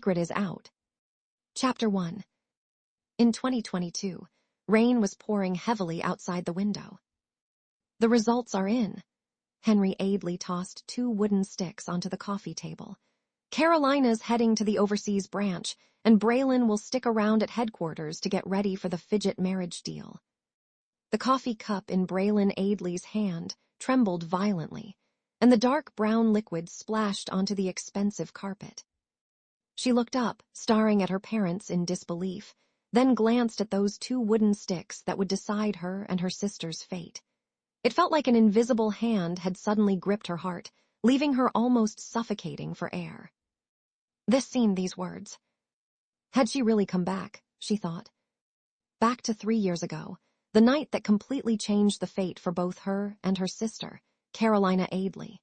secret is out. Chapter 1. In 2022, rain was pouring heavily outside the window. The results are in. Henry Aidley tossed 2 wooden sticks onto the coffee table. Carolina's heading to the overseas branch, and Braelynn will stick around at headquarters to get ready for the fidget marriage deal. The coffee cup in Braelynn Aidley's hand trembled violently, and the dark brown liquid splashed onto the expensive carpet. She looked up, staring at her parents in disbelief, then glanced at those 2 wooden sticks that would decide her and her sister's fate. It felt like an invisible hand had suddenly gripped her heart, leaving her almost suffocating for air. This seemed these words. Had she really come back, she thought. Back to 3 years ago, the night that completely changed the fate for both her and her sister, Carolina Aidley.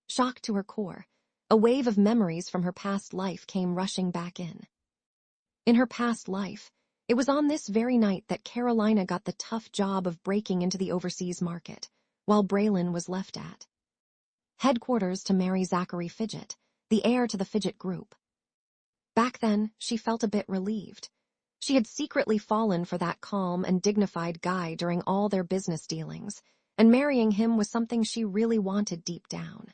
Shocked to her core, a wave of memories from her past life came rushing back in. In her past life, it was on this very night that Carolina got the tough job of breaking into the overseas market, while Braelynn was left at headquarters to marry Zachary Fidget, the heir to the Fidget Group. Back then, she felt a bit relieved. She had secretly fallen for that calm and dignified guy during all their business dealings, and marrying him was something she really wanted deep down.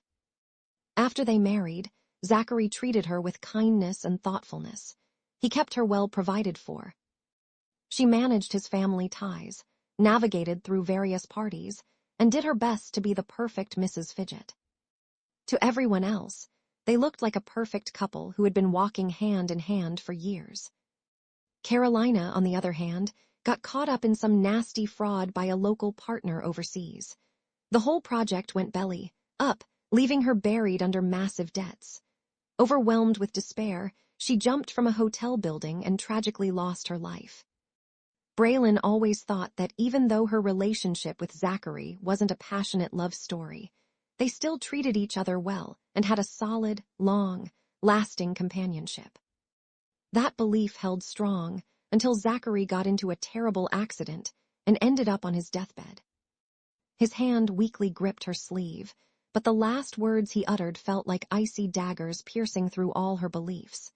After they married, Zachary treated her with kindness and thoughtfulness. He kept her well provided for. She managed his family ties, navigated through various parties, and did her best to be the perfect Mrs. Fidget. To everyone else, they looked like a perfect couple who had been walking hand in hand for years. Carolina, on the other hand, got caught up in some nasty fraud by a local partner overseas. The whole project went belly up, leaving her buried under massive debts. Overwhelmed with despair, she jumped from a hotel building and tragically lost her life. Braelynn always thought that even though her relationship with Zachary wasn't a passionate love story, they still treated each other well and had a solid, long, lasting companionship. That belief held strong until Zachary got into a terrible accident and ended up on his deathbed. His hand weakly gripped her sleeve, but the last words he uttered felt like icy daggers piercing through all her beliefs.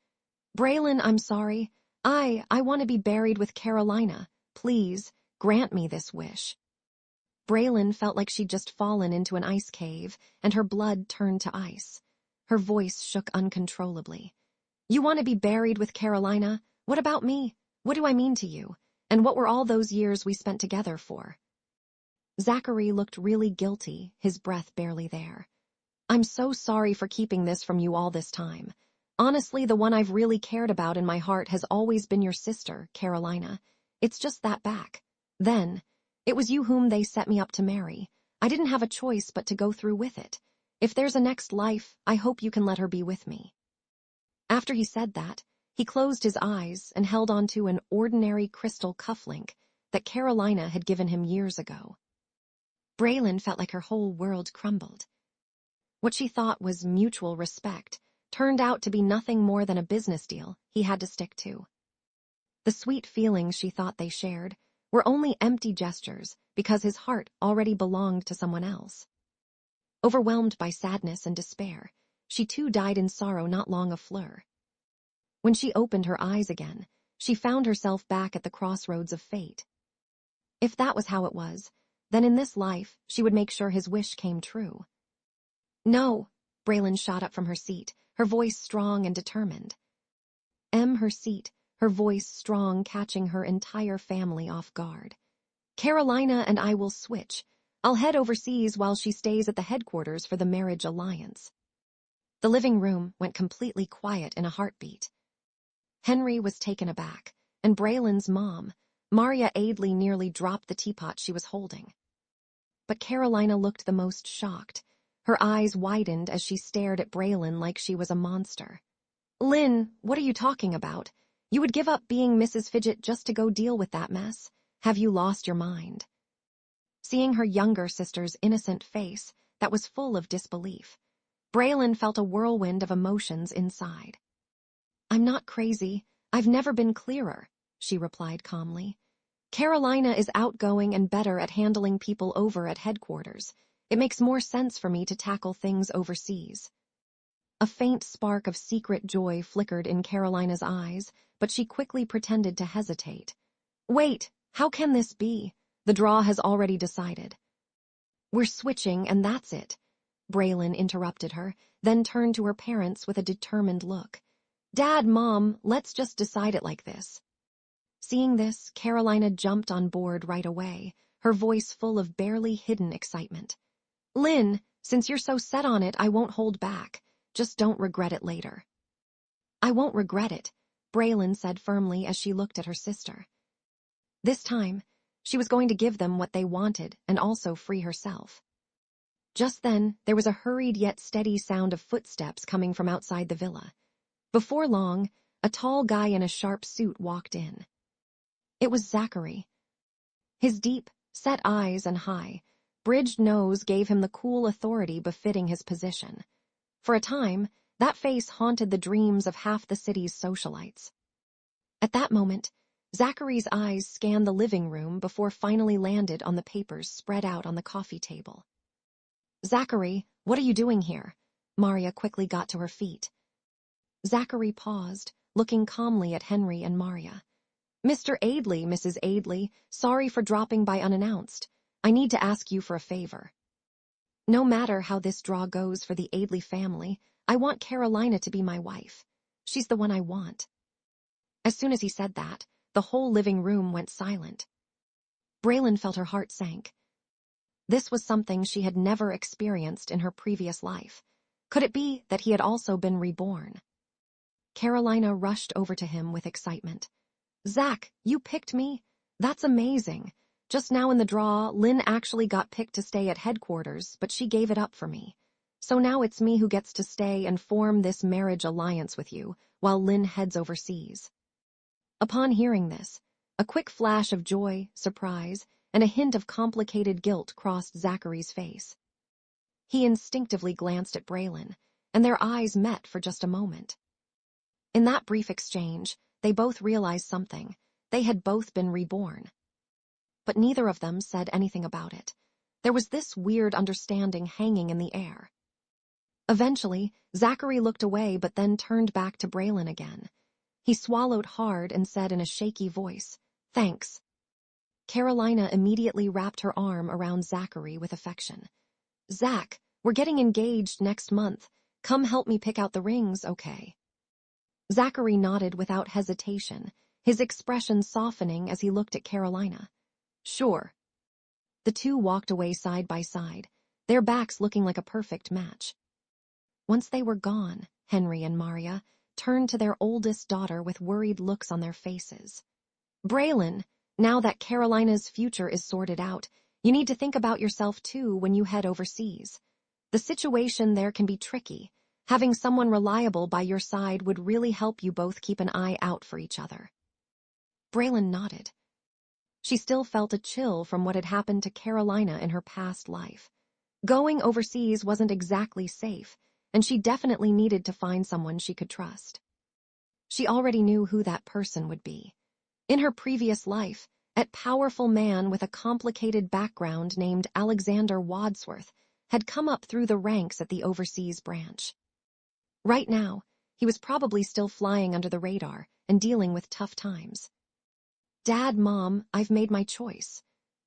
Braelynn, I'm sorry. I want to be buried with Carolina. Please, grant me this wish. Braelynn felt like she'd just fallen into an ice cave, and her blood turned to ice. Her voice shook uncontrollably. You want to be buried with Carolina? What about me? What do I mean to you? And what were all those years we spent together for? Zachary looked really guilty, his breath barely there. I'm so sorry for keeping this from you all this time. Honestly, the one I've really cared about in my heart has always been your sister, Carolina. It's just that back. Then, it was you whom they set me up to marry. I didn't have a choice but to go through with it. If there's a next life, I hope you can let her be with me. After he said that, he closed his eyes and held onto an ordinary crystal cufflink that Carolina had given him years ago. Braelynn felt like her whole world crumbled. What she thought was mutual respect turned out to be nothing more than a business deal he had to stick to. The sweet feelings she thought they shared were only empty gestures because his heart already belonged to someone else. Overwhelmed by sadness and despair, she too died in sorrow not long after. When she opened her eyes again, she found herself back at the crossroads of fate. If that was how it was, then in this life she would make sure his wish came true. No, Braelynn shot up from her seat, her voice strong and determined. Her seat, her voice strong, catching her entire family off guard. Carolina and I will switch. I'll head overseas while she stays at the headquarters for the marriage alliance. The living room went completely quiet in a heartbeat. Henry was taken aback, and Braelynn's mom, Maria Aidley, nearly dropped the teapot she was holding. But Carolina looked the most shocked. Her eyes widened as she stared at Braelynn like she was a monster. Lynn, what are you talking about? You would give up being Mrs. Fidget just to go deal with that mess? Have you lost your mind? Seeing her younger sister's innocent face that was full of disbelief, Braelynn felt a whirlwind of emotions inside. I'm not crazy. I've never been clearer, she replied calmly. Carolina is outgoing and better at handling people over at headquarters. It makes more sense for me to tackle things overseas. A faint spark of secret joy flickered in Carolina's eyes, but she quickly pretended to hesitate. Wait, how can this be? The draw has already decided. We're switching, and that's it. Braelynn interrupted her, then turned to her parents with a determined look. Dad, Mom, let's just decide it like this. Seeing this, Carolina jumped on board right away, her voice full of barely hidden excitement. Lynn, since you're so set on it, I won't hold back. Just don't regret it later. I won't regret it, Braelynn said firmly as she looked at her sister. This time, she was going to give them what they wanted and also free herself. Just then, there was a hurried yet steady sound of footsteps coming from outside the villa. Before long, a tall guy in a sharp suit walked in. It was Zachary. His deep, set eyes and high, bridged nose gave him the cool authority befitting his position. For a time, that face haunted the dreams of half the city's socialites. At that moment, Zachary's eyes scanned the living room before finally landed on the papers spread out on the coffee table. Zachary, what are you doing here? Maria quickly got to her feet. Zachary paused, looking calmly at Henry and Maria. Mr. Aidley, Mrs. Aidley, sorry for dropping by unannounced. I need to ask you for a favor. No matter how this draw goes for the Aidley family, I want Carolina to be my wife. She's the one I want. As soon as he said that, the whole living room went silent. Braelynn felt her heart sank. This was something she had never experienced in her previous life. Could it be that he had also been reborn? Carolina rushed over to him with excitement. Zach, you picked me? That's amazing. Just now in the draw, Lynn actually got picked to stay at headquarters, but she gave it up for me. So now it's me who gets to stay and form this marriage alliance with you, while Lynn heads overseas. Upon hearing this, a quick flash of joy, surprise, and a hint of complicated guilt crossed Zachary's face. He instinctively glanced at Braelynn, and their eyes met for just a moment. In that brief exchange, they both realized something. They had both been reborn. But neither of them said anything about it. There was this weird understanding hanging in the air. Eventually, Zachary looked away but then turned back to Braelynn again. He swallowed hard and said in a shaky voice, Thanks. Carolina immediately wrapped her arm around Zachary with affection. Zach, we're getting engaged next month. Come help me pick out the rings, okay? Zachary nodded without hesitation, his expression softening as he looked at Carolina. Sure. The two walked away side by side, their backs looking like a perfect match. Once they were gone, Henry and Maria turned to their oldest daughter with worried looks on their faces. Braelynn, now that Carolina's future is sorted out, you need to think about yourself too when you head overseas. The situation there can be tricky. Having someone reliable by your side would really help you both keep an eye out for each other. Braelynn nodded. She still felt a chill from what had happened to Carolina in her past life. Going overseas wasn't exactly safe, and she definitely needed to find someone she could trust. She already knew who that person would be. In her previous life, a powerful man with a complicated background named Alexander Wadsworth had come up through the ranks at the overseas branch. Right now, he was probably still flying under the radar and dealing with tough times. Dad, Mom, I've made my choice,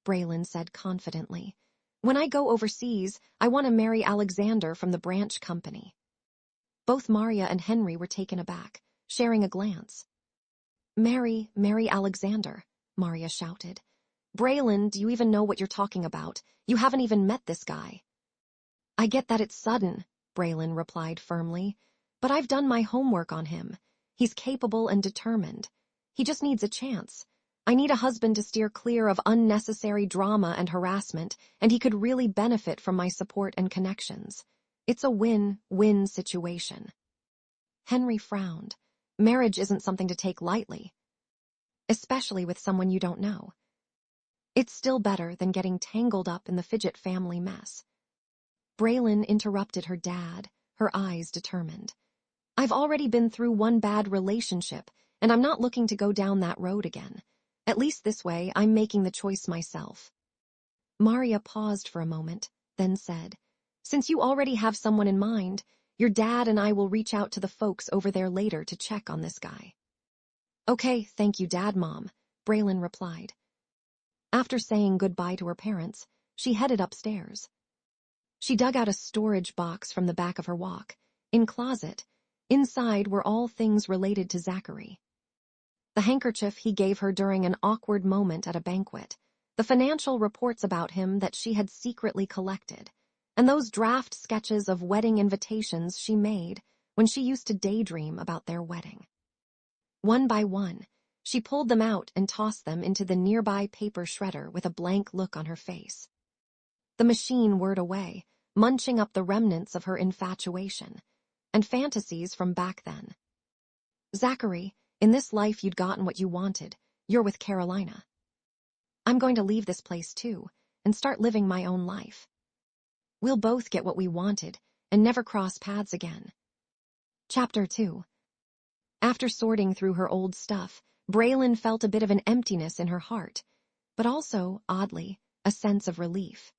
Braelynn said confidently. When I go overseas, I want to marry Alexander from the branch company. Both Maria and Henry were taken aback, sharing a glance. Marry Alexander, Maria shouted. Braelynn, do you even know what you're talking about? You haven't even met this guy. I get that it's sudden, Braelynn replied firmly, but I've done my homework on him. He's capable and determined. He just needs a chance. I need a husband to steer clear of unnecessary drama and harassment, and he could really benefit from my support and connections. It's a win-win situation. Henry frowned. Marriage isn't something to take lightly, especially with someone you don't know. It's still better than getting tangled up in the Fidget family mess. Braelynn interrupted her dad, her eyes determined. I've already been through one bad relationship, and I'm not looking to go down that road again. At least this way, I'm making the choice myself. Maria paused for a moment, then said, Since you already have someone in mind, Your dad and I will reach out to the folks over there later to check on this guy." "Okay, thank you, Dad, Mom," Braelynn replied. After saying goodbye to her parents, she headed upstairs. She dug out a storage box from the back of her walk. Inside were all things related to Zachary. The handkerchief he gave her during an awkward moment at a banquet, the financial reports about him that she had secretly collected, and those draft sketches of wedding invitations she made when she used to daydream about their wedding. One by one, she pulled them out and tossed them into the nearby paper shredder with a blank look on her face. The machine whirred away, munching up the remnants of her infatuation and fantasies from back then. "Zachary, in this life you'd gotten what you wanted. You're with Carolina. I'm going to leave this place too and start living my own life. We'll both get what we wanted and never cross paths again." Chapter 2. After sorting through her old stuff, Braelynn felt a bit of an emptiness in her heart, but also, oddly, a sense of relief.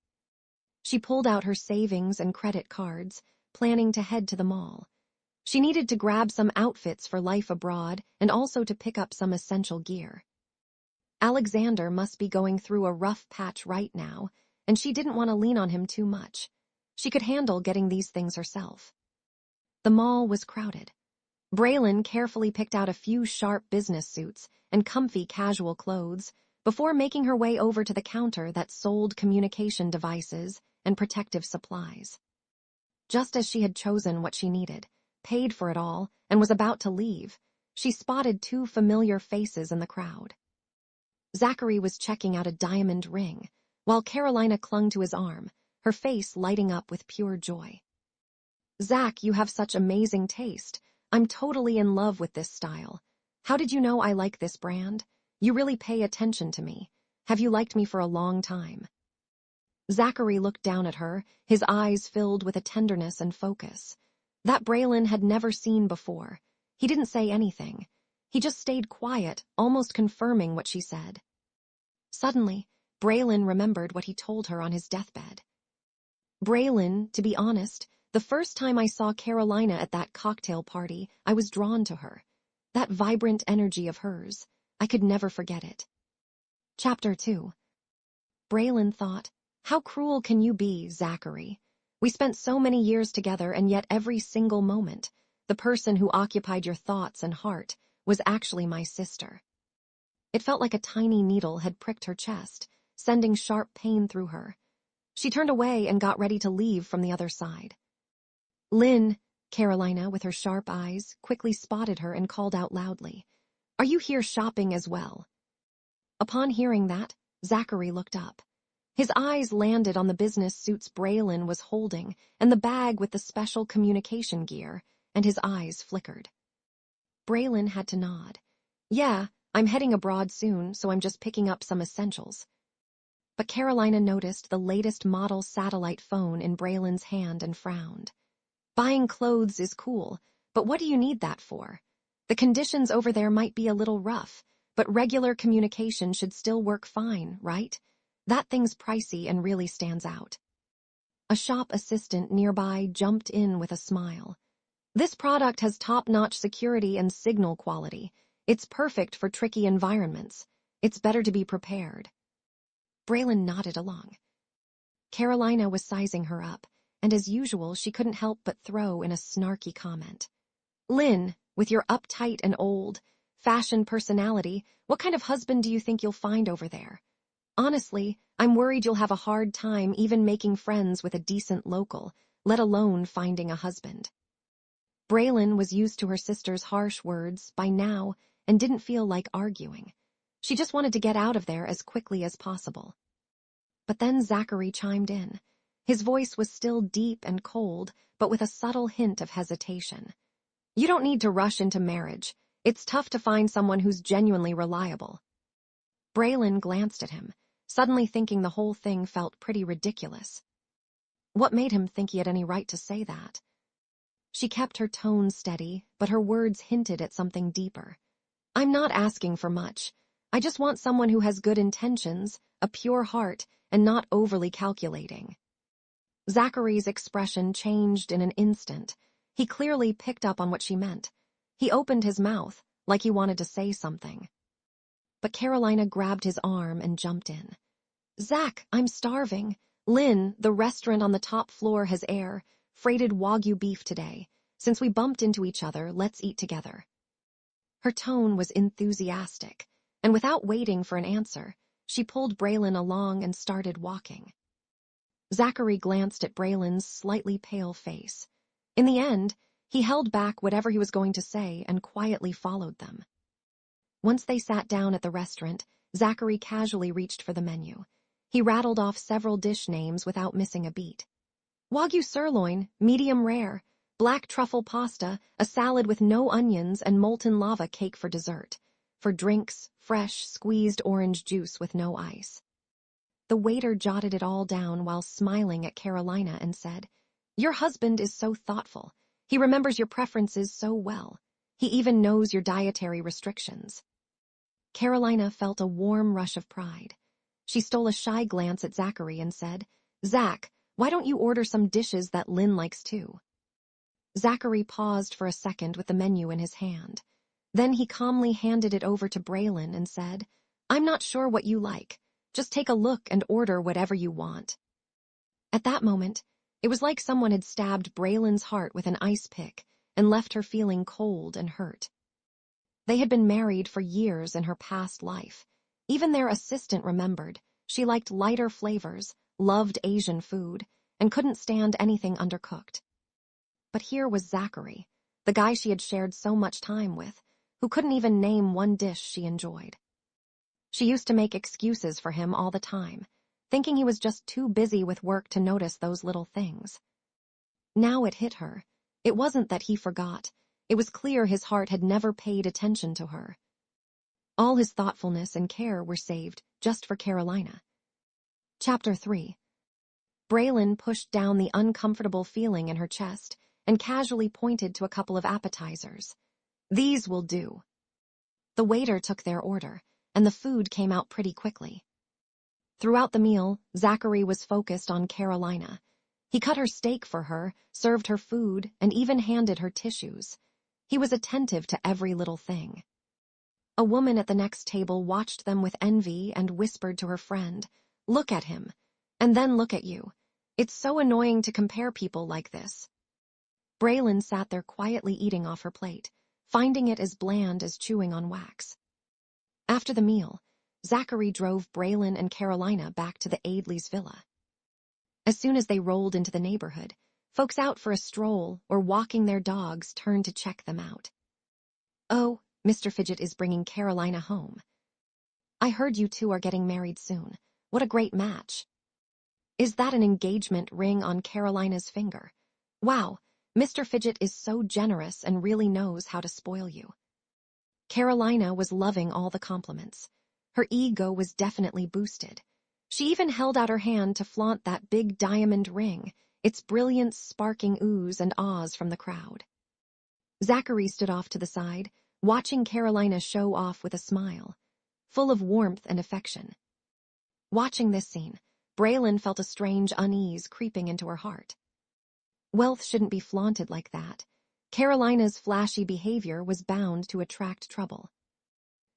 She pulled out her savings and credit cards, planning to head to the mall. She needed to grab some outfits for life abroad and also to pick up some essential gear. Alexander must be going through a rough patch right now, and she didn't want to lean on him too much. She could handle getting these things herself. The mall was crowded. Braelynn carefully picked out a few sharp business suits and comfy casual clothes before making her way over to the counter that sold communication devices and protective supplies. Just as she had chosen what she needed, paid for it all, and was about to leave, she spotted two familiar faces in the crowd. Zachary was checking out a diamond ring, while Carolina clung to his arm, her face lighting up with pure joy. "Zach, you have such amazing taste. I'm totally in love with this style. How did you know I like this brand? You really pay attention to me. Have you liked me for a long time?" Zachary looked down at her, his eyes filled with a tenderness and focus that Braelynn had never seen before. He didn't say anything. He just stayed quiet, almost confirming what she said. Suddenly, Braelynn remembered what he told her on his deathbed. "Braelynn, to be honest, the first time I saw Carolina at that cocktail party, I was drawn to her. That vibrant energy of hers. I could never forget it." Chapter 2. Braelynn thought, "How cruel can you be, Zachary? We spent so many years together, and yet every single moment, the person who occupied your thoughts and heart was actually my sister." It felt like a tiny needle had pricked her chest, sending sharp pain through her. She turned away and got ready to leave from the other side. "Lynn," Carolina, with her sharp eyes, quickly spotted her and called out loudly, "Are you here shopping as well?" Upon hearing that, Zachary looked up. His eyes landed on the business suits Braelynn was holding and the bag with the special communication gear, and his eyes flickered. Braelynn had to nod. "Yeah, I'm heading abroad soon, so I'm just picking up some essentials." But Carolina noticed the latest model satellite phone in Braelynn's hand and frowned. "Buying clothes is cool, but what do you need that for? The conditions over there might be a little rough, but regular communication should still work fine, right? That thing's pricey and really stands out." A shop assistant nearby jumped in with a smile. "This product has top-notch security and signal quality. It's perfect for tricky environments. It's better to be prepared." Braelynn nodded along. Carolina was sizing her up, and as usual she couldn't help but throw in a snarky comment. "Lynn, with your uptight and old-fashioned personality, what kind of husband do you think you'll find over there? Honestly, I'm worried you'll have a hard time even making friends with a decent local, let alone finding a husband." Braelynn was used to her sister's harsh words by now and didn't feel like arguing. She just wanted to get out of there as quickly as possible. But then Zachary chimed in. His voice was still deep and cold, but with a subtle hint of hesitation. "You don't need to rush into marriage. It's tough to find someone who's genuinely reliable." Braelynn glanced at him, suddenly thinking the whole thing felt pretty ridiculous. What made him think he had any right to say that? She kept her tone steady, but her words hinted at something deeper. "I'm not asking for much. I just want someone who has good intentions, a pure heart, and not overly calculating." Zachary's expression changed in an instant. He clearly picked up on what she meant. He opened his mouth, like he wanted to say something. But Carolina grabbed his arm and jumped in. "Zach, I'm starving. Lynn, the restaurant on the top floor has freighted Wagyu beef today. Since we bumped into each other, let's eat together." Her tone was enthusiastic, and without waiting for an answer, she pulled Braelynn along and started walking. Zachary glanced at Braelynn's slightly pale face. In the end, he held back whatever he was going to say and quietly followed them. Once they sat down at the restaurant, Zachary casually reached for the menu. He rattled off several dish names without missing a beat. Wagyu sirloin, medium rare, black truffle pasta, a salad with no onions, and molten lava cake for dessert. For drinks, fresh, squeezed orange juice with no ice. The waiter jotted it all down while smiling at Carolina and said, "Your husband is so thoughtful. He remembers your preferences so well. He even knows your dietary restrictions." Carolina felt a warm rush of pride. She stole a shy glance at Zachary and said, "Zach, why don't you order some dishes that Lynn likes too?" Zachary paused for a second with the menu in his hand. Then he calmly handed it over to Braelynn and said, "I'm not sure what you like. Just take a look and order whatever you want." At that moment, it was like someone had stabbed Braelynn's heart with an ice pick and left her feeling cold and hurt. They had been married for years in her past life. Even their assistant remembered she liked lighter flavors, loved Asian food, and couldn't stand anything undercooked. But here was Zachary, the guy she had shared so much time with, who couldn't even name one dish she enjoyed. She used to make excuses for him all the time, thinking he was just too busy with work to notice those little things. Now it hit her. It wasn't that he forgot. It was clear his heart had never paid attention to her. All his thoughtfulness and care were saved just for Carolina. Chapter 3. Braelynn pushed down the uncomfortable feeling in her chest and casually pointed to a couple of appetizers. "These will do." The waiter took their order, and the food came out pretty quickly. Throughout the meal, Zachary was focused on Carolina. He cut her steak for her, served her food, and even handed her tissues. He was attentive to every little thing. A woman at the next table watched them with envy and whispered to her friend, "Look at him, and then look at you. It's so annoying to compare people like this." Braelynn sat there quietly eating off her plate, finding it as bland as chewing on wax. After the meal, Zachary drove Braelynn and Carolina back to the Aidleys' villa. As soon as they rolled into the neighborhood, folks out for a stroll or walking their dogs turned to check them out. "Oh, Mr. Fidget is bringing Carolina home. I heard you two are getting married soon. What a great match. Is that an engagement ring on Carolina's finger? Wow, Mr. Fidget is so generous and really knows how to spoil you." Carolina was loving all the compliments. Her ego was definitely boosted. She even held out her hand to flaunt that big diamond ring, its brilliance sparking oohs and ahs from the crowd. Zachary stood off to the side, watching Carolina show off with a smile, full of warmth and affection. Watching this scene, Braelynn felt a strange unease creeping into her heart. Wealth shouldn't be flaunted like that. Carolina's flashy behavior was bound to attract trouble.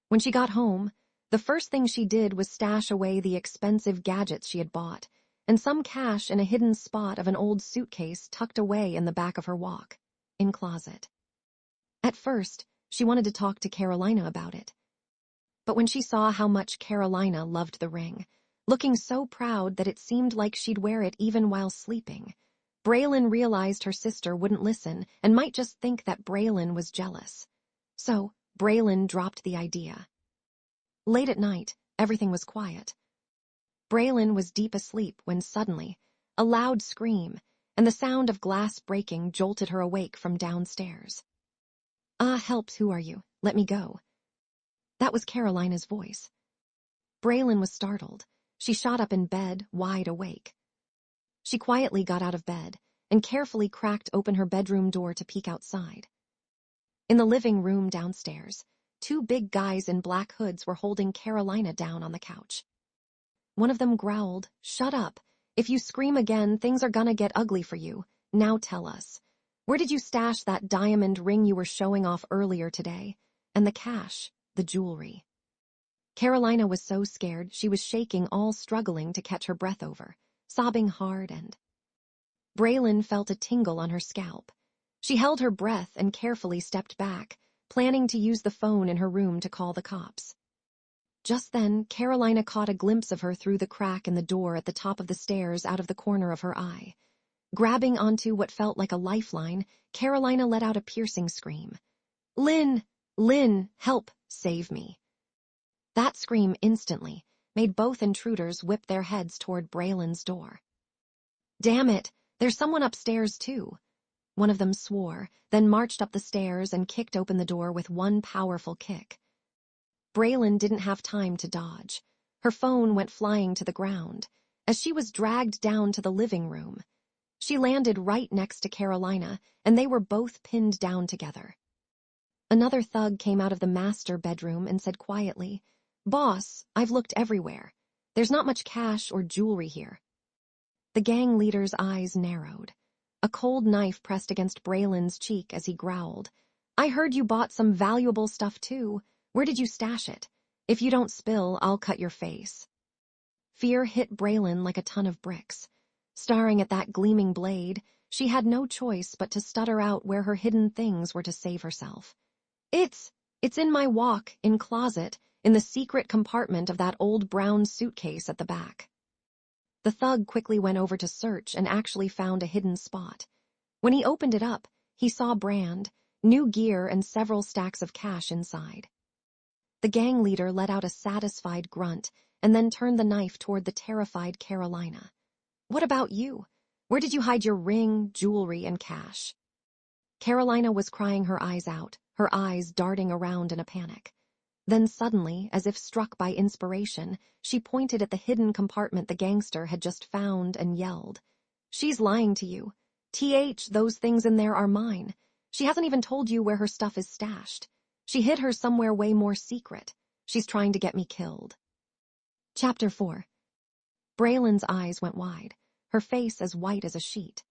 When she got home, the first thing she did was stash away the expensive gadgets she had bought, and some cash in a hidden spot of an old suitcase tucked away in the back of her walk-in closet. At first, she wanted to talk to Carolina about it. But when she saw how much Carolina loved the ring, looking so proud that it seemed like she'd wear it even while sleeping, Braelynn realized her sister wouldn't listen and might just think that Braelynn was jealous. So, Braelynn dropped the idea. Late at night, everything was quiet. Braelynn was deep asleep when suddenly, a loud scream and the sound of glass breaking jolted her awake from downstairs. "Ah, helps, who are you? Let me go." That was Carolina's voice. Braelynn was startled. She shot up in bed, wide awake. She quietly got out of bed and carefully cracked open her bedroom door to peek outside. In the living room downstairs, two big guys in black hoods were holding Carolina down on the couch. One of them growled, "Shut up. If you scream again, things are gonna get ugly for you. Now tell us. Where did you stash that diamond ring you were showing off earlier today? And the cash, the jewelry." Carolina was so scared she was shaking, all struggling to catch her breath over, sobbing hard, and Braelynn felt a tingle on her scalp. She held her breath and carefully stepped back, planning to use the phone in her room to call the cops. Just then, Carolina caught a glimpse of her through the crack in the door at the top of the stairs out of the corner of her eye. Grabbing onto what felt like a lifeline, Carolina let out a piercing scream. "Lynn! Lynn! Help! Save me!" That scream instantly made both intruders whip their heads toward Braelynn's door. "Damn it! There's someone upstairs, too." One of them swore, then marched up the stairs and kicked open the door with one powerful kick. Braelynn didn't have time to dodge. Her phone went flying to the ground as she was dragged down to the living room. She landed right next to Carolina, and they were both pinned down together. Another thug came out of the master bedroom and said quietly, "Boss, I've looked everywhere. There's not much cash or jewelry here." The gang leader's eyes narrowed. A cold knife pressed against Braelynn's cheek as he growled, "I heard you bought some valuable stuff too. Where did you stash it? If you don't spill, I'll cut your face." Fear hit Braelynn like a ton of bricks. Staring at that gleaming blade, she had no choice but to stutter out where her hidden things were to save herself. It's in my walk-in closet, in the secret compartment of that old brown suitcase at the back." The thug quickly went over to search and actually found a hidden spot. When he opened it up, he saw brand, new gear, and several stacks of cash inside. The gang leader let out a satisfied grunt and then turned the knife toward the terrified Carolina. "What about you? Where did you hide your ring, jewelry, and cash?" Carolina was crying her eyes out, her eyes darting around in a panic. Then suddenly, as if struck by inspiration, she pointed at the hidden compartment the gangster had just found and yelled, "She's lying to you. Those things in there are mine. She hasn't even told you where her stuff is stashed. She hid hers somewhere way more secret. She's trying to get me killed." Chapter 4. Braelynn's eyes went wide, her face as white as a sheet.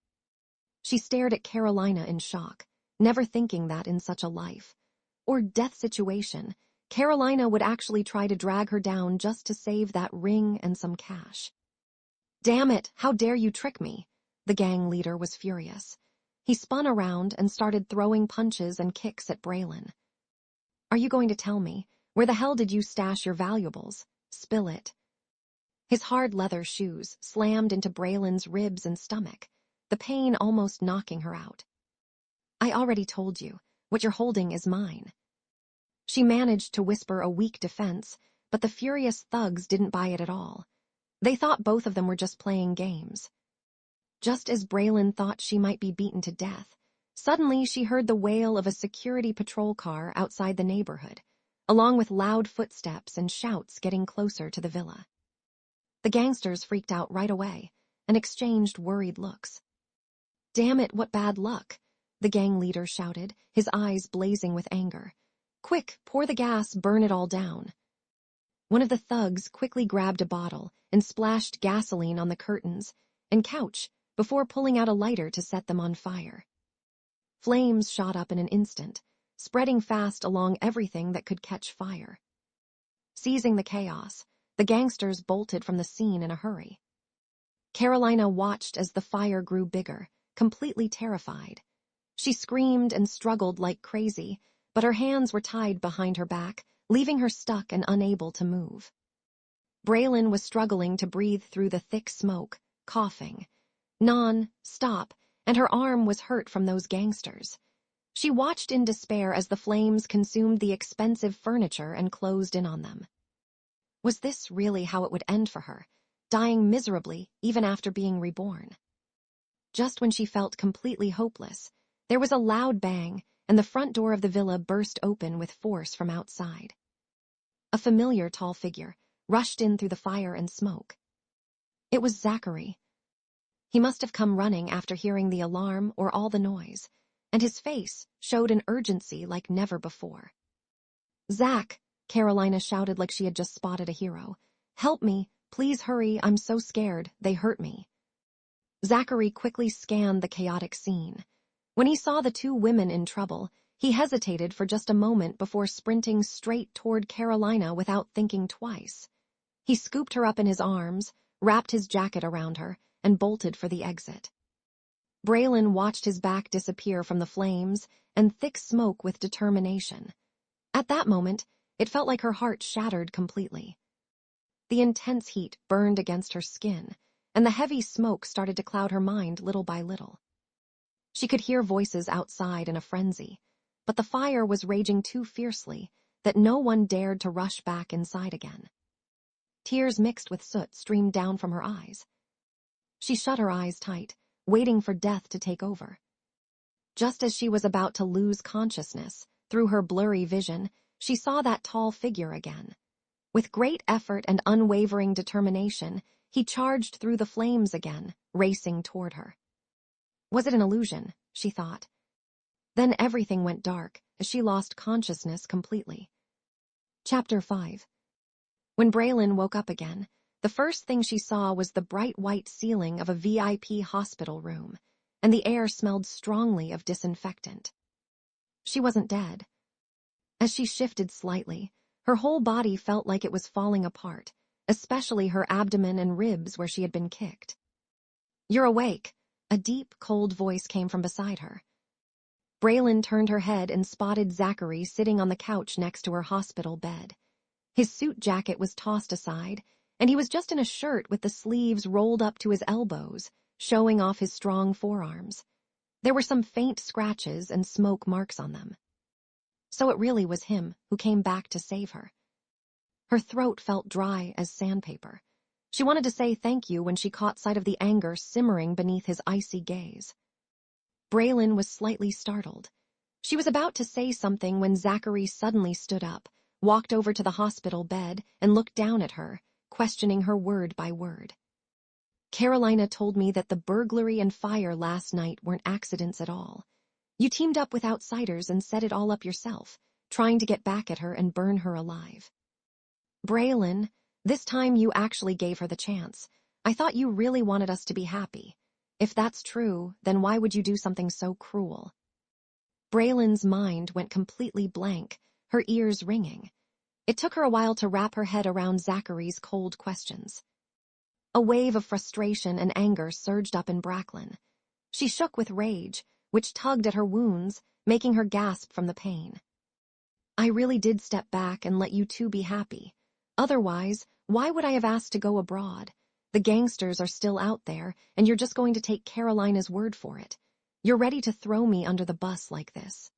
She stared at Carolina in shock, never thinking that in such a life or death situation, Carolina would actually try to drag her down just to save that ring and some cash. "Damn it, how dare you trick me?" The gang leader was furious. He spun around and started throwing punches and kicks at Braelynn. "Are you going to tell me? Where the hell did you stash your valuables? Spill it." His hard leather shoes slammed into Braelynn's ribs and stomach, the pain almost knocking her out. "I already told you. What you're holding is mine." She managed to whisper a weak defense, but the furious thugs didn't buy it at all. They thought both of them were just playing games. Just as Braelynn thought she might be beaten to death, suddenly she heard the wail of a security patrol car outside the neighborhood, along with loud footsteps and shouts getting closer to the villa. The gangsters freaked out right away and exchanged worried looks. "Damn it, what bad luck," the gang leader shouted, his eyes blazing with anger. "Quick, pour the gas, burn it all down." One of the thugs quickly grabbed a bottle and splashed gasoline on the curtains and couch before pulling out a lighter to set them on fire. Flames shot up in an instant, spreading fast along everything that could catch fire. Seizing the chaos, the gangsters bolted from the scene in a hurry. Carolina watched as the fire grew bigger, completely terrified. She screamed and struggled like crazy, but her hands were tied behind her back, leaving her stuck and unable to move. Braelynn was struggling to breathe through the thick smoke, coughing non-stop, and her arm was hurt from those gangsters. She watched in despair as the flames consumed the expensive furniture and closed in on them. Was this really how it would end for her, dying miserably even after being reborn? Just when she felt completely hopeless, there was a loud bang, and the front door of the villa burst open with force from outside. A familiar tall figure rushed in through the fire and smoke. It was Zachary. He must have come running after hearing the alarm or all the noise, and his face showed an urgency like never before. "Zach," Carolina shouted like she had just spotted a hero. "Help me, please hurry, I'm so scared, they hurt me." Zachary quickly scanned the chaotic scene. When he saw the two women in trouble, he hesitated for just a moment before sprinting straight toward Carolina without thinking twice. He scooped her up in his arms, wrapped his jacket around her, and bolted for the exit. Braelynn watched his back disappear from the flames and thick smoke with determination. At that moment, it felt like her heart shattered completely. The intense heat burned against her skin, and the heavy smoke started to cloud her mind little by little. She could hear voices outside in a frenzy, but the fire was raging too fiercely that no one dared to rush back inside again. Tears mixed with soot streamed down from her eyes. She shut her eyes tight, waiting for death to take over. Just as she was about to lose consciousness, through her blurry vision, she saw that tall figure again. With great effort and unwavering determination, he charged through the flames again, racing toward her. Was it an illusion, she thought? Then everything went dark as she lost consciousness completely. Chapter 5. When Braelynn woke up again, the first thing she saw was the bright white ceiling of a VIP hospital room, and the air smelled strongly of disinfectant. She wasn't dead. As she shifted slightly, her whole body felt like it was falling apart, especially her abdomen and ribs where she had been kicked. "You're awake," a deep, cold voice came from beside her. Braelynn turned her head and spotted Zachary sitting on the couch next to her hospital bed. His suit jacket was tossed aside, and he was just in a shirt with the sleeves rolled up to his elbows, showing off his strong forearms. There were some faint scratches and smoke marks on them. So it really was him who came back to save her. Her throat felt dry as sandpaper. She wanted to say thank you when she caught sight of the anger simmering beneath his icy gaze. Braelynn was slightly startled. She was about to say something when Zachary suddenly stood up, walked over to the hospital bed, and looked down at her, questioning her word by word. "Carolina told me that the burglary and fire last night weren't accidents at all. You teamed up with outsiders and set it all up yourself, trying to get back at her and burn her alive. Braelynn, this time you actually gave her the chance. I thought you really wanted us to be happy. If that's true, then why would you do something so cruel?" Braelynn's mind went completely blank, her ears ringing. It took her a while to wrap her head around Zachary's cold questions. A wave of frustration and anger surged up in Braelynn. She shook with rage, which tugged at her wounds, making her gasp from the pain. "I really did step back and let you two be happy. Otherwise, why would I have asked to go abroad? The gangsters are still out there, and you're just going to take Carolina's word for it. You're ready to throw me under the bus like this.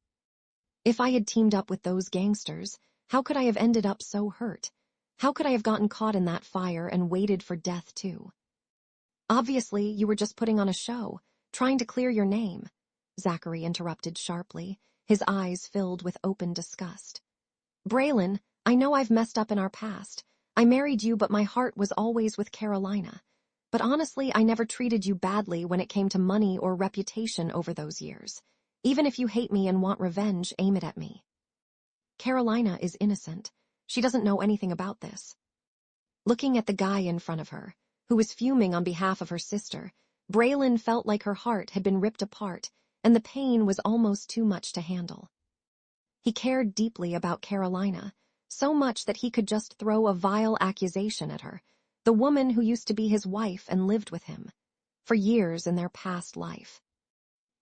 If I had teamed up with those gangsters, how could I have ended up so hurt? How could I have gotten caught in that fire and waited for death too? Obviously, you were just putting on a show, trying to clear your name," Zachary interrupted sharply, his eyes filled with open disgust. "Braelynn, I know I've messed up in our past. I married you, but my heart was always with Carolina. But honestly, I never treated you badly when it came to money or reputation over those years. Even if you hate me and want revenge, aim it at me. Carolina is innocent. She doesn't know anything about this." Looking at the guy in front of her, who was fuming on behalf of her sister, Braelynn felt like her heart had been ripped apart, and the pain was almost too much to handle. He cared deeply about Carolina, so much that he could just throw a vile accusation at her, the woman who used to be his wife and lived with him, for years in their past life.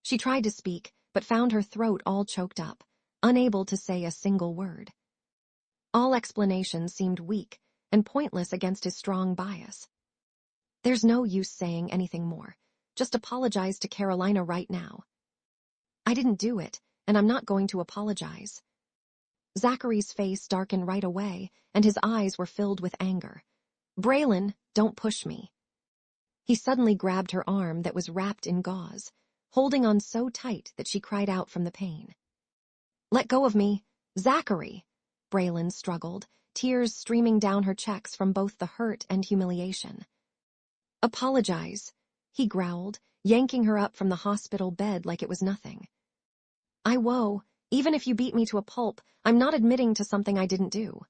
She tried to speak, but found her throat all choked up, unable to say a single word. All explanations seemed weak and pointless against his strong bias. "There's no use saying anything more. Just apologize to Carolina right now." "I didn't do it, and I'm not going to apologize." Zachary's face darkened right away, and his eyes were filled with anger. "Braelynn, don't push me." He suddenly grabbed her arm that was wrapped in gauze, holding on so tight that she cried out from the pain. "Let go of me, Zachary!" Braelynn struggled, tears streaming down her cheeks from both the hurt and humiliation. "Apologize," he growled, yanking her up from the hospital bed like it was nothing. "I won't. Even if you beat me to a pulp, I'm not admitting to something I didn't do."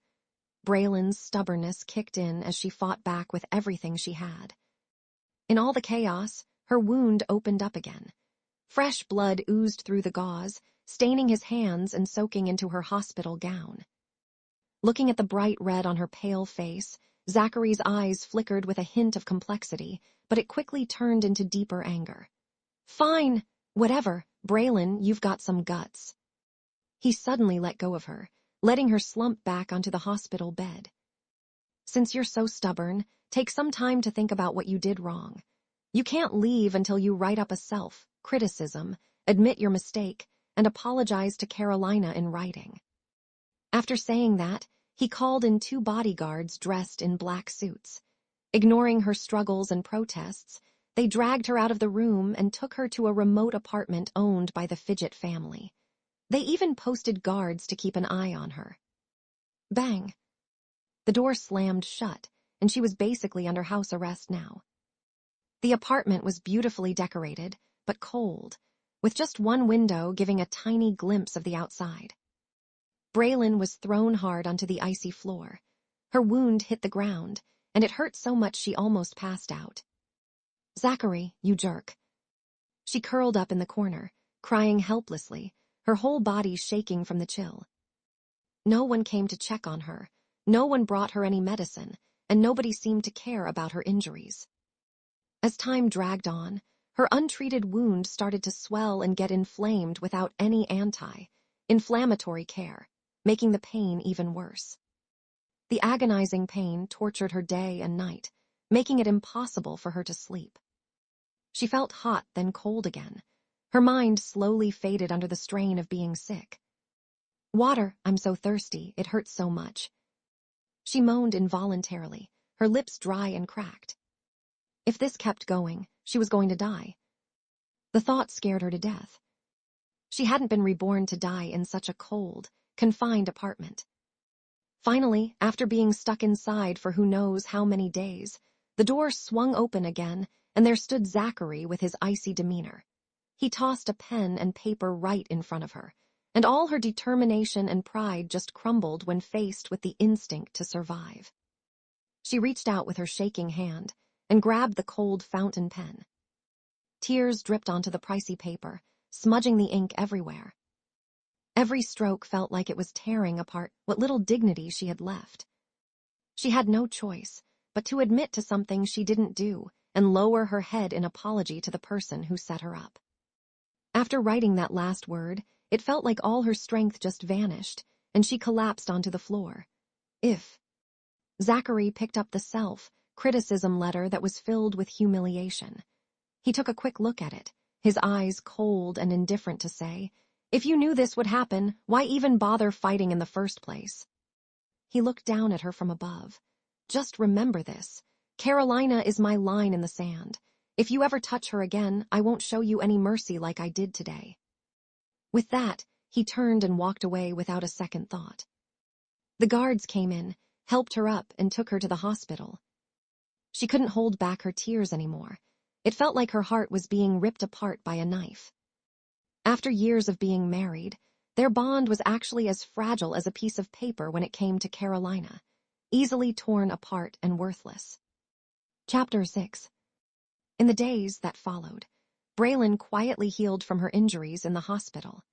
Braelynn's stubbornness kicked in as she fought back with everything she had. In all the chaos, her wound opened up again. Fresh blood oozed through the gauze, staining his hands and soaking into her hospital gown. Looking at the bright red on her pale face, Zachary's eyes flickered with a hint of complexity, but it quickly turned into deeper anger. Fine, whatever, Braelynn, you've got some guts. He suddenly let go of her, letting her slump back onto the hospital bed. Since you're so stubborn, take some time to think about what you did wrong. You can't leave until you write up a self-criticism, admit your mistake, and apologize to Carolina in writing. After saying that, he called in 2 bodyguards dressed in black suits. Ignoring her struggles and protests, they dragged her out of the room and took her to a remote apartment owned by the Fidget family. They even posted guards to keep an eye on her. Bang! The door slammed shut, and she was basically under house arrest now. The apartment was beautifully decorated, but cold, with just one window giving a tiny glimpse of the outside. Braelynn was thrown hard onto the icy floor. Her wound hit the ground, and it hurt so much she almost passed out. Zachary, you jerk. She curled up in the corner, crying helplessly, her whole body shaking from the chill. No one came to check on her, no one brought her any medicine, and nobody seemed to care about her injuries. As time dragged on, her untreated wound started to swell and get inflamed without any anti-inflammatory care, making the pain even worse. The agonizing pain tortured her day and night, making it impossible for her to sleep. She felt hot, then cold again. Her mind slowly faded under the strain of being sick. Water, I'm so thirsty, it hurts so much. She moaned involuntarily, her lips dry and cracked. If this kept going, she was going to die. The thought scared her to death. She hadn't been reborn to die in such a cold, confined apartment. Finally, after being stuck inside for who knows how many days, the door swung open again, and there stood Zachary with his icy demeanor. He tossed a pen and paper right in front of her, and all her determination and pride just crumbled when faced with the instinct to survive. She reached out with her shaking hand and grabbed the cold fountain pen. Tears dripped onto the pricey paper, smudging the ink everywhere. Every stroke felt like it was tearing apart what little dignity she had left. She had no choice but to admit to something she didn't do and lower her head in apology to the person who set her up. After writing that last word, it felt like all her strength just vanished, and she collapsed onto the floor. Zachary picked up the self-criticism letter that was filled with humiliation. He took a quick look at it, his eyes cold and indifferent to say, "If you knew this would happen, why even bother fighting in the first place?" He looked down at her from above. "Just remember this. Carolina is my line in the sand. If you ever touch her again, I won't show you any mercy like I did today." With that, he turned and walked away without a second thought. The guards came in, helped her up, and took her to the hospital. She couldn't hold back her tears anymore. It felt like her heart was being ripped apart by a knife. After years of being married, their bond was actually as fragile as a piece of paper when it came to Carolina, easily torn apart and worthless. Chapter 6. In the days that followed, Braelynn quietly healed from her injuries in the hospital.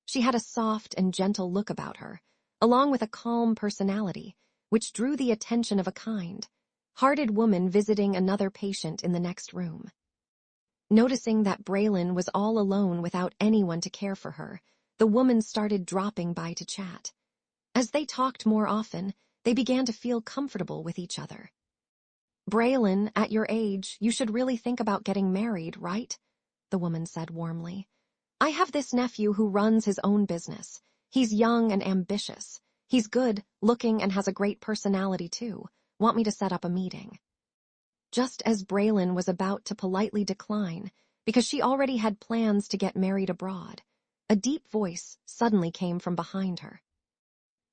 She had a soft and gentle look about her, along with a calm personality, which drew the attention of a kind-hearted woman visiting another patient in the next room. Noticing that Braelynn was all alone without anyone to care for her, the woman started dropping by to chat. As they talked more often, they began to feel comfortable with each other. "Braelynn, at your age, you should really think about getting married, right?" the woman said warmly. "I have this nephew who runs his own business. He's young and ambitious. He's good, looking, and has a great personality too. Want me to set up a meeting?" Just as Braelynn was about to politely decline, because she already had plans to get married abroad, a deep voice suddenly came from behind her.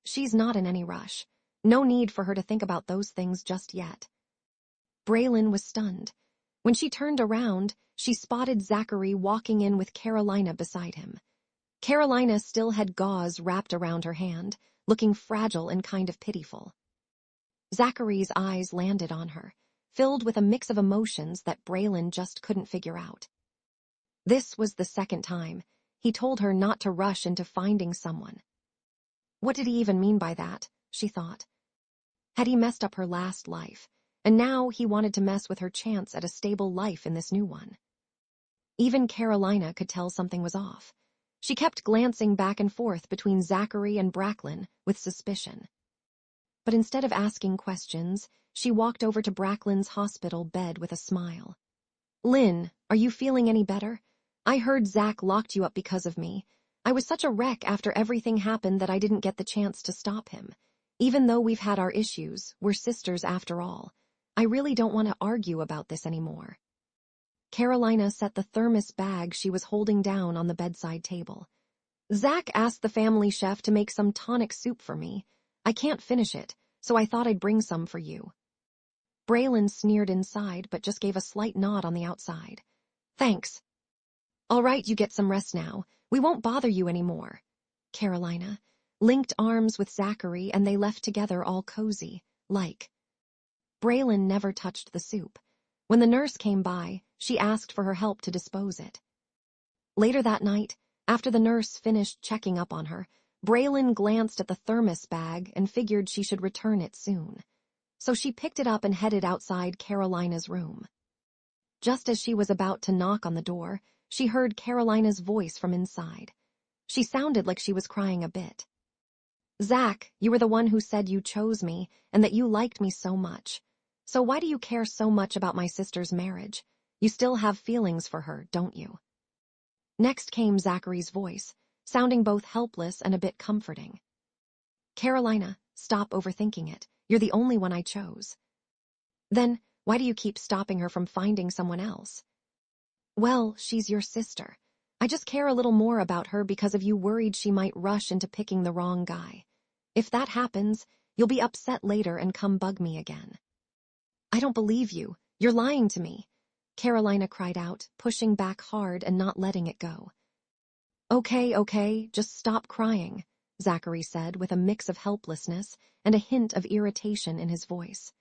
"She's not in any rush. No need for her to think about those things just yet." Braelynn was stunned. When she turned around, she spotted Zachary walking in with Carolina beside him. Carolina still had gauze wrapped around her hand, looking fragile and kind of pitiful. Zachary's eyes landed on her, filled with a mix of emotions that Braelynn just couldn't figure out. This was the second time. He told her not to rush into finding someone. What did he even mean by that, she thought. Had he messed up her last life, and now he wanted to mess with her chance at a stable life in this new one? Even Carolina could tell something was off. She kept glancing back and forth between Zachary and Braelynn with suspicion. But instead of asking questions, she walked over to Braelynn's hospital bed with a smile. "Lynn, are you feeling any better? I heard Zach locked you up because of me. I was such a wreck after everything happened that I didn't get the chance to stop him. Even though we've had our issues, we're sisters after all. I really don't want to argue about this anymore." Carolina set the thermos bag she was holding down on the bedside table. "Zach asked the family chef to make some tonic soup for me. I can't finish it, so I thought I'd bring some for you." Braelynn sneered inside but just gave a slight nod on the outside. "Thanks. All right, you get some rest now. We won't bother you anymore." Carolina linked arms with Zachary and they left together all cozy, like. Braelynn never touched the soup. When the nurse came by, she asked for her help to dispose it. Later that night, after the nurse finished checking up on her, Braelynn glanced at the thermos bag and figured she should return it soon. So she picked it up and headed outside Carolina's room. Just as she was about to knock on the door, she heard Carolina's voice from inside. She sounded like she was crying a bit. "Zach, you were the one who said you chose me and that you liked me so much. So why do you care so much about my sister's marriage? You still have feelings for her, don't you?" Next came Zachary's voice, sounding both helpless and a bit comforting. "Carolina, stop overthinking it. You're the only one I chose." "Then, why do you keep stopping her from finding someone else?" "Well, she's your sister. I just care a little more about her because of you worried she might rush into picking the wrong guy. If that happens, you'll be upset later and come bug me again." "I don't believe you. You're lying to me," Carolina cried out, pushing back hard and not letting it go. Okay, just stop crying," Zachary said with a mix of helplessness and a hint of irritation in his voice.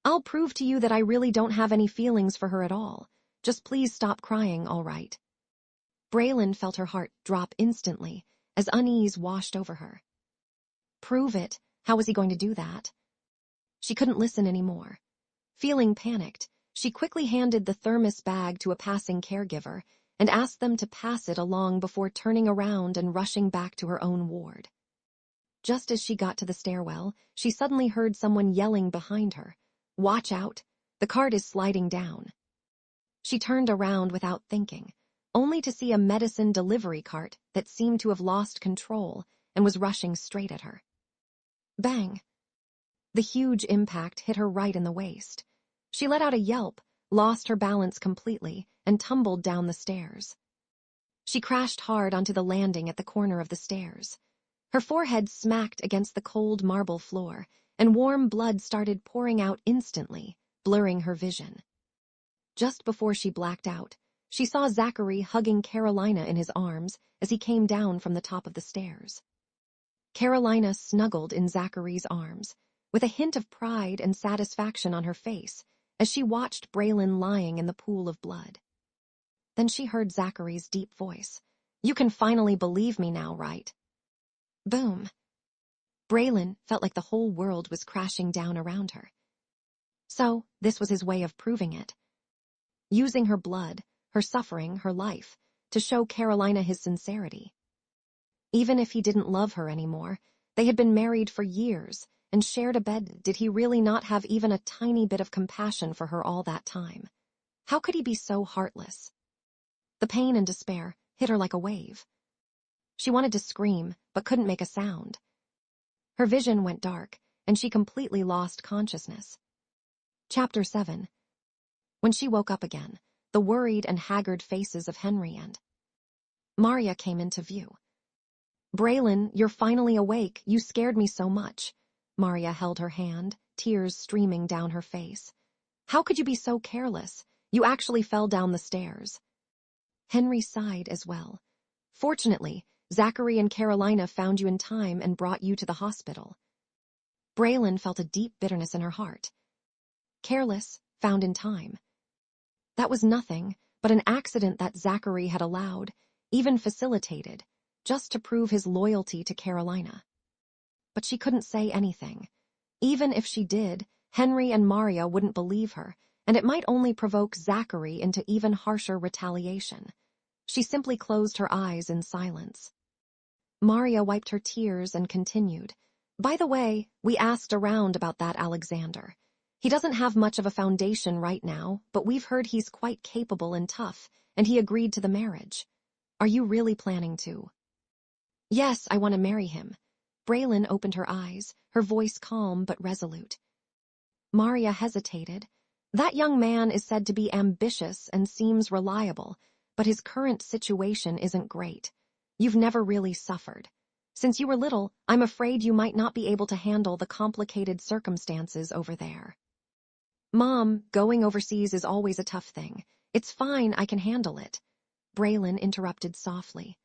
"I'll prove to you that I really don't have any feelings for her at all. Just please stop crying, all right?" Braelynn felt her heart drop instantly as unease washed over her. Prove it? How was he going to do that? She couldn't listen anymore. Feeling panicked, she quickly handed the thermos bag to a passing caregiver and asked them to pass it along before turning around and rushing back to her own ward. Just as she got to the stairwell, she suddenly heard someone yelling behind her, "Watch out! The cart is sliding down." She turned around without thinking, only to see a medicine delivery cart that seemed to have lost control and was rushing straight at her. Bang! The huge impact hit her right in the waist. She let out a yelp, lost her balance completely, and tumbled down the stairs. She crashed hard onto the landing at the corner of the stairs. Her forehead smacked against the cold marble floor, and warm blood started pouring out instantly, blurring her vision. Just before she blacked out, she saw Zachary hugging Carolina in his arms as he came down from the top of the stairs. Carolina snuggled in Zachary's arms, with a hint of pride and satisfaction on her face as she watched Braelynn lying in the pool of blood. Then she heard Zachary's deep voice. "You can finally believe me now, right?" Boom. Braelynn felt like the whole world was crashing down around her. So, this was his way of proving it. Using her blood, her suffering, her life, to show Carolina his sincerity. Even if he didn't love her anymore, they had been married for years and shared a bed. Did he really not have even a tiny bit of compassion for her all that time? How could he be so heartless? The pain and despair hit her like a wave. She wanted to scream, but couldn't make a sound. Her vision went dark, and she completely lost consciousness. Chapter 7. When she woke up again, the worried and haggard faces of Henry and Maria came into view. "Braelynn, you're finally awake. You scared me so much." Maria held her hand, tears streaming down her face. "How could you be so careless? You actually fell down the stairs." Henry sighed as well. "Fortunately, Zachary and Carolina found you in time and brought you to the hospital." Braelynn felt a deep bitterness in her heart. Careless, found in time. That was nothing, but an accident that Zachary had allowed, even facilitated, just to prove his loyalty to Carolina. But she couldn't say anything. Even if she did, Henry and Maria wouldn't believe her, and it might only provoke Zachary into even harsher retaliation. She simply closed her eyes in silence. Maria wiped her tears and continued. By the way, we asked around about that Alexander. He doesn't have much of a foundation right now, but we've heard he's quite capable and tough, and he agreed to the marriage. Are you really planning to? Yes, I want to marry him. Braelynn opened her eyes, her voice calm but resolute. Maria hesitated. That young man is said to be ambitious and seems reliable, but his current situation isn't great. You've never really suffered. Since you were little, I'm afraid you might not be able to handle the complicated circumstances over there. Mom, going overseas is always a tough thing. It's fine, I can handle it. Braelynn interrupted softly.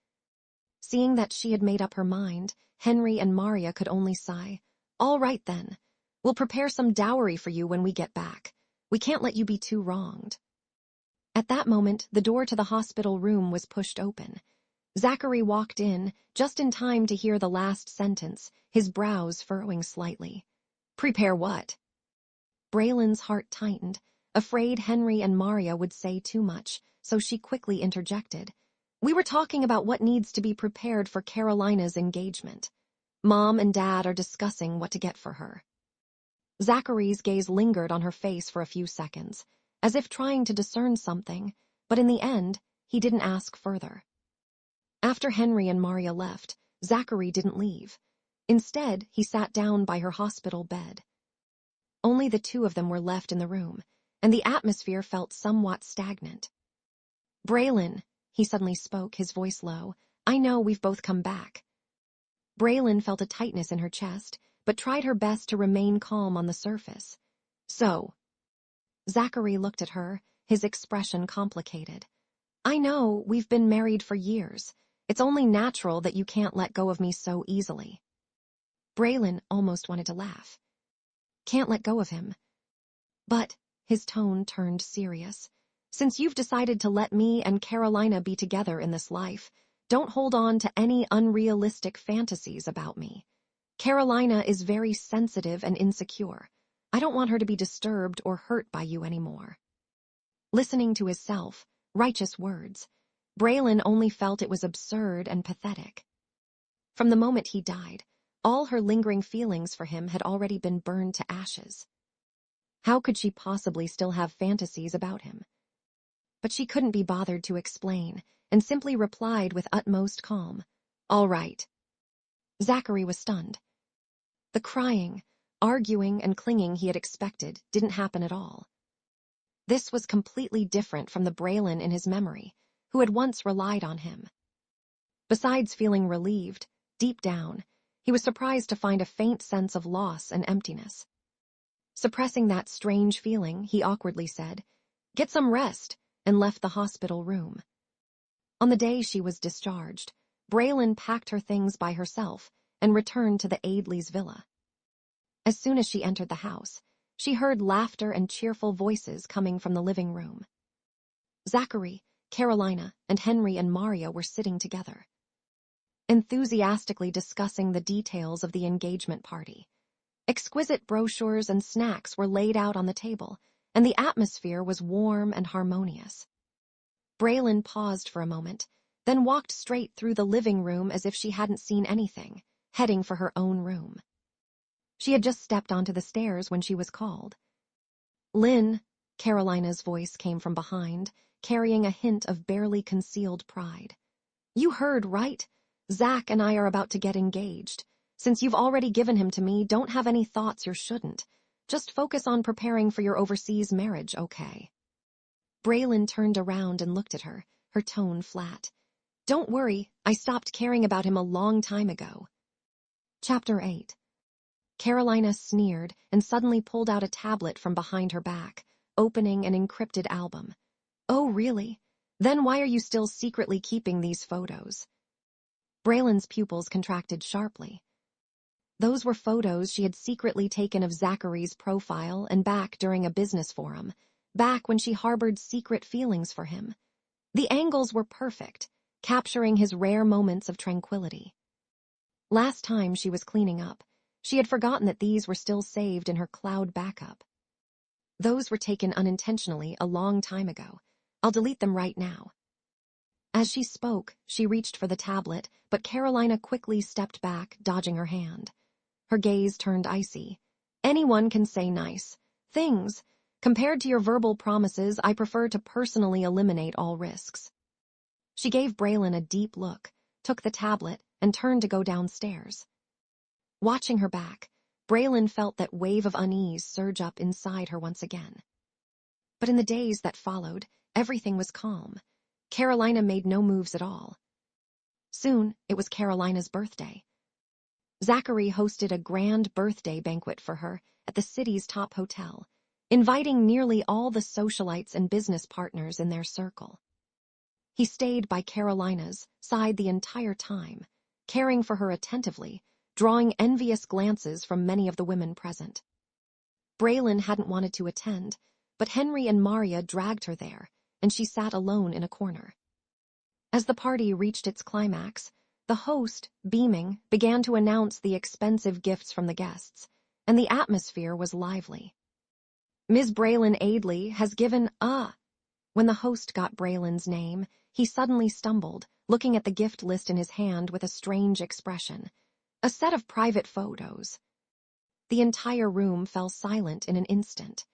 Seeing that she had made up her mind, Henry and Maria could only sigh. All right then. We'll prepare some dowry for you when we get back. We can't let you be too wronged. At that moment, the door to the hospital room was pushed open. Zachary walked in, just in time to hear the last sentence, his brows furrowing slightly. Prepare what? Braelynn's heart tightened, afraid Henry and Maria would say too much, so she quickly interjected. We were talking about what needs to be prepared for Carolina's engagement. Mom and Dad are discussing what to get for her. Zachary's gaze lingered on her face for a few seconds, as if trying to discern something, but in the end, he didn't ask further. After Henry and Maria left, Zachary didn't leave. Instead, he sat down by her hospital bed. Only the two of them were left in the room, and the atmosphere felt somewhat stagnant. Braelynn, he suddenly spoke, his voice low, I know we've both come back. Braelynn felt a tightness in her chest, but tried her best to remain calm on the surface. So. Zachary looked at her, his expression complicated. I know, we've been married for years. It's only natural that you can't let go of me so easily. Braelynn almost wanted to laugh. Can't let go of him. But, his tone turned serious. Since you've decided to let me and Carolina be together in this life, don't hold on to any unrealistic fantasies about me. Carolina is very sensitive and insecure. I don't want her to be disturbed or hurt by you anymore. Listening to his self-righteous words, Braelynn only felt it was absurd and pathetic. From the moment he died, all her lingering feelings for him had already been burned to ashes. How could she possibly still have fantasies about him? But she couldn't be bothered to explain, and simply replied with utmost calm, All right. Zachary was stunned. The crying, arguing, and clinging he had expected didn't happen at all. This was completely different from the Braelynn in his memory, who had once relied on him. Besides feeling relieved, deep down, he was surprised to find a faint sense of loss and emptiness. Suppressing that strange feeling, he awkwardly said, Get some rest, and left the hospital room. On the day she was discharged, Braelynn packed her things by herself and returned to the Aidleys' villa. As soon as she entered the house, she heard laughter and cheerful voices coming from the living room. Zachary, Carolina, and Henry and Maria were sitting together, enthusiastically discussing the details of the engagement party. Exquisite brochures and snacks were laid out on the table, and the atmosphere was warm and harmonious. Braelynn paused for a moment, then walked straight through the living room as if she hadn't seen anything, heading for her own room. She had just stepped onto the stairs when she was called. Lynn, Carolina's voice came from behind, carrying a hint of barely concealed pride. You heard, right? Zach and I are about to get engaged. Since you've already given him to me, don't have any thoughts you shouldn't. Just focus on preparing for your overseas marriage, okay? Braelynn turned around and looked at her, her tone flat. Don't worry, I stopped caring about him a long time ago. Chapter 8. Carolina sneered and suddenly pulled out a tablet from behind her back, opening an encrypted album. Oh, really? Then why are you still secretly keeping these photos? Braelynn's pupils contracted sharply. Those were photos she had secretly taken of Zachary's profile and back during a business forum, back when she harbored secret feelings for him. The angles were perfect, capturing his rare moments of tranquility. Last time she was cleaning up, she had forgotten that these were still saved in her cloud backup. Those were taken unintentionally a long time ago. I'll delete them right now. As she spoke, she reached for the tablet, but Carolina quickly stepped back, dodging her hand. Her gaze turned icy. Anyone can say nice things. Compared to your verbal promises, I prefer to personally eliminate all risks. She gave Braelynn a deep look, took the tablet, and turned to go downstairs. Watching her back, Braelynn felt that wave of unease surge up inside her once again. But in the days that followed, everything was calm. Carolina made no moves at all. Soon, it was Carolina's birthday. Zachary hosted a grand birthday banquet for her at the city's top hotel, inviting nearly all the socialites and business partners in their circle. He stayed by Carolina's side the entire time, caring for her attentively, drawing envious glances from many of the women present. Braelynn hadn't wanted to attend, but Henry and Maria dragged her there, and she sat alone in a corner. As the party reached its climax, the host, beaming, began to announce the expensive gifts from the guests, and the atmosphere was lively. Ms. Braelynn Aidley has given When the host got Braelynn's name, he suddenly stumbled, looking at the gift list in his hand with a strange expression. A set of private photos. The entire room fell silent in an instant.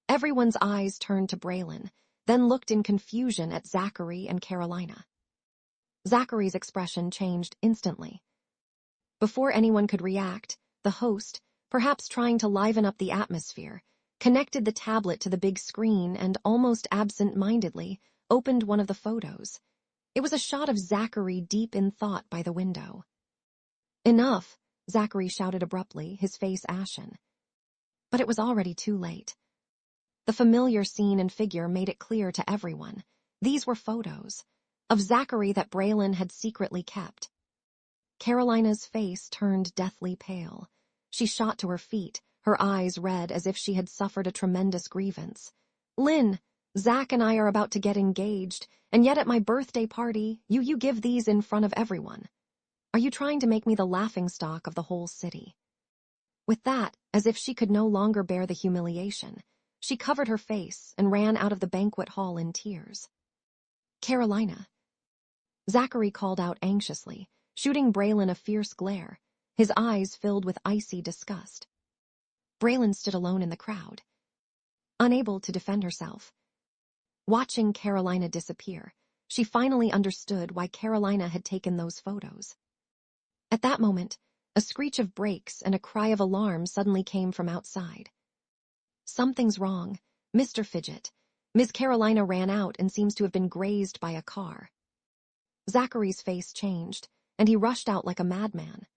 Everyone's eyes turned to Braelynn, then looked in confusion at Zachary and Carolina. Zachary's expression changed instantly. Before anyone could react, the host, perhaps trying to liven up the atmosphere, connected the tablet to the big screen and, almost absent-mindedly, opened one of the photos. It was a shot of Zachary deep in thought by the window. "Enough," Zachary shouted abruptly, his face ashen. But it was already too late. The familiar scene and figure made it clear to everyone. These were photos of Zachary that Braelynn had secretly kept. Carolina's face turned deathly pale. She shot to her feet, her eyes red as if she had suffered a tremendous grievance. "Lynn, Zach and I are about to get engaged, and yet at my birthday party, you give these in front of everyone. Are you trying to make me the laughingstock of the whole city?" With that, as if she could no longer bear the humiliation, she covered her face and ran out of the banquet hall in tears. "Carolina." Zachary called out anxiously, shooting Braelynn a fierce glare, his eyes filled with icy disgust. Braelynn stood alone in the crowd, unable to defend herself. Watching Carolina disappear, she finally understood why Carolina had taken those photos. At that moment, a screech of brakes and a cry of alarm suddenly came from outside. "Something's wrong, Mr. Fidget. Miss Carolina ran out and seems to have been grazed by a car." Zachary's face changed, and he rushed out like a madman.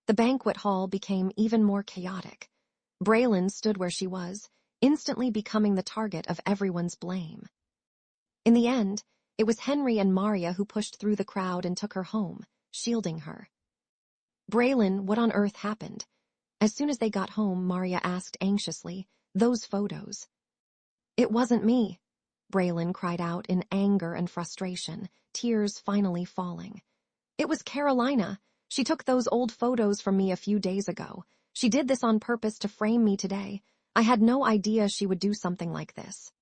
The banquet hall became even more chaotic. Braelynn stood where she was, instantly becoming the target of everyone's blame. In the end, it was Henry and Maria who pushed through the crowd and took her home, shielding her. "Braelynn, what on earth happened?" As soon as they got home, Maria asked anxiously, "Those photos." "It wasn't me," Braelynn cried out in anger and frustration, tears finally falling. "It was Carolina. She took those old photos from me a few days ago. She did this on purpose to frame me today. I had no idea she would do something like this."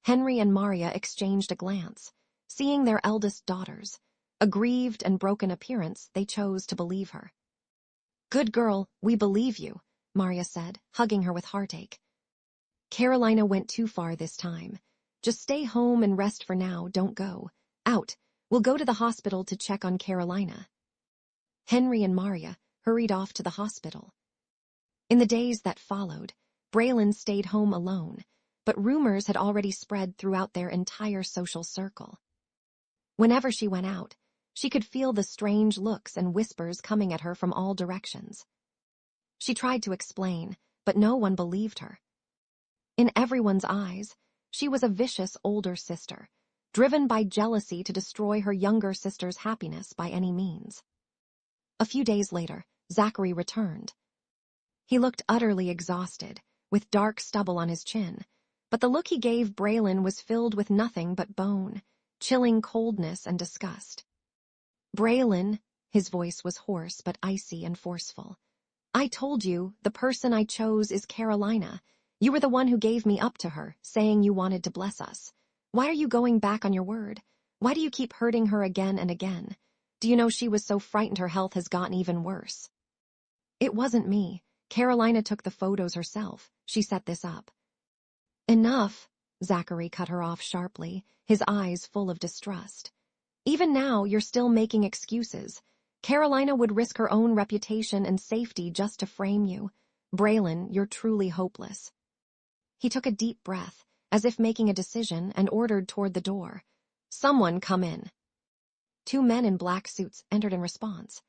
Henry and Maria exchanged a glance. Seeing their eldest daughters, a grieved and broken appearance, they chose to believe her. "Good girl, we believe you," Maria said, hugging her with heartache. "Carolina went too far this time. Just stay home and rest for now, don't go. Out. We'll go to the hospital to check on Carolina." Henry and Maria hurried off to the hospital. In the days that followed, Braelynn stayed home alone, but rumors had already spread throughout their entire social circle. Whenever she went out, she could feel the strange looks and whispers coming at her from all directions. She tried to explain, but no one believed her. In everyone's eyes, she was a vicious older sister, driven by jealousy to destroy her younger sister's happiness by any means. A few days later, Zachary returned. He looked utterly exhausted, with dark stubble on his chin, but the look he gave Braelynn was filled with nothing but bone. chilling coldness and disgust. "Braelynn," his voice was hoarse but icy and forceful. "I told you, the person I chose is Carolina. You were the one who gave me up to her, saying you wanted to bless us. Why are you going back on your word? Why do you keep hurting her again and again? Do you know she was so frightened her health has gotten even worse?" "It wasn't me. Carolina took the photos herself. She set this up." "Enough," Zachary cut her off sharply, his eyes full of distrust. "Even now, you're still making excuses. Carolina would risk her own reputation and safety just to frame you. Braelynn, you're truly hopeless." He took a deep breath, as if making a decision, and ordered toward the door. "Someone come in." Two men in black suits entered in response.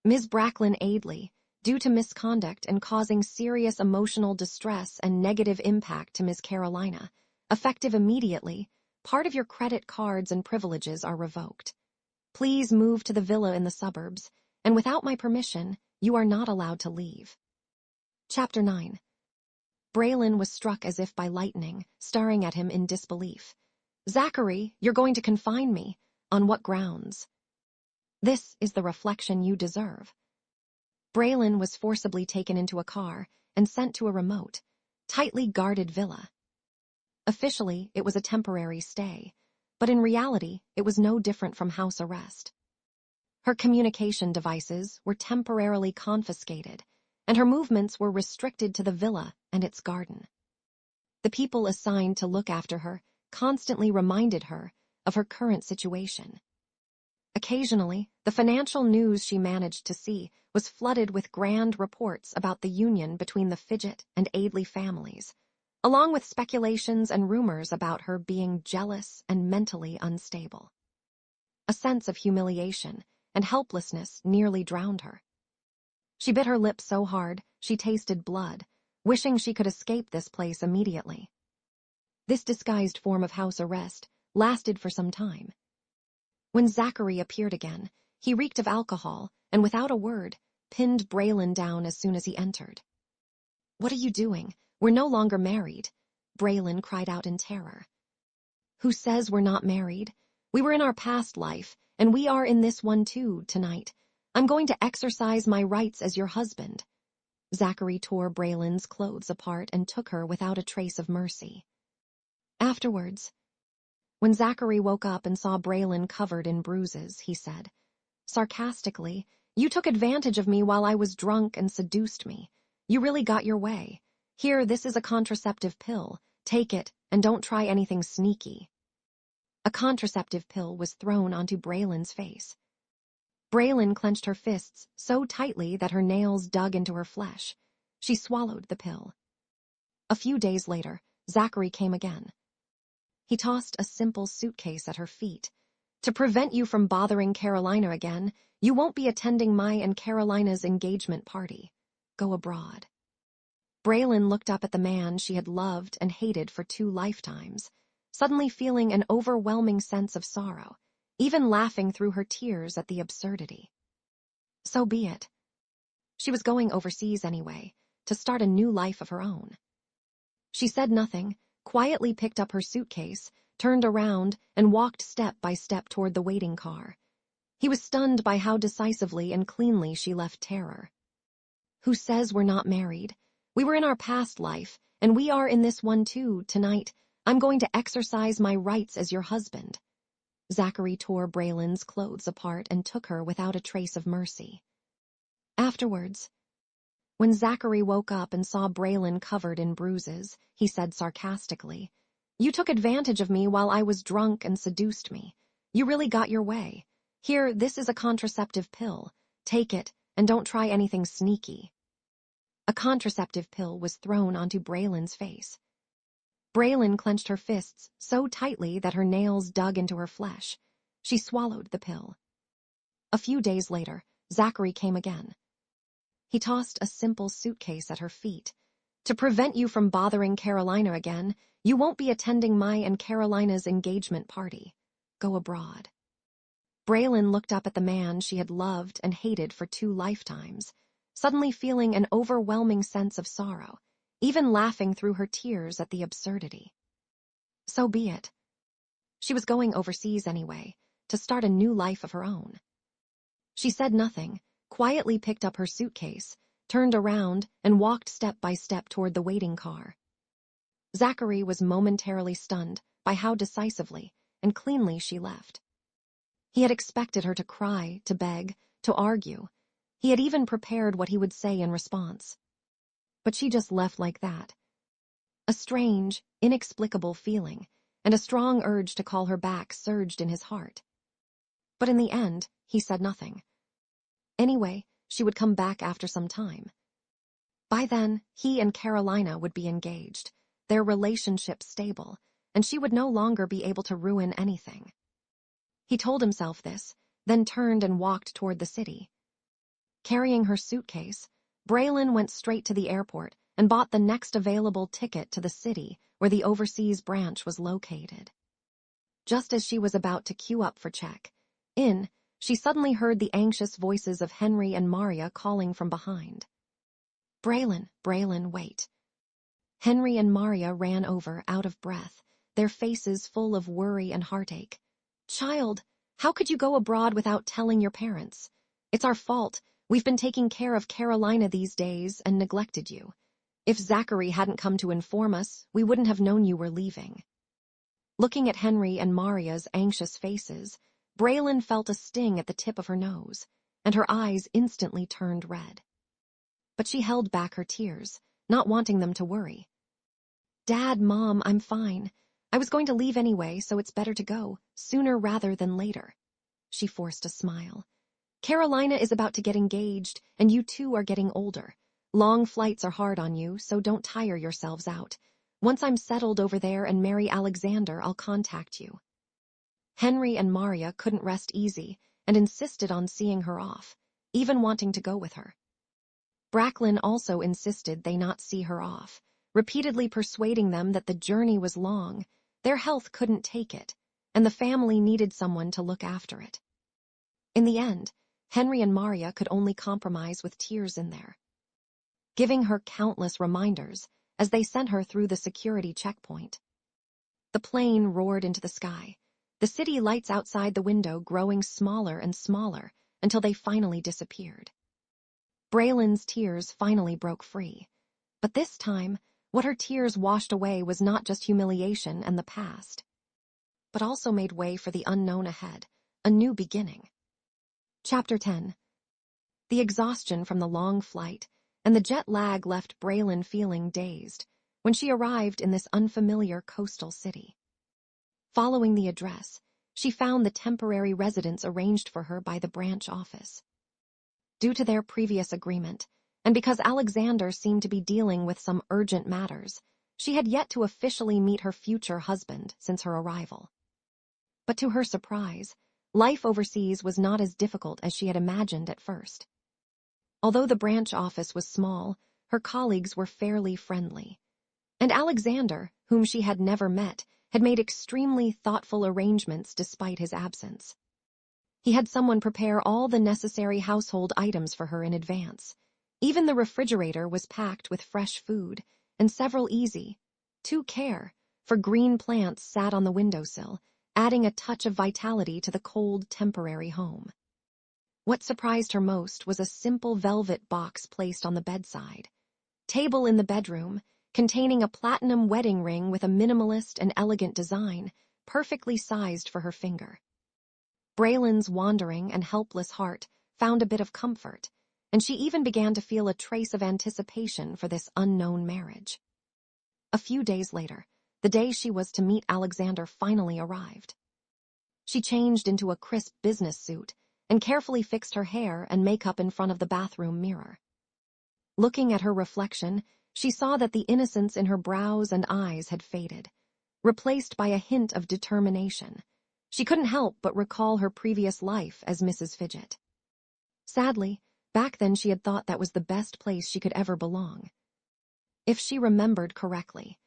"Ms. Braelynn Aidley, due to misconduct and causing serious emotional distress and negative impact to Ms. Carolina, effective immediately, part of your credit cards and privileges are revoked. Please move to the villa in the suburbs, and without my permission, you are not allowed to leave." Chapter 9. Braelynn was struck as if by lightning, staring at him in disbelief. "Zachary, you're going to confine me. On what grounds?" "This is the reflection you deserve." Braelynn was forcibly taken into a car and sent to a remote, tightly guarded villa. Officially, it was a temporary stay, but in reality, it was no different from house arrest. Her communication devices were temporarily confiscated, and her movements were restricted to the villa and its garden. The people assigned to look after her constantly reminded her of her current situation. Occasionally, the financial news she managed to see was flooded with grand reports about the union between the Fidget and Aidley families, along with speculations and rumors about her being jealous and mentally unstable. A sense of humiliation and helplessness nearly drowned her. She bit her lip so hard she tasted blood, wishing she could escape this place immediately. This disguised form of house arrest lasted for some time. When Zachary appeared again, he reeked of alcohol and, without a word, pinned Braelynn down as soon as he entered. "What are you doing? We're no longer married," Braelynn cried out in terror. "Who says we're not married? We were in our past life, and we are in this one too, tonight. I'm going to exercise my rights as your husband." Zachary tore Braelynn's clothes apart and took her without a trace of mercy. Afterwards, when Zachary woke up and saw Braelynn covered in bruises, he said, sarcastically, "You took advantage of me while I was drunk and seduced me. You really got your way. Here, this is a contraceptive pill. Take it, and don't try anything sneaky." A contraceptive pill was thrown onto Braelynn's face. Braelynn clenched her fists so tightly that her nails dug into her flesh. She swallowed the pill. A few days later, Zachary came again. He tossed a simple suitcase at her feet. "To prevent you from bothering Carolina again, you won't be attending my and Carolina's engagement party. Go abroad." Braelynn looked up at the man she had loved and hated for 2 lifetimes, suddenly feeling an overwhelming sense of sorrow, even laughing through her tears at the absurdity. So be it. She was going overseas anyway, to start a new life of her own. She said nothing, quietly picked up her suitcase, turned around, and walked step by step toward the waiting car. He was stunned by how decisively and cleanly she left terror. "Who says we're not married? We were in our past life, and we are in this one too, tonight. I'm going to exercise my rights as your husband." Zachary tore Braelynn's clothes apart and took her without a trace of mercy. Afterwards, when Zachary woke up and saw Braelynn covered in bruises, he said sarcastically, "You took advantage of me while I was drunk and seduced me. You really got your way. Here, this is a contraceptive pill. Take it, and don't try anything sneaky." A contraceptive pill was thrown onto Braelynn's face. Braelynn clenched her fists so tightly that her nails dug into her flesh. She swallowed the pill. A few days later, Zachary came again. He tossed a simple suitcase at her feet. "To prevent you from bothering Carolina again, you won't be attending my and Carolina's engagement party. Go abroad." Braelynn looked up at the man she had loved and hated for 2 lifetimes, suddenly feeling an overwhelming sense of sorrow, even laughing through her tears at the absurdity. So be it. She was going overseas anyway, to start a new life of her own. She said nothing, quietly picked up her suitcase, turned around, and walked step by step toward the waiting car. Zachary was momentarily stunned by how decisively and cleanly she left. He had expected her to cry, to beg, to argue. He had even prepared what he would say in response. But she just left like that. A strange, inexplicable feeling and a strong urge to call her back surged in his heart. But in the end, he said nothing. Anyway, she would come back after some time. By then, he and Carolina would be engaged, their relationship stable, and she would no longer be able to ruin anything. He told himself this, then turned and walked toward the city. Carrying her suitcase, Braelynn went straight to the airport and bought the next available ticket to the city where the overseas branch was located. Just as she was about to queue up for check-in, she suddenly heard the anxious voices of Henry and Maria calling from behind. Braelynn, wait." Henry and Maria ran over, out of breath, their faces full of worry and heartache. "Child, how could you go abroad without telling your parents? It's our fault. We've been taking care of Carolina these days and neglected you. If Zachary hadn't come to inform us, we wouldn't have known you were leaving." Looking at Henry and Maria's anxious faces, Braelynn felt a sting at the tip of her nose, and her eyes instantly turned red. But she held back her tears, not wanting them to worry. "Dad, Mom, I'm fine. I was going to leave anyway, so it's better to go, sooner rather than later." She forced a smile. "Carolina is about to get engaged, and you two are getting older. Long flights are hard on you, so don't tire yourselves out. Once I'm settled over there and marry Alexander, I'll contact you." Henry and Maria couldn't rest easy and insisted on seeing her off, even wanting to go with her. Braelynn also insisted they not see her off, repeatedly persuading them that the journey was long, their health couldn't take it, and the family needed someone to look after it. In the end, Henry and Maria could only compromise with tears in there, giving her countless reminders as they sent her through the security checkpoint. The plane roared into the sky, the city lights outside the window growing smaller and smaller until they finally disappeared. Braelynn's tears finally broke free, but this time, what her tears washed away was not just humiliation and the past, but also made way for the unknown ahead, a new beginning. Chapter 10. The exhaustion from the long flight and the jet lag left Braelynn feeling dazed when she arrived in this unfamiliar coastal city. Following the address, she found the temporary residence arranged for her by the branch office. Due to their previous agreement, and because Alexander seemed to be dealing with some urgent matters, she had yet to officially meet her future husband since her arrival. But to her surprise, life overseas was not as difficult as she had imagined at first. Although the branch office was small, her colleagues were fairly friendly. And Alexander, whom she had never met, had made extremely thoughtful arrangements despite his absence. He had someone prepare all the necessary household items for her in advance. Even the refrigerator was packed with fresh food, and several easy-to-care for green plants sat on the windowsill, adding a touch of vitality to the cold, temporary home. What surprised her most was a simple velvet box placed on the bedside. Table in the bedroom, containing a platinum wedding ring with a minimalist and elegant design, perfectly sized for her finger. Braelynn's wandering and helpless heart found a bit of comfort, and she even began to feel a trace of anticipation for this unknown marriage. A few days later, the day she was to meet Alexander finally arrived. She changed into a crisp business suit and carefully fixed her hair and makeup in front of the bathroom mirror. Looking at her reflection, she saw that the innocence in her brows and eyes had faded, replaced by a hint of determination. She couldn't help but recall her previous life as Mrs. Fidget. Sadly, back then she had thought that was the best place she could ever belong. If she remembered correctly,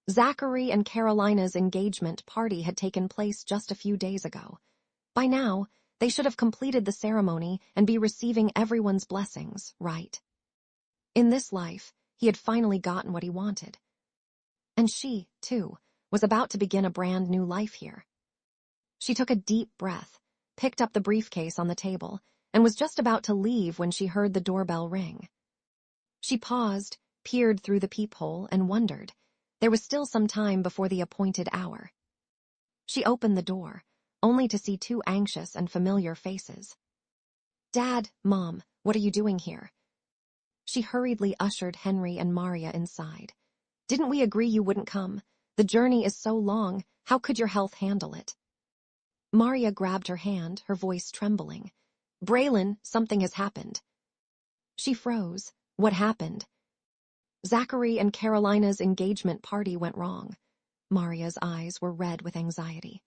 Zachary and Carolina's engagement party had taken place just a few days ago. By now, they should have completed the ceremony and be receiving everyone's blessings, right? In this life, he had finally gotten what he wanted. And she, too, was about to begin a brand new life here. She took a deep breath, picked up the briefcase on the table, and was just about to leave when she heard the doorbell ring. She paused, peered through the peephole, and wondered. There was still some time before the appointed hour. She opened the door, only to see two anxious and familiar faces. "Dad, Mom, what are you doing here?" She hurriedly ushered Henry and Maria inside. "Didn't we agree you wouldn't come? The journey is so long, how could your health handle it?" Maria grabbed her hand, her voice trembling. "Braelynn, something has happened." She froze. What happened? Zachary and Carolina's engagement party went wrong. Maria's eyes were red with anxiety.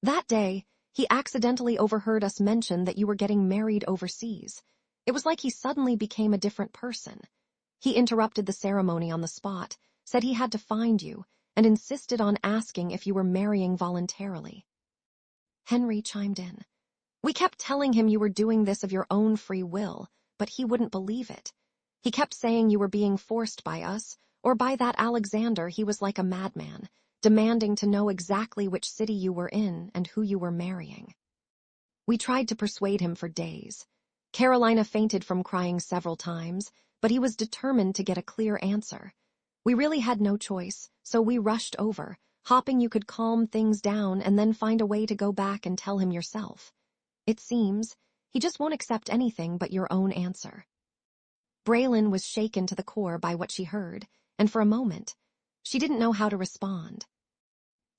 "That day, he accidentally overheard us mention that you were getting married overseas. It was like he suddenly became a different person. He interrupted the ceremony on the spot, said he had to find you, and insisted on asking if you were marrying voluntarily." Henry chimed in. "We kept telling him you were doing this of your own free will, but he wouldn't believe it. He kept saying you were being forced by us, or by that Alexander. He was like a madman, demanding to know exactly which city you were in and who you were marrying." We tried to persuade him for days. Carolina fainted from crying several times, but he was determined to get a clear answer. We really had no choice, so we rushed over, hoping you could calm things down and then find a way to go back and tell him yourself. It seems he just won't accept anything but your own answer. Braelynn was shaken to the core by what she heard, and for a moment, she didn't know how to respond.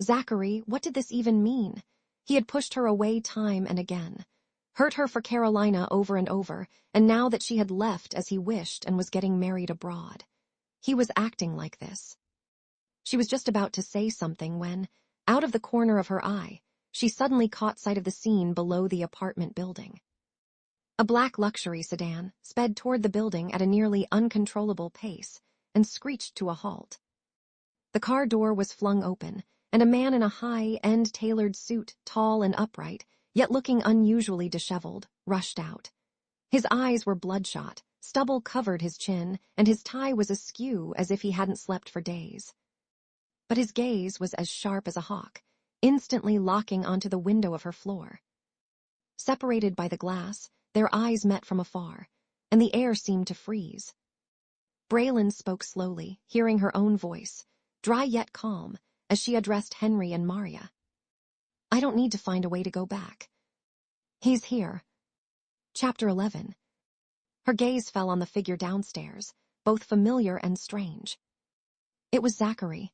Zachary, what did this even mean? He had pushed her away time and again, hurt her for Carolina over and over, and now that she had left as he wished and was getting married abroad, he was acting like this. She was just about to say something when, out of the corner of her eye, she suddenly caught sight of the scene below the apartment building. A black luxury sedan sped toward the building at a nearly uncontrollable pace and screeched to a halt. The car door was flung open, and a man in a high-end tailored suit, tall and upright, yet looking unusually disheveled, rushed out. His eyes were bloodshot, stubble covered his chin, and his tie was askew as if he hadn't slept for days. But his gaze was as sharp as a hawk, instantly locking onto the window of her floor. Separated by the glass, their eyes met from afar, and the air seemed to freeze. Braelynn spoke slowly, hearing her own voice, dry yet calm, as she addressed Henry and Maria. "I don't need to find a way to go back. He's here." Chapter 11. Her gaze fell on the figure downstairs, both familiar and strange. It was Zachary.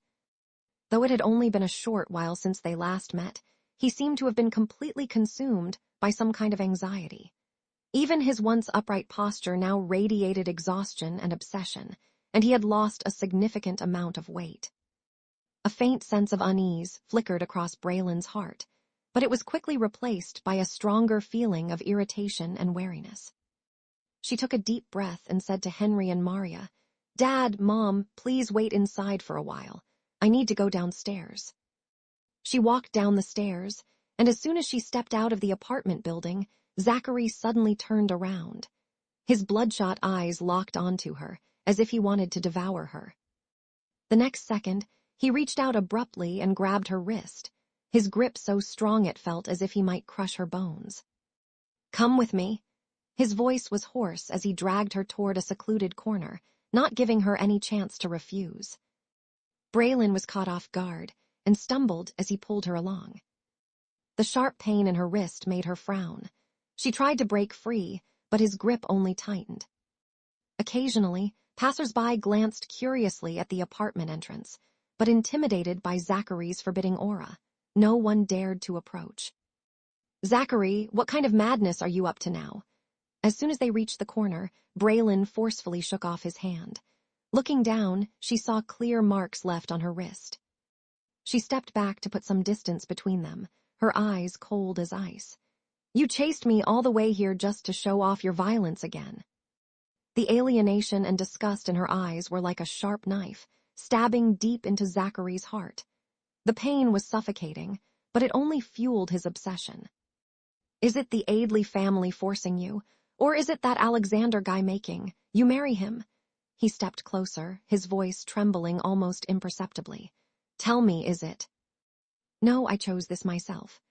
Though it had only been a short while since they last met, he seemed to have been completely consumed by some kind of anxiety. Even his once upright posture now radiated exhaustion and obsession, and he had lost a significant amount of weight. A faint sense of unease flickered across Braelynn's heart, but it was quickly replaced by a stronger feeling of irritation and wariness. She took a deep breath and said to Henry and Maria, "Dad, Mom, please wait inside for a while. I need to go downstairs." She walked down the stairs, and as soon as she stepped out of the apartment building, Zachary suddenly turned around. His bloodshot eyes locked onto her, as if he wanted to devour her. The next second, he reached out abruptly and grabbed her wrist, his grip so strong it felt as if he might crush her bones. "Come with me." His voice was hoarse as he dragged her toward a secluded corner, not giving her any chance to refuse. Braelynn was caught off guard and stumbled as he pulled her along. The sharp pain in her wrist made her frown. She tried to break free, but his grip only tightened. Occasionally, passers-by glanced curiously at the apartment entrance, but intimidated by Zachary's forbidding aura, no one dared to approach. "Zachary, what kind of madness are you up to now?" As soon as they reached the corner, Braelynn forcefully shook off his hand. Looking down, she saw clear marks left on her wrist. She stepped back to put some distance between them, her eyes cold as ice. "You chased me all the way here just to show off your violence again." The alienation and disgust in her eyes were like a sharp knife, stabbing deep into Zachary's heart. The pain was suffocating, but it only fueled his obsession. "Is it the Aidley family forcing you, or is it that Alexander guy making you marry him?" He stepped closer, his voice trembling almost imperceptibly. "Tell me, is it?" "No, I chose this myself."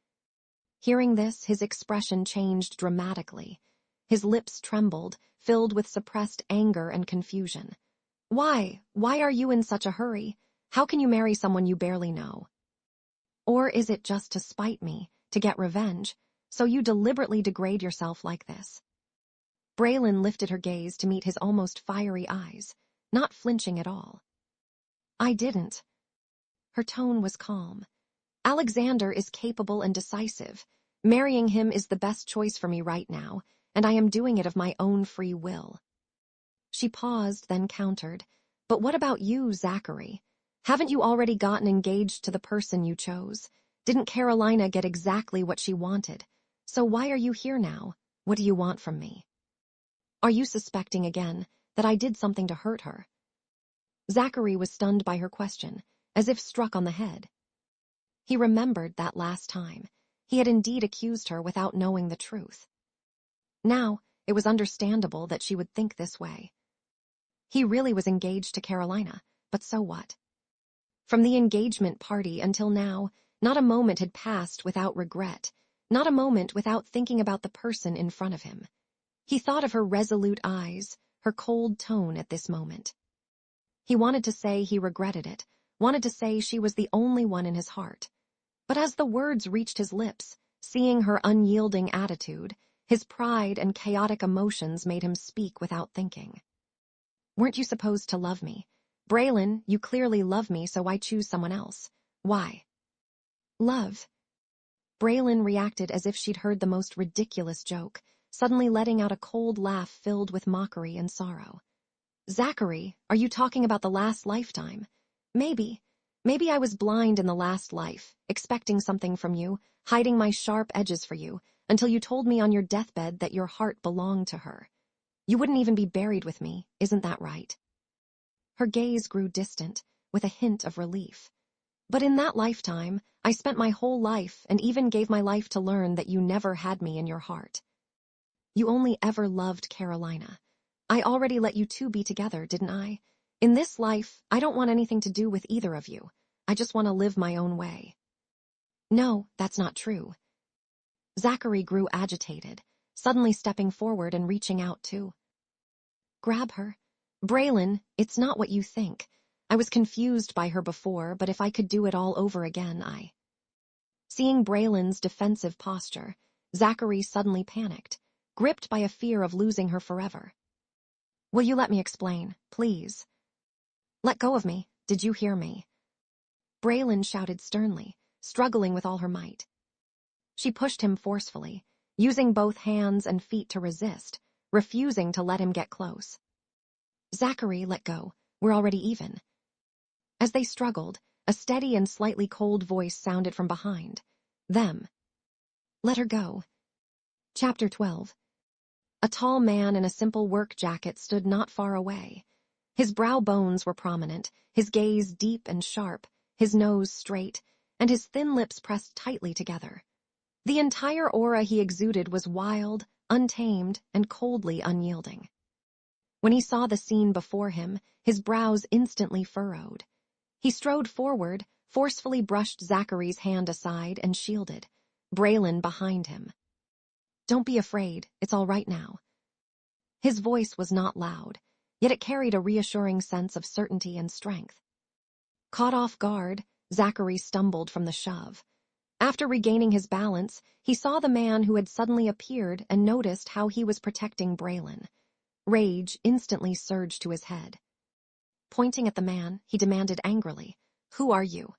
Hearing this, his expression changed dramatically. His lips trembled, filled with suppressed anger and confusion. Why? Why are you in such a hurry? How can you marry someone you barely know? Or is it just to spite me, to get revenge, so you deliberately degrade yourself like this? Braelynn lifted her gaze to meet his almost fiery eyes, not flinching at all. I didn't. Her tone was calm. Alexander is capable and decisive. Marrying him is the best choice for me right now, and I am doing it of my own free will. She paused, then countered. But what about you, Zachary? Haven't you already gotten engaged to the person you chose? Didn't Carolina get exactly what she wanted? So why are you here now? What do you want from me? Are you suspecting again that I did something to hurt her? Zachary was stunned by her question, as if struck on the head. He remembered that last time. He had indeed accused her without knowing the truth. Now, it was understandable that she would think this way. He really was engaged to Carolina, but so what? From the engagement party until now, not a moment had passed without regret, not a moment without thinking about the person in front of him. He thought of her resolute eyes, her cold tone at this moment. He wanted to say he regretted it, wanted to say she was the only one in his heart. But as the words reached his lips, seeing her unyielding attitude, his pride and chaotic emotions made him speak without thinking. Weren't you supposed to love me? Braelynn, you clearly love me, so I choose someone else. Why? Love. Braelynn reacted as if she'd heard the most ridiculous joke, suddenly letting out a cold laugh filled with mockery and sorrow. Zachary, are you talking about the last lifetime? Maybe I was blind in the last life, expecting something from you, hiding my sharp edges for you, until you told me on your deathbed that your heart belonged to her. You wouldn't even be buried with me, isn't that right? Her gaze grew distant, with a hint of relief. But in that lifetime, I spent my whole life and even gave my life to learn that you never had me in your heart. You only ever loved Carolina. I already let you two be together, didn't I? In this life, I don't want anything to do with either of you. I just want to live my own way. No, that's not true. Zachary grew agitated, suddenly stepping forward and reaching out to grab her. Braelynn, it's not what you think. I was confused by her before, but if I could do it all over again, Seeing Braelynn's defensive posture, Zachary suddenly panicked, gripped by a fear of losing her forever. Will you let me explain, please? Let go of me, did you hear me? Braelynn shouted sternly, struggling with all her might. She pushed him forcefully, using both hands and feet to resist, refusing to let him get close. Zachary, let go. We're already even. As they struggled, a steady and slightly cold voice sounded from behind. Them. Let her go. Chapter 12. A tall man in a simple work jacket stood not far away. His brow bones were prominent, his gaze deep and sharp, his nose straight, and his thin lips pressed tightly together. The entire aura he exuded was wild, untamed, and coldly unyielding. When he saw the scene before him, his brows instantly furrowed. He strode forward, forcefully brushed Zachary's hand aside and shielded, Braelynn behind him. Don't be afraid, it's all right now. His voice was not loud, yet it carried a reassuring sense of certainty and strength. Caught off guard, Zachary stumbled from the shove. After regaining his balance, he saw the man who had suddenly appeared and noticed how he was protecting Braelynn. Rage instantly surged to his head. Pointing at the man, he demanded angrily, "Who are you?"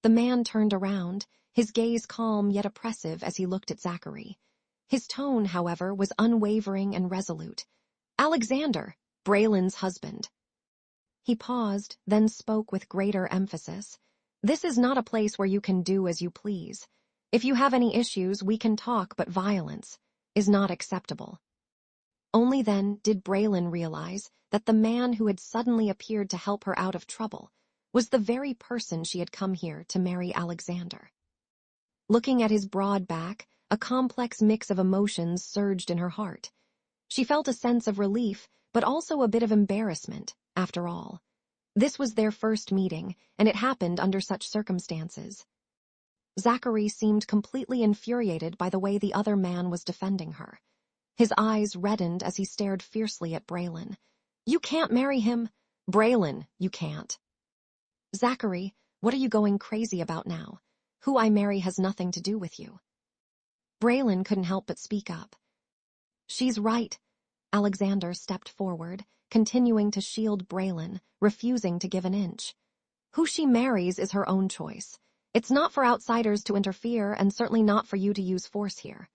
The man turned around, his gaze calm yet oppressive as he looked at Zachary. His tone, however, was unwavering and resolute. "Alexander, Braelynn's husband." He paused, then spoke with greater emphasis. "This is not a place where you can do as you please. If you have any issues, we can talk, but violence is not acceptable." Only then did Braelynn realize that the man who had suddenly appeared to help her out of trouble was the very person she had come here to marry Alexander. Looking at his broad back, a complex mix of emotions surged in her heart. She felt a sense of relief, but also a bit of embarrassment, after all. This was their first meeting, and it happened under such circumstances. Zachary seemed completely infuriated by the way the other man was defending her. His eyes reddened as he stared fiercely at Braelynn. "You can't marry him! Braelynn, you can't!" "Zachary, what are you going crazy about now? Who I marry has nothing to do with you." Braelynn couldn't help but speak up. "She's right." Alexander stepped forward, continuing to shield Braelynn, refusing to give an inch. "Who she marries is her own choice. It's not for outsiders to interfere, and certainly not for you to use force here."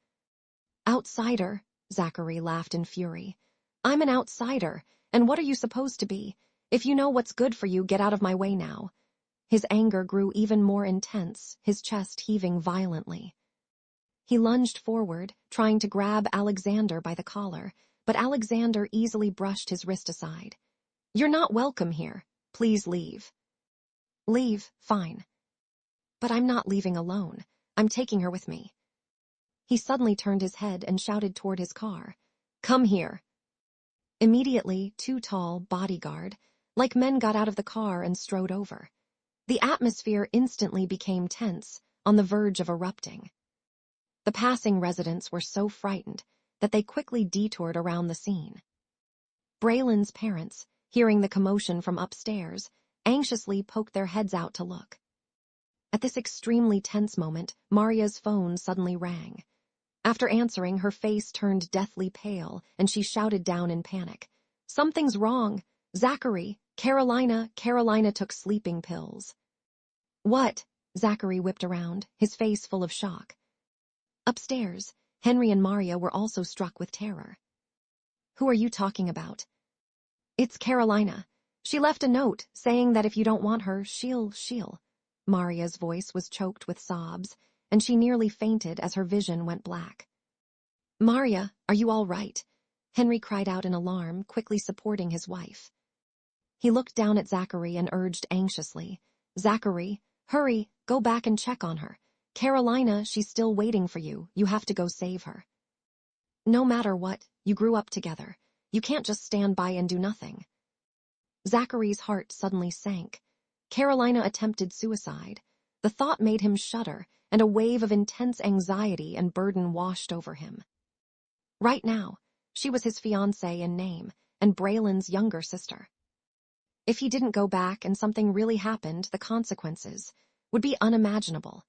"Outsider?" Zachary laughed in fury. "I'm an outsider, and what are you supposed to be? If you know what's good for you, get out of my way now." His anger grew even more intense, his chest heaving violently. He lunged forward, trying to grab Alexander by the collar, but Alexander easily brushed his wrist aside. "You're not welcome here. Please leave." "Leave, fine. But I'm not leaving alone. I'm taking her with me." He suddenly turned his head and shouted toward his car. "Come here." Immediately, two tall, bodyguard-like men got out of the car and strode over. The atmosphere instantly became tense, on the verge of erupting. The passing residents were so frightened that they quickly detoured around the scene. Braelynn's parents, hearing the commotion from upstairs, anxiously poked their heads out to look. At this extremely tense moment, Maria's phone suddenly rang. After answering, her face turned deathly pale, and she shouted down in panic. "Something's wrong! Zachary! Carolina took sleeping pills." "What?" Zachary whipped around, his face full of shock. Upstairs, Henry and Maria were also struck with terror. "Who are you talking about?" "It's Carolina. She left a note saying that if you don't want her, she'll. Maria's voice was choked with sobs, and she nearly fainted as her vision went black. "Maria, are you all right?" Henry cried out in alarm, quickly supporting his wife. He looked down at Zachary and urged anxiously, "Zachary, hurry, go back and check on her. Carolina, she's still waiting for you. You have to go save her." "No matter what, you grew up together. You can't just stand by and do nothing." Zachary's heart suddenly sank. Carolina attempted suicide. The thought made him shudder, and a wave of intense anxiety and burden washed over him. Right now, she was his fiancée in name, and Braelynn's younger sister. If he didn't go back and something really happened, the consequences would be unimaginable.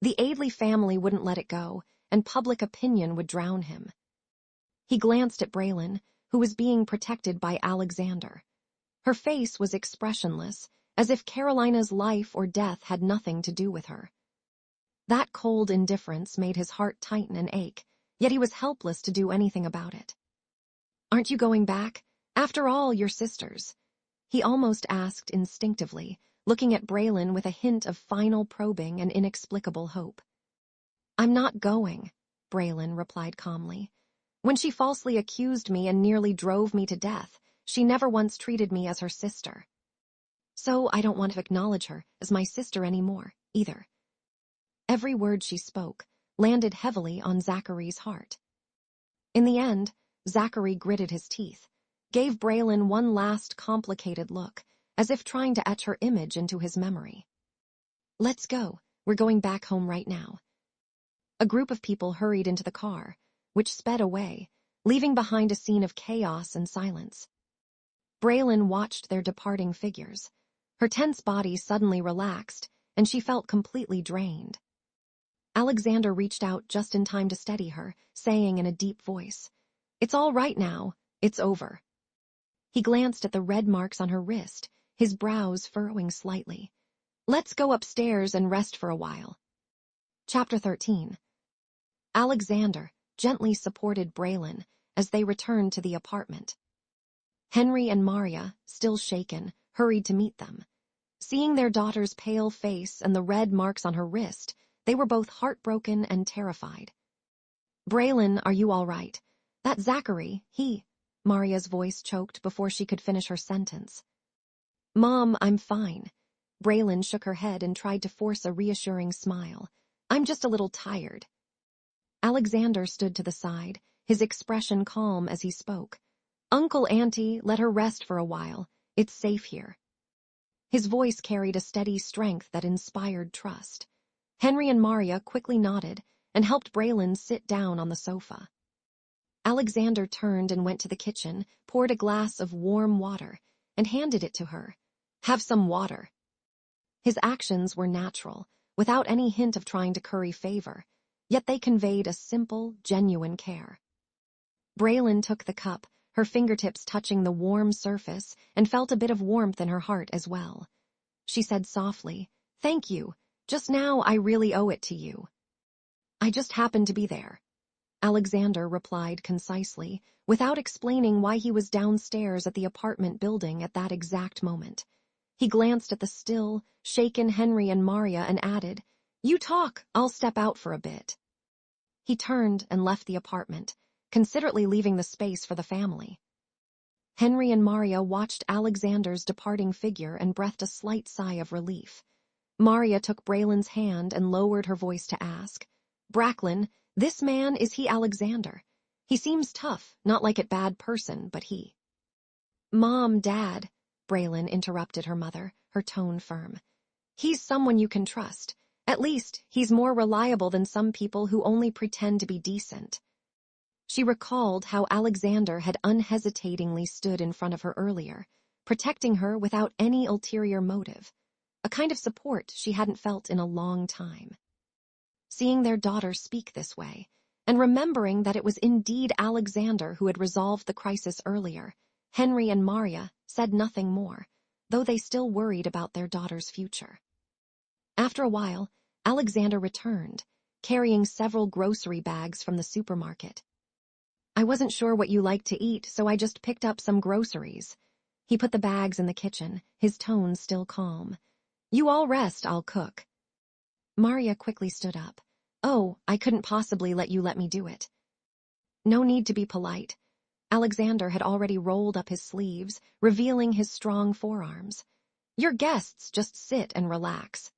The Aidley family wouldn't let it go, and public opinion would drown him. He glanced at Braelynn, who was being protected by Alexander. Her face was expressionless, as if Carolina's life or death had nothing to do with her. That cold indifference made his heart tighten and ache, yet he was helpless to do anything about it. "Aren't you going back? After all, you're sisters," he almost asked instinctively, looking at Braelynn with a hint of final probing and inexplicable hope. "I'm not going," Braelynn replied calmly. "When she falsely accused me and nearly drove me to death, she never once treated me as her sister. So I don't want to acknowledge her as my sister anymore, either." Every word she spoke landed heavily on Zachary's heart. In the end, Zachary gritted his teeth, gave Braelynn one last complicated look, as if trying to etch her image into his memory. "Let's go. We're going back home right now." A group of people hurried into the car, which sped away, leaving behind a scene of chaos and silence. Braelynn watched their departing figures. Her tense body suddenly relaxed, and she felt completely drained. Alexander reached out just in time to steady her, saying in a deep voice, "It's all right now. It's over." He glanced at the red marks on her wrist, his brows furrowing slightly. "Let's go upstairs and rest for a while." Chapter 13. Alexander gently supported Braelynn as they returned to the apartment. Henry and Maria, still shaken, hurried to meet them. Seeing their daughter's pale face and the red marks on her wrist, they were both heartbroken and terrified. "Braelynn, are you all right? That Zachary, Maria's voice choked before she could finish her sentence. "Mom, I'm fine." Braelynn shook her head and tried to force a reassuring smile. "I'm just a little tired." Alexander stood to the side, his expression calm as he spoke. "Uncle, Auntie, let her rest for a while. It's safe here." His voice carried a steady strength that inspired trust. Henry and Maria quickly nodded and helped Braelynn sit down on the sofa. Alexander turned and went to the kitchen, poured a glass of warm water, and handed it to her. "Have some water." His actions were natural, without any hint of trying to curry favor, yet they conveyed a simple, genuine care. Braelynn took the cup, her fingertips touching the warm surface, and felt a bit of warmth in her heart as well. She said softly, "Thank you. Just now I really owe it to you." "I just happened to be there," Alexander replied concisely, without explaining why he was downstairs at the apartment building at that exact moment. He glanced at the still, shaken Henry and Maria and added, "You talk, I'll step out for a bit." He turned and left the apartment, considerately leaving the space for the family. Henry and Maria watched Alexander's departing figure and breathed a slight sigh of relief. Maria took Braelynn's hand and lowered her voice to ask, "Braelynn, this man, is he Alexander? He seems tough, not like a bad person, but he—" "Mom, Dad," Braelynn interrupted her mother, her tone firm. "He's someone you can trust. At least, he's more reliable than some people who only pretend to be decent." She recalled how Alexander had unhesitatingly stood in front of her earlier, protecting her without any ulterior motive, a kind of support she hadn't felt in a long time. Seeing their daughter speak this way, and remembering that it was indeed Alexander who had resolved the crisis earlier, Henry and Maria said nothing more, though they still worried about their daughter's future. After a while, Alexander returned, carrying several grocery bags from the supermarket. "I wasn't sure what you liked to eat, so I just picked up some groceries." He put the bags in the kitchen, his tone still calm. "You all rest, I'll cook." Maria quickly stood up. "Oh, I couldn't possibly let me do it." No need to be polite. Alexander had already rolled up his sleeves, revealing his strong forearms. "Your guests, just sit and relax."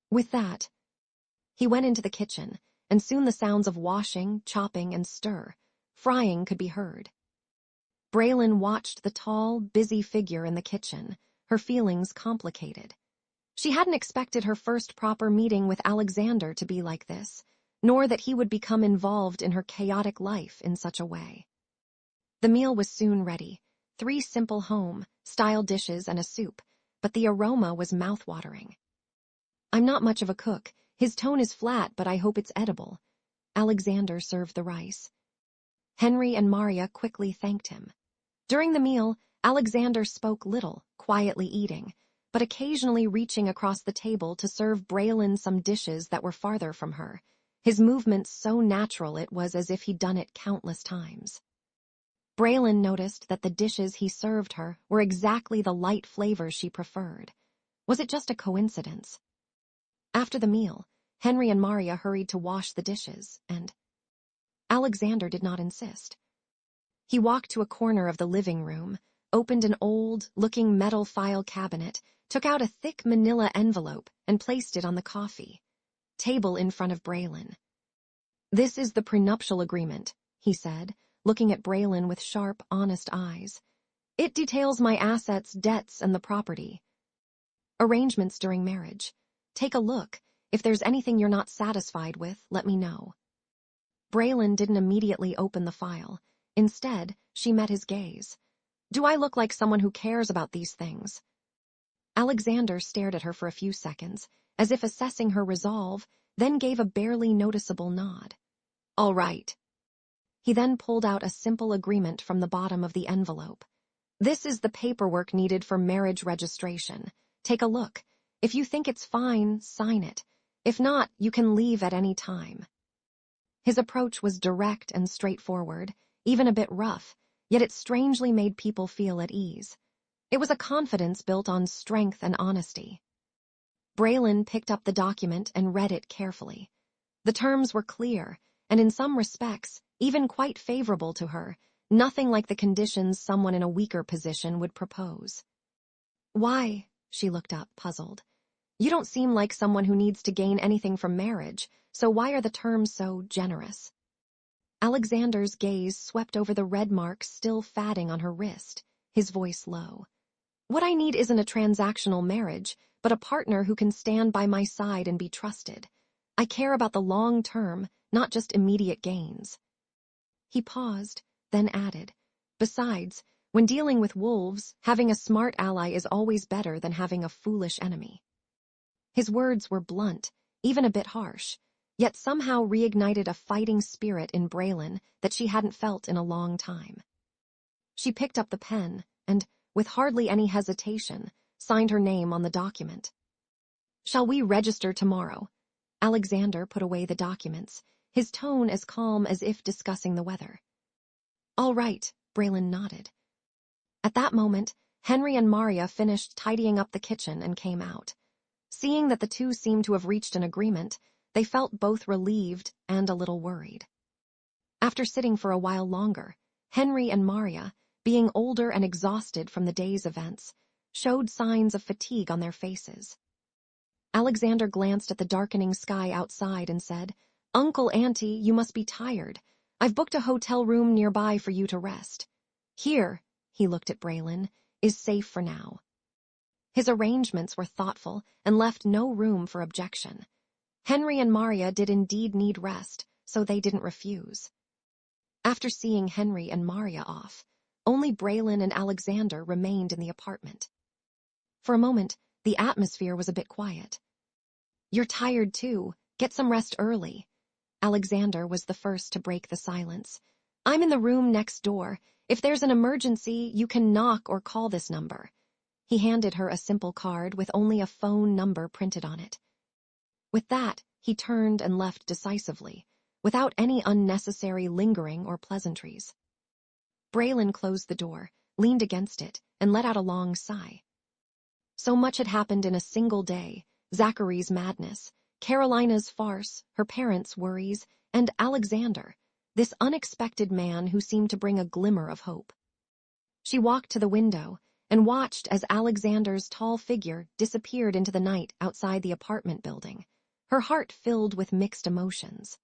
With that, he went into the kitchen, and soon the sounds of washing, chopping, and frying could be heard. Braelynn watched the tall, busy figure in the kitchen, her feelings complicated. She hadn't expected her first proper meeting with Alexander to be like this, nor that he would become involved in her chaotic life in such a way. The meal was soon ready, 3 simple home-style dishes and a soup, but the aroma was mouth-watering. "I'm not much of a cook. His tone is flat, but I hope it's edible." Alexander served the rice. Henry and Maria quickly thanked him. During the meal, Alexander spoke little, quietly eating, but occasionally reaching across the table to serve Braelynn some dishes that were farther from her, his movements so natural it was as if he'd done it countless times. Braelynn noticed that the dishes he served her were exactly the light flavors she preferred. Was it just a coincidence? After the meal, Henry and Maria hurried to wash the dishes, and Alexander did not insist. He walked to a corner of the living room, opened an old-looking metal file cabinet, took out a thick manila envelope, and placed it on the coffee table in front of Braelynn. "This is the prenuptial agreement," he said, looking at Braelynn with sharp, honest eyes. "It details my assets, debts, and the property. Arrangements during marriage. Take a look. If there's anything you're not satisfied with, let me know." Braelynn didn't immediately open the file. Instead, she met his gaze. "Do I look like someone who cares about these things?" Alexander stared at her for a few seconds, as if assessing her resolve, then gave a barely noticeable nod. "All right." He then pulled out a simple agreement from the bottom of the envelope. "This is the paperwork needed for marriage registration. Take a look. If you think it's fine, sign it. If not, you can leave at any time." His approach was direct and straightforward, even a bit rough, yet it strangely made people feel at ease. It was a confidence built on strength and honesty. Braelynn picked up the document and read it carefully. The terms were clear, and in some respects, even quite favorable to her, nothing like the conditions someone in a weaker position would propose. "Why?" She looked up, puzzled. "You don't seem like someone who needs to gain anything from marriage, so why are the terms so generous?" Alexander's gaze swept over the red marks still fatting on her wrist, his voice low. "What I need isn't a transactional marriage, but a partner who can stand by my side and be trusted. I care about the long term, not just immediate gains." He paused, then added, "Besides, when dealing with wolves, having a smart ally is always better than having a foolish enemy." His words were blunt, even a bit harsh, yet somehow reignited a fighting spirit in Braelynn that she hadn't felt in a long time. She picked up the pen and, with hardly any hesitation, signed her name on the document. "Shall we register tomorrow?" Alexander put away the documents, his tone as calm as if discussing the weather. "All right," Braelynn nodded. At that moment, Henry and Maria finished tidying up the kitchen and came out. Seeing that the two seemed to have reached an agreement, they felt both relieved and a little worried. After sitting for a while longer, Henry and Maria, being older and exhausted from the day's events, showed signs of fatigue on their faces. Alexander glanced at the darkening sky outside and said, "Uncle, Auntie, you must be tired. I've booked a hotel room nearby for you to rest. Here," he looked at Braelynn, "is safe for now." His arrangements were thoughtful and left no room for objection. Henry and Maria did indeed need rest, so they didn't refuse. After seeing Henry and Maria off, only Braelynn and Alexander remained in the apartment. For a moment, the atmosphere was a bit quiet. "You're tired too. Get some rest early." Alexander was the first to break the silence. "I'm in the room next door. If there's an emergency, you can knock or call this number." He handed her a simple card with only a phone number printed on it. With that, he turned and left decisively, without any unnecessary lingering or pleasantries. Braelynn closed the door, leaned against it, and let out a long sigh. So much had happened in a single day: Zachary's madness, Carolina's farce, her parents' worries, and Alexander, this unexpected man who seemed to bring a glimmer of hope. She walked to the window and watched as Alexander's tall figure disappeared into the night outside the apartment building, her heart filled with mixed emotions.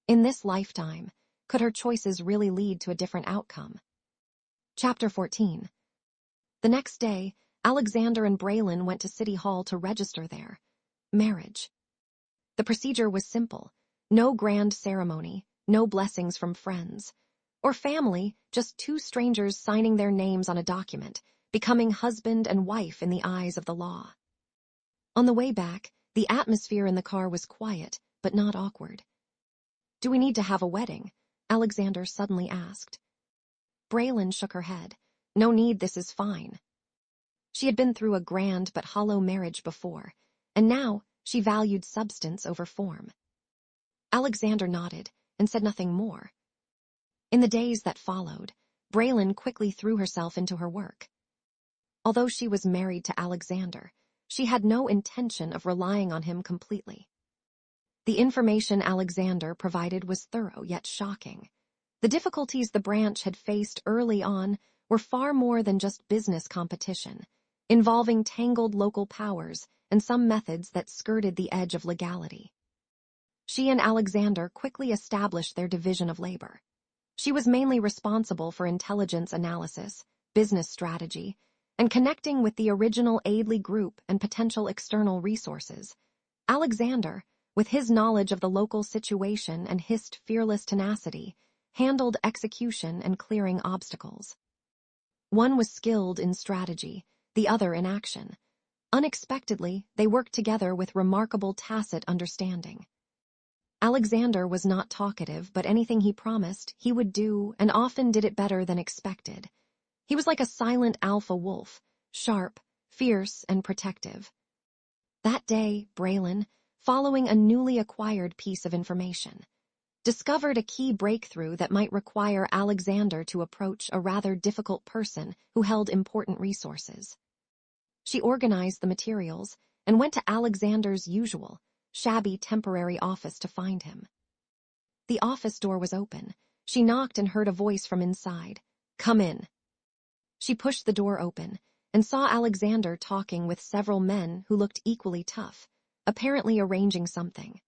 In this lifetime, could her choices really lead to a different outcome? Chapter 14. The next day, Alexander and Braelynn went to City Hall to register their marriage. The procedure was simple: no grand ceremony, no blessings from friends or family, just two strangers signing their names on a document, becoming husband and wife in the eyes of the law. On the way back, the atmosphere in the car was quiet, but not awkward. "Do we need to have a wedding?" Alexander suddenly asked. Braelynn shook her head. "No need, this is fine." She had been through a grand but hollow marriage before, and now she valued substance over form. Alexander nodded and said nothing more. In the days that followed, Braelynn quickly threw herself into her work. Although she was married to Alexander, she had no intention of relying on him completely. The information Alexander provided was thorough yet shocking. The difficulties the branch had faced early on were far more than just business competition, involving tangled local powers and some methods that skirted the edge of legality. She and Alexander quickly established their division of labor. She was mainly responsible for intelligence analysis, business strategy, and connecting with the original Aidley group and potential external resources. Alexander, with his knowledge of the local situation and his fearless tenacity, handled execution and clearing obstacles. One was skilled in strategy, the other in action. Unexpectedly, they worked together with remarkable tacit understanding. Alexander was not talkative, but anything he promised, he would do, and often did it better than expected. He was like a silent alpha wolf, sharp, fierce, and protective. That day, Braelynn, following a newly acquired piece of information, discovered a key breakthrough that might require Alexander to approach a rather difficult person who held important resources. She organized the materials and went to Alexander's usual, shabby temporary office to find him. The office door was open. She knocked and heard a voice from inside. "Come in." She pushed the door open and saw Alexander talking with several men who looked equally tough, apparently arranging something.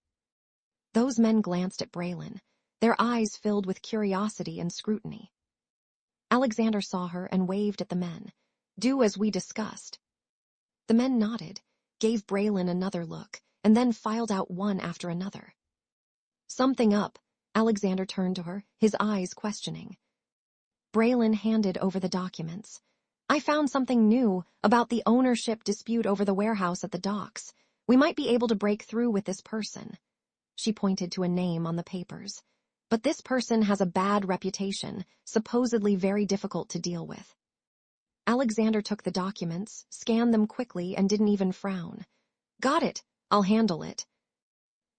Those men glanced at Braelynn, their eyes filled with curiosity and scrutiny. Alexander saw her and waved at the men. "Do as we discussed." The men nodded, gave Braelynn another look, and then filed out one after another. "Something up," Alexander turned to her, his eyes questioning. Braelynn handed over the documents. "I found something new about the ownership dispute over the warehouse at the docks. We might be able to break through with this person." She pointed to a name on the papers. "But this person has a bad reputation, supposedly very difficult to deal with." Alexander took the documents, scanned them quickly, and didn't even frown. "Got it. I'll handle it."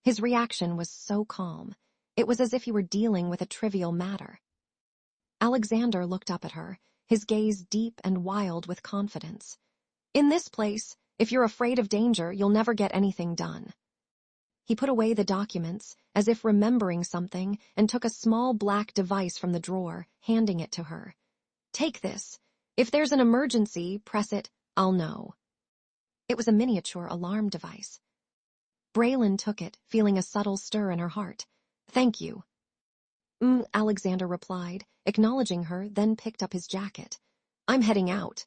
His reaction was so calm. It was as if he were dealing with a trivial matter. Alexander looked up at her, his gaze deep and wild with confidence. "In this place, if you're afraid of danger, you'll never get anything done." He put away the documents, as if remembering something, and took a small black device from the drawer, handing it to her. "Take this. If there's an emergency, press it. I'll know." It was a miniature alarm device. Braelynn took it, feeling a subtle stir in her heart. "Thank you." Alexander replied, acknowledging her, then picked up his jacket. "I'm heading out."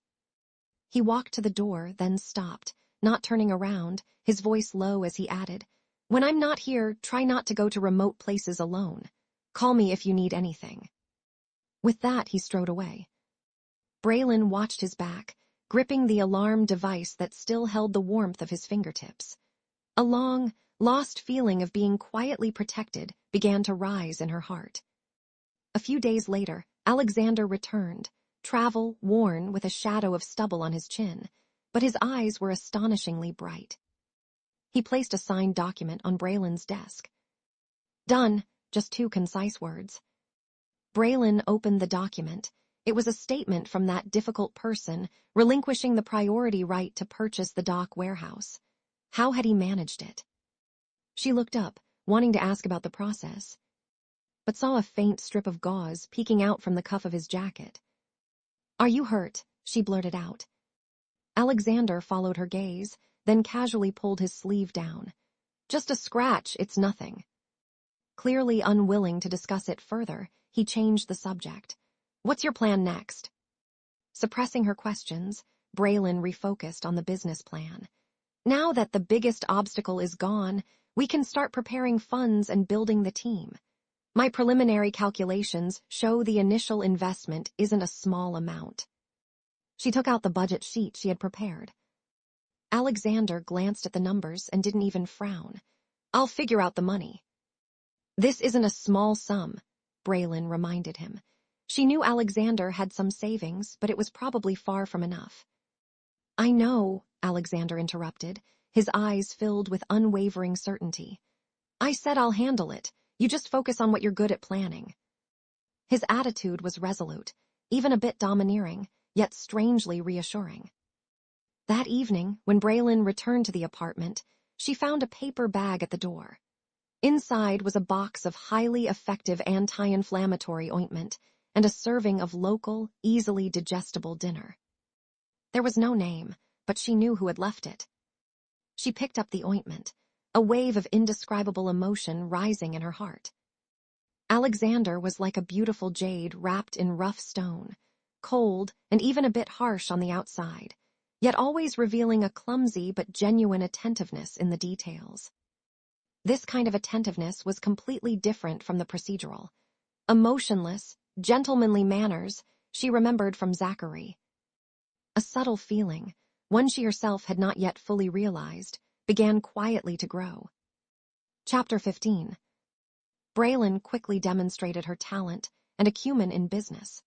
He walked to the door, then stopped, not turning around, his voice low as he added, "When I'm not here, try not to go to remote places alone. Call me if you need anything." With that, he strode away. Braelynn watched his back, gripping the alarm device that still held the warmth of his fingertips. A long, lost feeling of being quietly protected began to rise in her heart. A few days later, Alexander returned, travel worn with a shadow of stubble on his chin, but his eyes were astonishingly bright. He placed a signed document on Braelynn's desk. "Done," just 2 concise words. Braelynn opened the document. It was a statement from that difficult person, relinquishing the priority right to purchase the dock warehouse. How had he managed it? She looked up, wanting to ask about the process, but saw a faint strip of gauze peeking out from the cuff of his jacket. "Are you hurt?" she blurted out. Alexander followed her gaze, then casually pulled his sleeve down. "Just a scratch, it's nothing." Clearly unwilling to discuss it further, he changed the subject. "What's your plan next?" Suppressing her questions, Braelynn refocused on the business plan. "Now that the biggest obstacle is gone, we can start preparing funds and building the team. My preliminary calculations show the initial investment isn't a small amount." She took out the budget sheet she had prepared. Alexander glanced at the numbers and didn't even frown. "I'll figure out the money." "This isn't a small sum," Braelynn reminded him. She knew Alexander had some savings, but it was probably far from enough. "I know," Alexander interrupted, his eyes filled with unwavering certainty. "I said I'll handle it. You just focus on what you're good at planning." His attitude was resolute, even a bit domineering, yet strangely reassuring. That evening, when Braelynn returned to the apartment, she found a paper bag at the door. Inside was a box of highly effective anti-inflammatory ointment and a serving of local, easily digestible dinner. There was no name, but she knew who had left it. She picked up the ointment, a wave of indescribable emotion rising in her heart. Alexander was like a beautiful jade wrapped in rough stone, cold and even a bit harsh on the outside, yet always revealing a clumsy but genuine attentiveness in the details. This kind of attentiveness was completely different from the procedural. Emotionless, gentlemanly manners she remembered from Zachary. A subtle feeling, one she herself had not yet fully realized, began quietly to grow. Chapter 15. Braelynn quickly demonstrated her talent and acumen in business.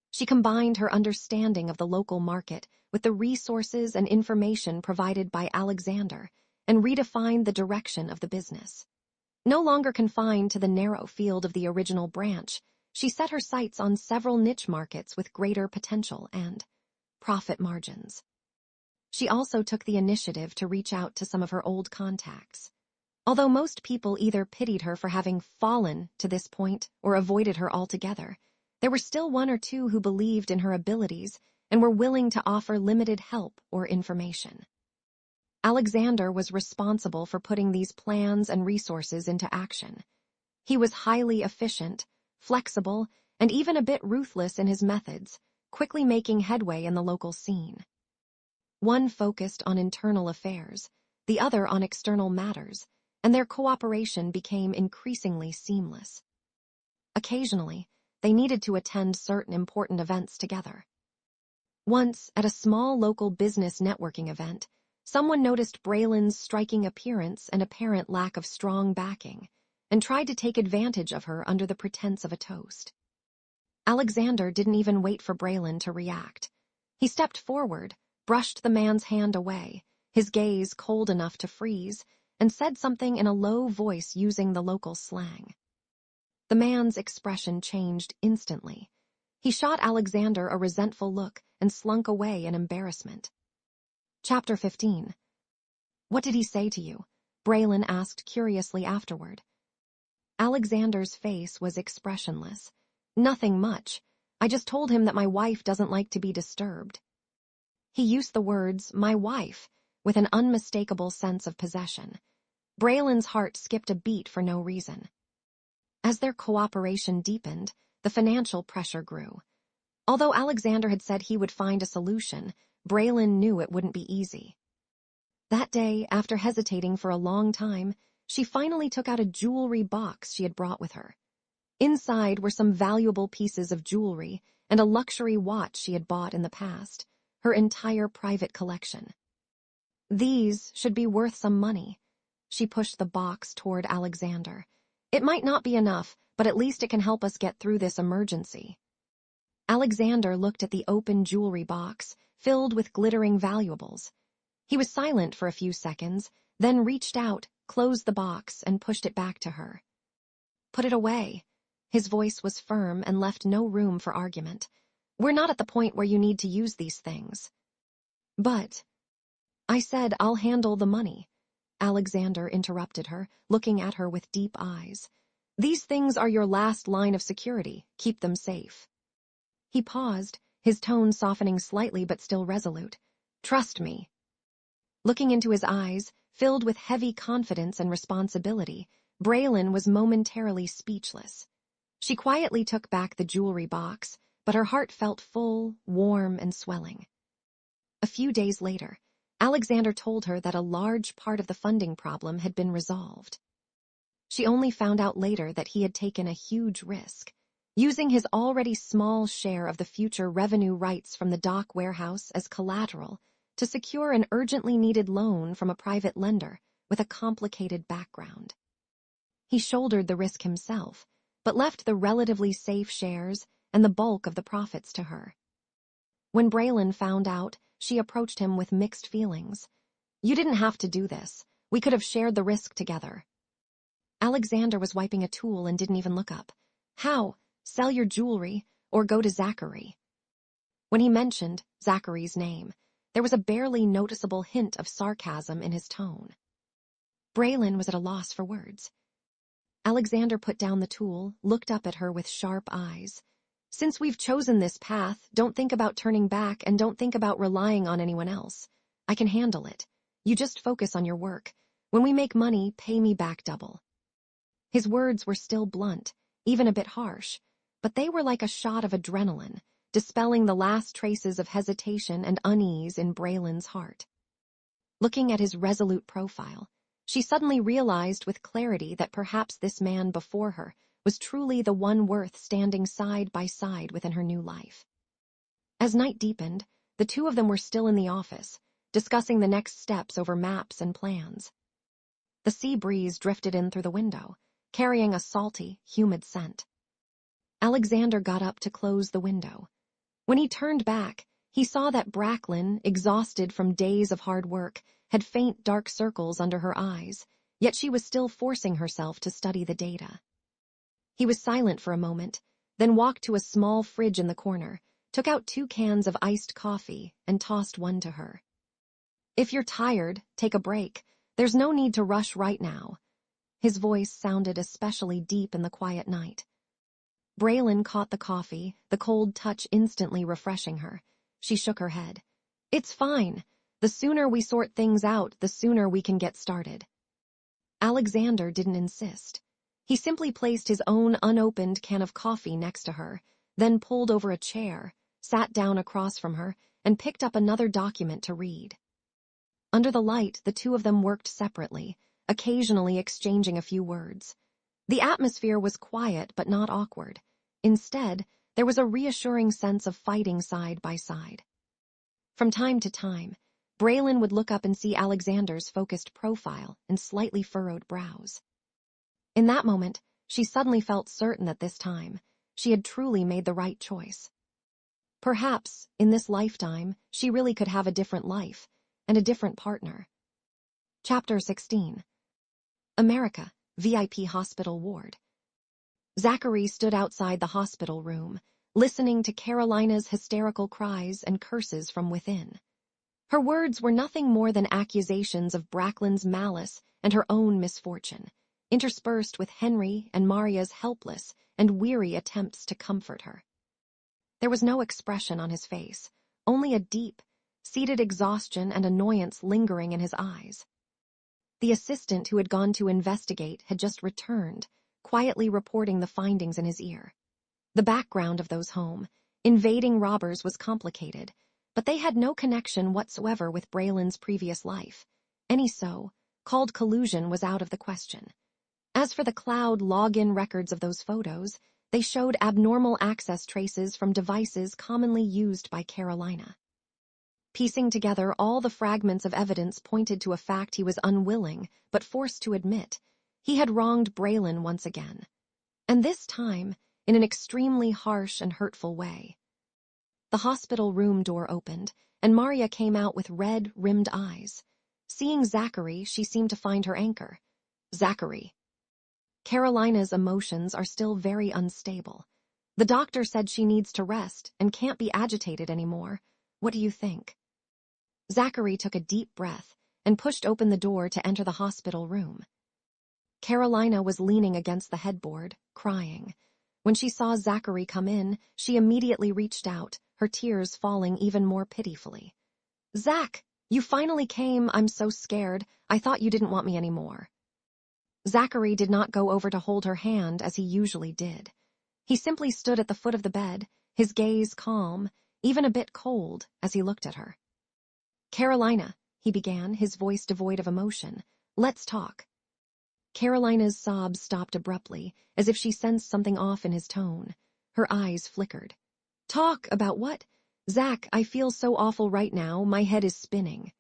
She combined her understanding of the local market with the resources and information provided by Alexander and redefined the direction of the business. No longer confined to the narrow field of the original branch, she set her sights on several niche markets with greater potential and profit margins. She also took the initiative to reach out to some of her old contacts. Although most people either pitied her for having fallen to this point or avoided her altogether, there were still 1 or 2 who believed in her abilities and were willing to offer limited help or information. Alexander was responsible for putting these plans and resources into action. He was highly efficient, flexible, and even a bit ruthless in his methods, quickly making headway in the local scene. One focused on internal affairs, the other on external matters, and their cooperation became increasingly seamless. Occasionally, they needed to attend certain important events together. Once, at a small local business networking event, someone noticed Braelynn's striking appearance and apparent lack of strong backing, and tried to take advantage of her under the pretense of a toast. Alexander didn't even wait for Braelynn to react. He stepped forward, brushed the man's hand away, his gaze cold enough to freeze, and said something in a low voice using the local slang. The man's expression changed instantly. He shot Alexander a resentful look and slunk away in embarrassment. Chapter 15. What did he say to you? Braelynn asked curiously afterward. Alexander's face was expressionless. Nothing much. I just told him that my wife doesn't like to be disturbed. He used the words, my wife, with an unmistakable sense of possession. Braelynn's heart skipped a beat for no reason. As their cooperation deepened, the financial pressure grew. Although Alexander had said he would find a solution, Braelynn knew it wouldn't be easy. That day, after hesitating for a long time, she finally took out a jewelry box she had brought with her. Inside were some valuable pieces of jewelry and a luxury watch she had bought in the past, her entire private collection. These should be worth some money. She pushed the box toward Alexander. It might not be enough, but at least it can help us get through this emergency. Alexander looked at the open jewelry box, filled with glittering valuables. He was silent for a few seconds, then reached out, closed the box, and pushed it back to her. Put it away. His voice was firm and left no room for argument. We're not at the point where you need to use these things. But I said I'll handle the money. Alexander interrupted her, looking at her with deep eyes. These things are your last line of security. Keep them safe. He paused, his tone softening slightly but still resolute. Trust me. Looking into his eyes, filled with heavy confidence and responsibility, Braelynn was momentarily speechless. She quietly took back the jewelry box, but her heart felt full, warm, and swelling. A few days later, Alexander told her that a large part of the funding problem had been resolved. She only found out later that he had taken a huge risk, using his already small share of the future revenue rights from the dock warehouse as collateral to secure an urgently needed loan from a private lender with a complicated background. He shouldered the risk himself, but left the relatively safe shares and the bulk of the profits to her. When Braelynn found out, she approached him with mixed feelings. You didn't have to do this. We could have shared the risk together. Alexander was wiping a tool and didn't even look up. How? Sell your jewelry or go to Zachary? When he mentioned Zachary's name, there was a barely noticeable hint of sarcasm in his tone. Braelynn was at a loss for words. Alexander put down the tool, looked up at her with sharp eyes. Since we've chosen this path, don't think about turning back and don't think about relying on anyone else. I can handle it. You just focus on your work. When we make money, pay me back double. His words were still blunt, even a bit harsh, but they were like a shot of adrenaline, dispelling the last traces of hesitation and unease in Braelynn's heart. Looking at his resolute profile, she suddenly realized with clarity that perhaps this man before her was truly the one worth standing side by side within her new life. As night deepened, the two of them were still in the office, discussing the next steps over maps and plans. The sea breeze drifted in through the window, carrying a salty, humid scent. Alexander got up to close the window. When he turned back, he saw that Braelynn, exhausted from days of hard work, had faint dark circles under her eyes, yet she was still forcing herself to study the data. He was silent for a moment, then walked to a small fridge in the corner, took out 2 cans of iced coffee, and tossed one to her. If you're tired, take a break. There's no need to rush right now. His voice sounded especially deep in the quiet night. Braelynn caught the coffee, the cold touch instantly refreshing her. She shook her head. It's fine. The sooner we sort things out, the sooner we can get started. Alexander didn't insist. He simply placed his own unopened can of coffee next to her, then pulled over a chair, sat down across from her, and picked up another document to read. Under the light, the two of them worked separately, occasionally exchanging a few words. The atmosphere was quiet but not awkward. Instead, there was a reassuring sense of fighting side by side. From time to time, Braelynn would look up and see Alexander's focused profile and slightly furrowed brows. In that moment, she suddenly felt certain that this time, she had truly made the right choice. Perhaps, in this lifetime, she really could have a different life, and a different partner. Chapter 16. America, VIP Hospital Ward. Zachary stood outside the hospital room, listening to Carolina's hysterical cries and curses from within. Her words were nothing more than accusations of Braelynn's malice and her own misfortune, interspersed with Henry and Maria's helpless and weary attempts to comfort her. There was no expression on his face, only a deep, seated exhaustion and annoyance lingering in his eyes. The assistant who had gone to investigate had just returned, quietly reporting the findings in his ear. The background of those home, invading robbers was complicated, but they had no connection whatsoever with Braelynn's previous life. Any so, called collusion was out of the question. As for the cloud login records of those photos, they showed abnormal access traces from devices commonly used by Carolina. Piecing together all the fragments of evidence pointed to a fact he was unwilling, but forced to admit. He had wronged Braelynn once again. And this time, in an extremely harsh and hurtful way. The hospital room door opened, and Maria came out with red, rimmed eyes. Seeing Zachary, she seemed to find her anchor. Zachary. Carolina's emotions are still very unstable. The doctor said she needs to rest and can't be agitated anymore. What do you think? Zachary took a deep breath and pushed open the door to enter the hospital room. Carolina was leaning against the headboard, crying. When she saw Zachary come in, she immediately reached out, her tears falling even more pitifully. Zach, you finally came. I'm so scared. I thought you didn't want me anymore. Zachary did not go over to hold her hand as he usually did. He simply stood at the foot of the bed, his gaze calm, even a bit cold, as he looked at her. Carolina, he began, his voice devoid of emotion. Let's talk. Carolina's sobs stopped abruptly, as if she sensed something off in his tone. Her eyes flickered. Talk about what? Zach, I feel so awful right now, my head is spinning.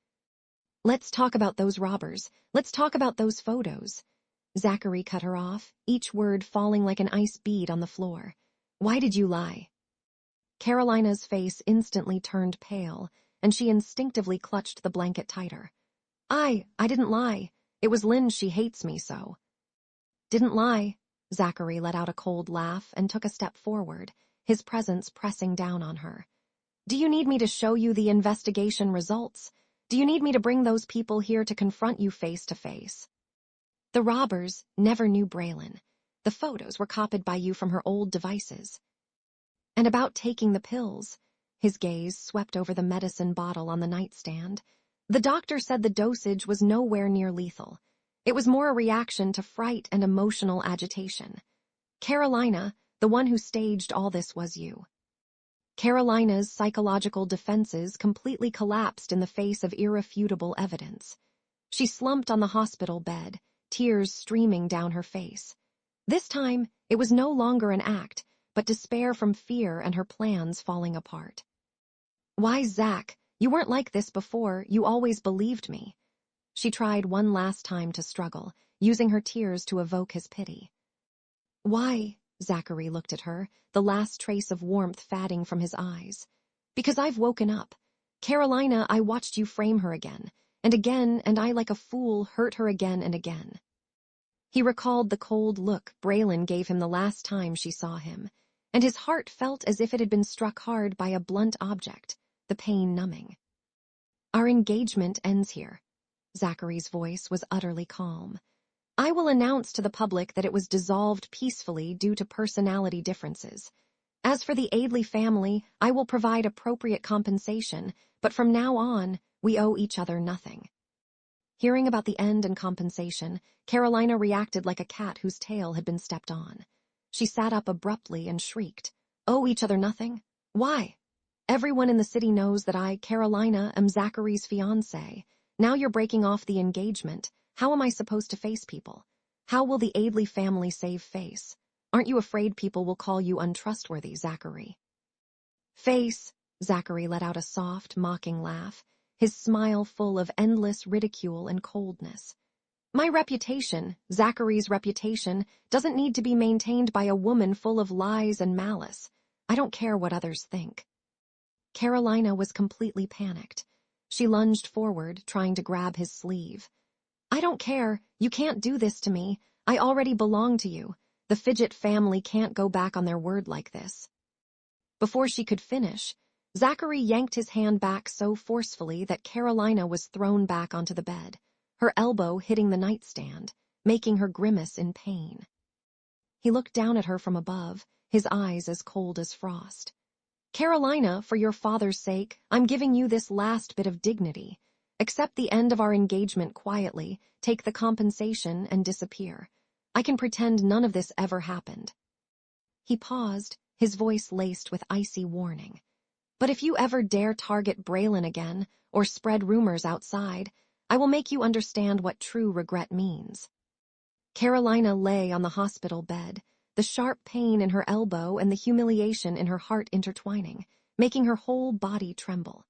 Let's talk about those robbers. Let's talk about those photos. Zachary cut her off, each word falling like an ice bead on the floor. Why did you lie? Carolina's face instantly turned pale, and she instinctively clutched the blanket tighter. I didn't lie. It was Lynn, she hates me so. Didn't lie. Zachary let out a cold laugh and took a step forward, his presence pressing down on her. Do you need me to show you the investigation results? Do you need me to bring those people here to confront you face to face? The robbers never knew Braelynn. The photos were copied by you from her old devices. And about taking the pills, his gaze swept over the medicine bottle on the nightstand. The doctor said the dosage was nowhere near lethal. It was more a reaction to fright and emotional agitation. Carolina, the one who staged all this was you. Carolina's psychological defenses completely collapsed in the face of irrefutable evidence. She slumped on the hospital bed, tears streaming down her face. This time, it was no longer an act, but despair from fear and her plans falling apart. Why, Zach? You weren't like this before. You always believed me. She tried one last time to struggle, using her tears to evoke his pity. Why? Zachary looked at her, the last trace of warmth fading from his eyes. Because I've woken up. Carolina, I watched you frame her again, and I like a fool hurt her again and again. He recalled the cold look Braelynn gave him the last time she saw him, and his heart felt as if it had been struck hard by a blunt object, the pain numbing. Our engagement ends here. Zachary's voice was utterly calm. I will announce to the public that it was dissolved peacefully due to personality differences. As for the Aidley family, I will provide appropriate compensation, but from now on, we owe each other nothing. Hearing about the end and compensation, Carolina reacted like a cat whose tail had been stepped on. She sat up abruptly and shrieked, Owe each other nothing? Why? Everyone in the city knows that I, Carolina, am Zachary's fiancée. Now you're breaking off the engagement. How am I supposed to face people? How will the Aidley family save face? Aren't you afraid people will call you untrustworthy, Zachary? Face, Zachary let out a soft, mocking laugh, his smile full of endless ridicule and coldness. My reputation, Zachary's reputation, doesn't need to be maintained by a woman full of lies and malice. I don't care what others think. Carolina was completely panicked. She lunged forward, trying to grab his sleeve. I don't care. You can't do this to me. I already belong to you. The Fidget family can't go back on their word like this. Before she could finish, Zachary yanked his hand back so forcefully that Carolina was thrown back onto the bed, her elbow hitting the nightstand, making her grimace in pain. He looked down at her from above, his eyes as cold as frost. Carolina, for your father's sake, I'm giving you this last bit of dignity. Accept the end of our engagement quietly, take the compensation, and disappear. I can pretend none of this ever happened. He paused, his voice laced with icy warning. But if you ever dare target Braelynn again, or spread rumors outside, I will make you understand what true regret means. Carolina lay on the hospital bed, the sharp pain in her elbow and the humiliation in her heart intertwining, making her whole body tremble.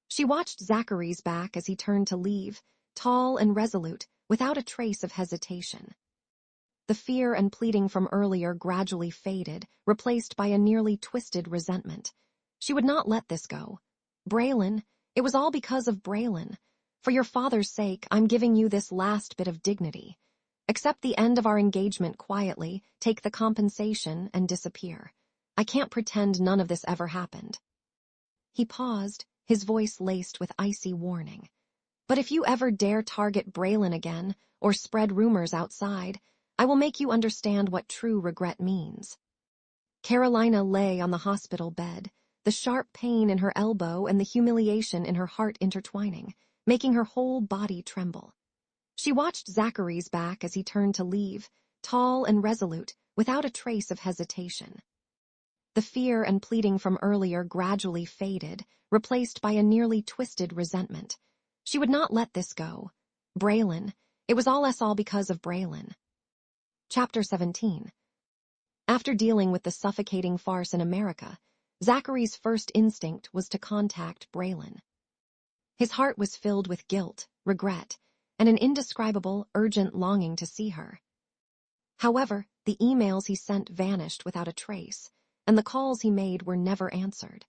She watched Zachary's back as he turned to leave, tall and resolute, without a trace of hesitation. The fear and pleading from earlier gradually faded, replaced by a nearly twisted resentment. She would not let this go. Braelynn, it was all because of Braelynn. For your father's sake, I'm giving you this last bit of dignity. Accept the end of our engagement quietly, take the compensation, and disappear. I can't pretend none of this ever happened. He paused, his voice laced with icy warning. But if you ever dare target Braelynn again, or spread rumors outside, I will make you understand what true regret means. Carolina lay on the hospital bed, the sharp pain in her elbow and the humiliation in her heart intertwining, making her whole body tremble. She watched Zachary's back as he turned to leave, tall and resolute, without a trace of hesitation. The fear and pleading from earlier gradually faded, replaced by a nearly twisted resentment. She would not let this go. Braelynn, it was all because of Braelynn. Chapter 17. After dealing with the suffocating farce in America, Zachary's first instinct was to contact Braelynn. His heart was filled with guilt, regret, and an indescribable, urgent longing to see her. However, the emails he sent vanished without a trace, and the calls he made were never answered.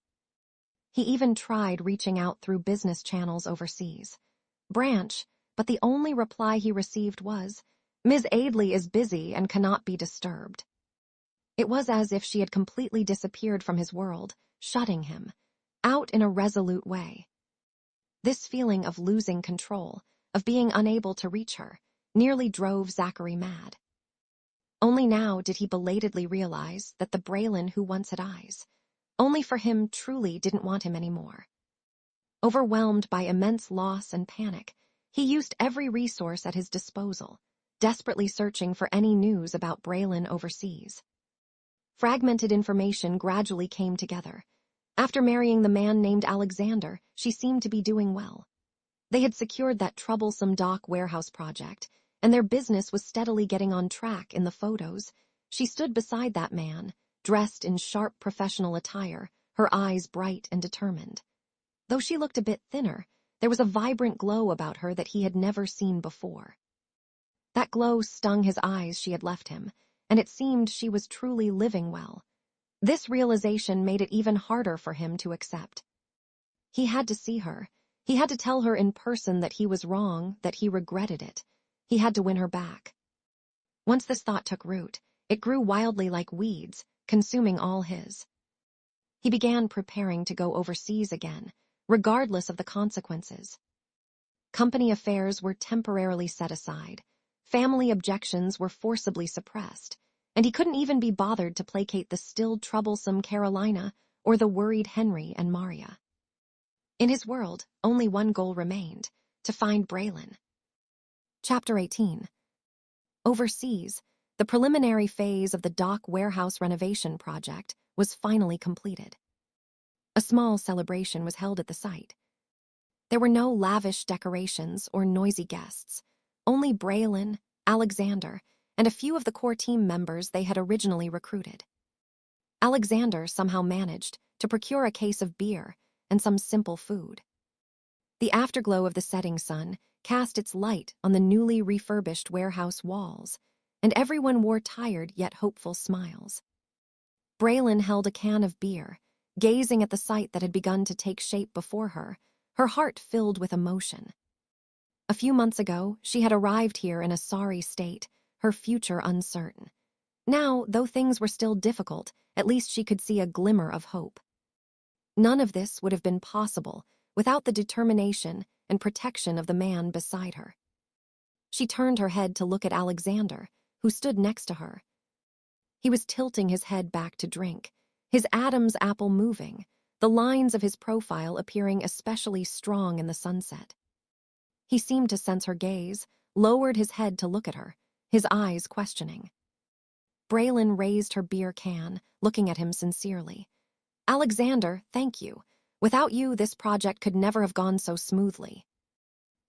He even tried reaching out through business channels overseas. Branch, but the only reply he received was, Ms. Aidley is busy and cannot be disturbed. It was as if she had completely disappeared from his world, shutting him out in a resolute way. This feeling of losing control, of being unable to reach her, nearly drove Zachary mad. Only now did he belatedly realize that the Braelynn who once had eyes, only for him truly didn't want him anymore. Overwhelmed by immense loss and panic, he used every resource at his disposal, desperately searching for any news about Braelynn overseas. Fragmented information gradually came together. After marrying the man named Alexander, she seemed to be doing well. They had secured that troublesome dock warehouse project, and their business was steadily getting on track. In the photos, she stood beside that man, dressed in sharp professional attire, her eyes bright and determined. Though she looked a bit thinner, there was a vibrant glow about her that he had never seen before. That glow stung his eyes she had left him, and it seemed she was truly living well. This realization made it even harder for him to accept. He had to see her. He had to tell her in person that he was wrong, that he regretted it. He had to win her back. Once this thought took root, it grew wildly like weeds, consuming all his. He began preparing to go overseas again, regardless of the consequences. Company affairs were temporarily set aside. Family objections were forcibly suppressed, and he couldn't even be bothered to placate the still troublesome Carolina or the worried Henry and Maria. In his world, only one goal remained, to find Braelynn. Chapter 18. Overseas, the preliminary phase of the dock warehouse renovation project was finally completed. A small celebration was held at the site. There were no lavish decorations or noisy guests, only Braelynn, Alexander, and a few of the core team members they had originally recruited. Alexander somehow managed to procure a case of beer and some simple food. The afterglow of the setting sun cast its light on the newly refurbished warehouse walls, and everyone wore tired yet hopeful smiles. Braelynn held a can of beer, gazing at the sight that had begun to take shape before her, her heart filled with emotion. A few months ago, she had arrived here in a sorry state, her future uncertain. Now, though things were still difficult, at least she could see a glimmer of hope. None of this would have been possible without the determination and protection of the man beside her. She turned her head to look at Alexander, who stood next to her. He was tilting his head back to drink, his Adam's apple moving, the lines of his profile appearing especially strong in the sunset. He seemed to sense her gaze, lowered his head to look at her, his eyes questioning. Braelynn raised her beer can, looking at him sincerely. "Alexander, thank you. Without you, this project could never have gone so smoothly."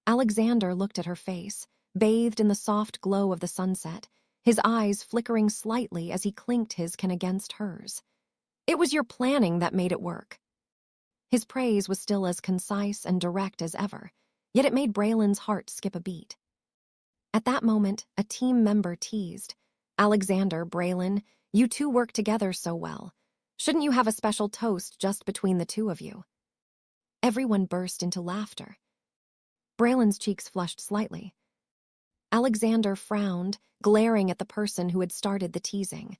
Alexander looked at her face, bathed in the soft glow of the sunset, his eyes flickering slightly as he clinked his can against hers. "It was your planning that made it work." His praise was still as concise and direct as ever, yet it made Braelynn's heart skip a beat. At that moment, a team member teased, "Alexander, Braelynn, you two work together so well. Shouldn't you have a special toast just between the two of you?" Everyone burst into laughter. Braelynn's cheeks flushed slightly. Alexander frowned, glaring at the person who had started the teasing.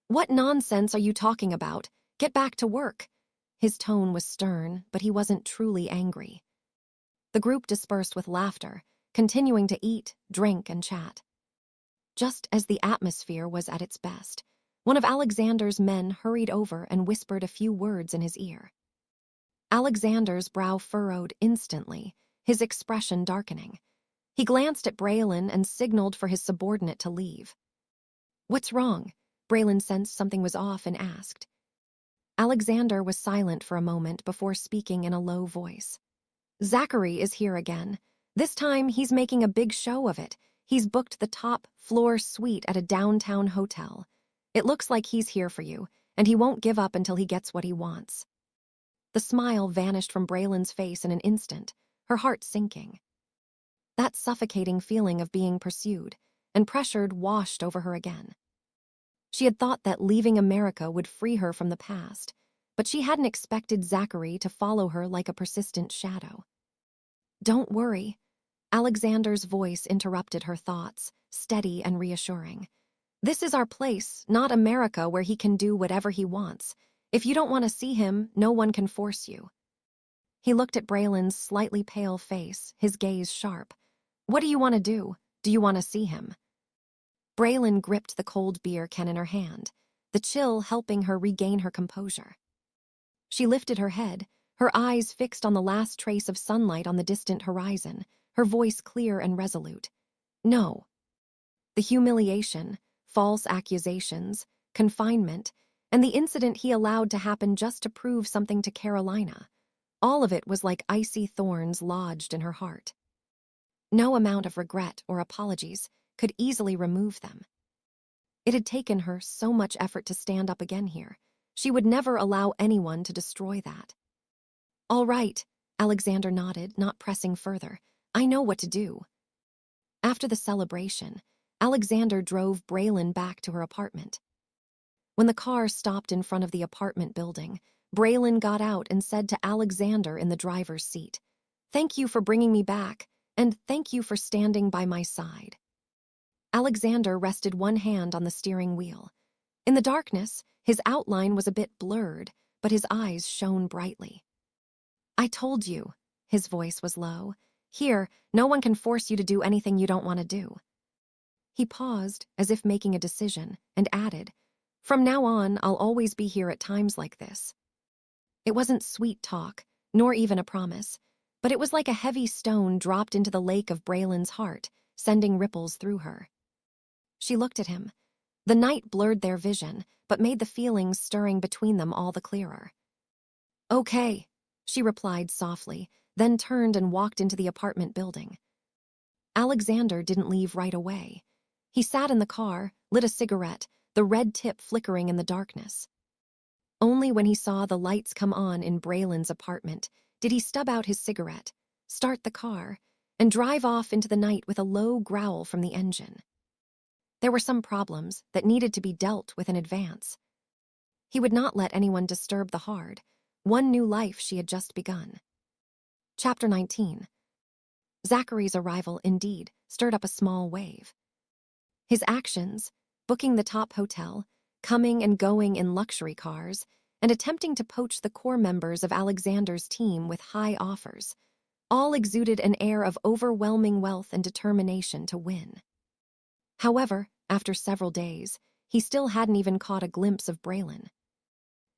"What nonsense are you talking about? Get back to work." His tone was stern, but he wasn't truly angry. The group dispersed with laughter, continuing to eat, drink, and chat. Just as the atmosphere was at its best, one of Alexander's men hurried over and whispered a few words in his ear. Alexander's brow furrowed instantly, his expression darkening. He glanced at Braelynn and signaled for his subordinate to leave. "What's wrong?" Braelynn sensed something was off and asked. Alexander was silent for a moment before speaking in a low voice. "Zachary is here again. This time he's making a big show of it. He's booked the top floor suite at a downtown hotel. It looks like he's here for you, and he won't give up until he gets what he wants." The smile vanished from Braelynn's face in an instant, her heart sinking. That suffocating feeling of being pursued and pressured washed over her again. She had thought that leaving America would free her from the past, but she hadn't expected Zachary to follow her like a persistent shadow. "Don't worry." Alexander's voice interrupted her thoughts, steady and reassuring. "This is our place, not America where he can do whatever he wants. If you don't want to see him, no one can force you." He looked at Braelynn's slightly pale face, his gaze sharp. "What do you want to do? Do you want to see him?" Braelynn gripped the cold beer can in her hand, the chill helping her regain her composure. She lifted her head, her eyes fixed on the last trace of sunlight on the distant horizon, her voice clear and resolute. "No." The humiliation, false accusations, confinement, and the incident he allowed to happen just to prove something to Carolina, all of it was like icy thorns lodged in her heart. No amount of regret or apologies could easily remove them. It had taken her so much effort to stand up again here. She would never allow anyone to destroy that. "All right," Alexander nodded, not pressing further. "I know what to do." After the celebration, Alexander drove Braelynn back to her apartment. When the car stopped in front of the apartment building, Braelynn got out and said to Alexander in the driver's seat, "Thank you for bringing me back, and thank you for standing by my side." Alexander rested one hand on the steering wheel. In the darkness, his outline was a bit blurred, but his eyes shone brightly. "I told you," his voice was low. "Here, no one can force you to do anything you don't want to do." He paused, as if making a decision, and added, "From now on, I'll always be here at times like this." It wasn't sweet talk, nor even a promise, but it was like a heavy stone dropped into the lake of Braelynn's heart, sending ripples through her. She looked at him. The night blurred their vision, but made the feelings stirring between them all the clearer. "Okay," she replied softly, then turned and walked into the apartment building. Alexander didn't leave right away. He sat in the car, lit a cigarette, the red tip flickering in the darkness. Only when he saw the lights come on in Braelynn's apartment did he stub out his cigarette, start the car, and drive off into the night with a low growl from the engine. There were some problems that needed to be dealt with in advance. He would not let anyone disturb the hard, one new life she had just begun. Chapter 19. Zachary's arrival, indeed, stirred up a small wave. His actions, booking the top hotel, coming and going in luxury cars, and attempting to poach the core members of Alexander's team with high offers, all exuded an air of overwhelming wealth and determination to win. However, after several days, he still hadn't even caught a glimpse of Braelynn.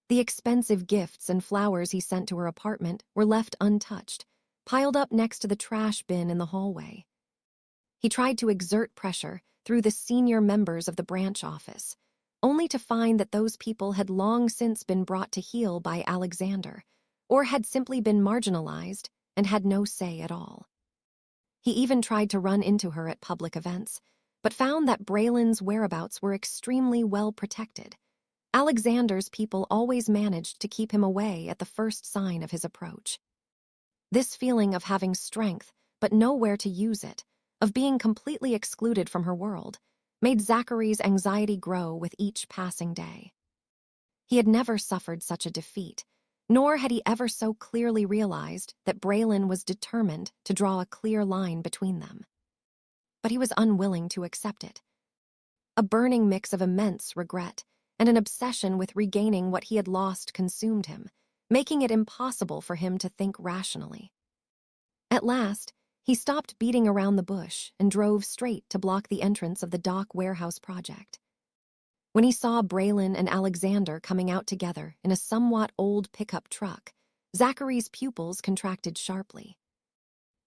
The expensive gifts and flowers he sent to her apartment were left untouched, piled up next to the trash bin in the hallway. He tried to exert pressure through the senior members of the branch office, only to find that those people had long since been brought to heel by Alexander, or had simply been marginalized and had no say at all. He even tried to run into her at public events, but found that Braelynn's whereabouts were extremely well protected. Alexander's people always managed to keep him away at the first sign of his approach. This feeling of having strength, but nowhere to use it, of being completely excluded from her world, made Zachary's anxiety grow with each passing day. He had never suffered such a defeat, nor had he ever so clearly realized that Braelynn was determined to draw a clear line between them. But he was unwilling to accept it. A burning mix of immense regret and an obsession with regaining what he had lost consumed him, making it impossible for him to think rationally. At last, he stopped beating around the bush and drove straight to block the entrance of the dock warehouse project. When he saw Braelynn and Alexander coming out together in a somewhat old pickup truck, Zachary's pupils contracted sharply.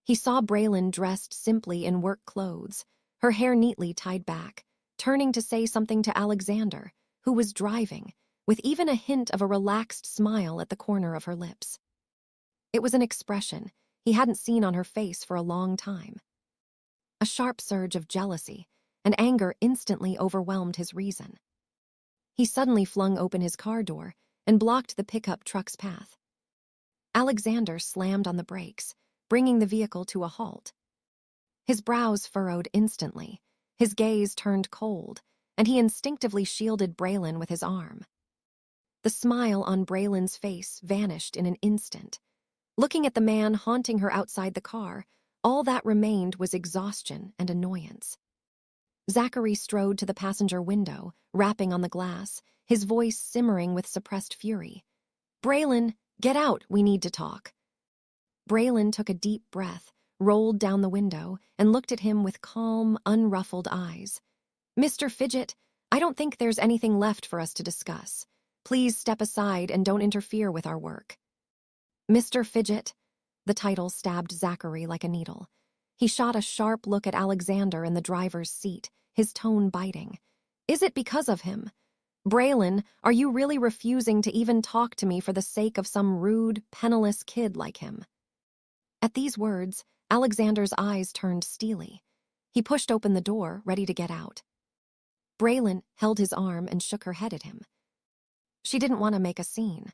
He saw Braelynn dressed simply in work clothes, her hair neatly tied back, turning to say something to Alexander, who was driving, with even a hint of a relaxed smile at the corner of her lips. It was an expression he hadn't seen on her face for a long time. A sharp surge of jealousy and anger instantly overwhelmed his reason. He suddenly flung open his car door and blocked the pickup truck's path. Alexander slammed on the brakes, bringing the vehicle to a halt. His brows furrowed instantly, his gaze turned cold, and he instinctively shielded Braelynn with his arm. The smile on Braelynn's face vanished in an instant. Looking at the man haunting her outside the car, all that remained was exhaustion and annoyance. Zachary strode to the passenger window, rapping on the glass, his voice simmering with suppressed fury. "Braelynn, get out, we need to talk." Braelynn took a deep breath, rolled down the window, and looked at him with calm, unruffled eyes. "Mr. Fidget, I don't think there's anything left for us to discuss. Please step aside and don't interfere with our work." Mr. Fidget, the title stabbed Zachary like a needle. He shot a sharp look at Alexander in the driver's seat, his tone biting. "Is it because of him? Braelynn, are you really refusing to even talk to me for the sake of some rude, penniless kid like him?" At these words, Alexander's eyes turned steely. He pushed open the door, ready to get out. Braelynn held his arm and shook her head at him. She didn't want to make a scene.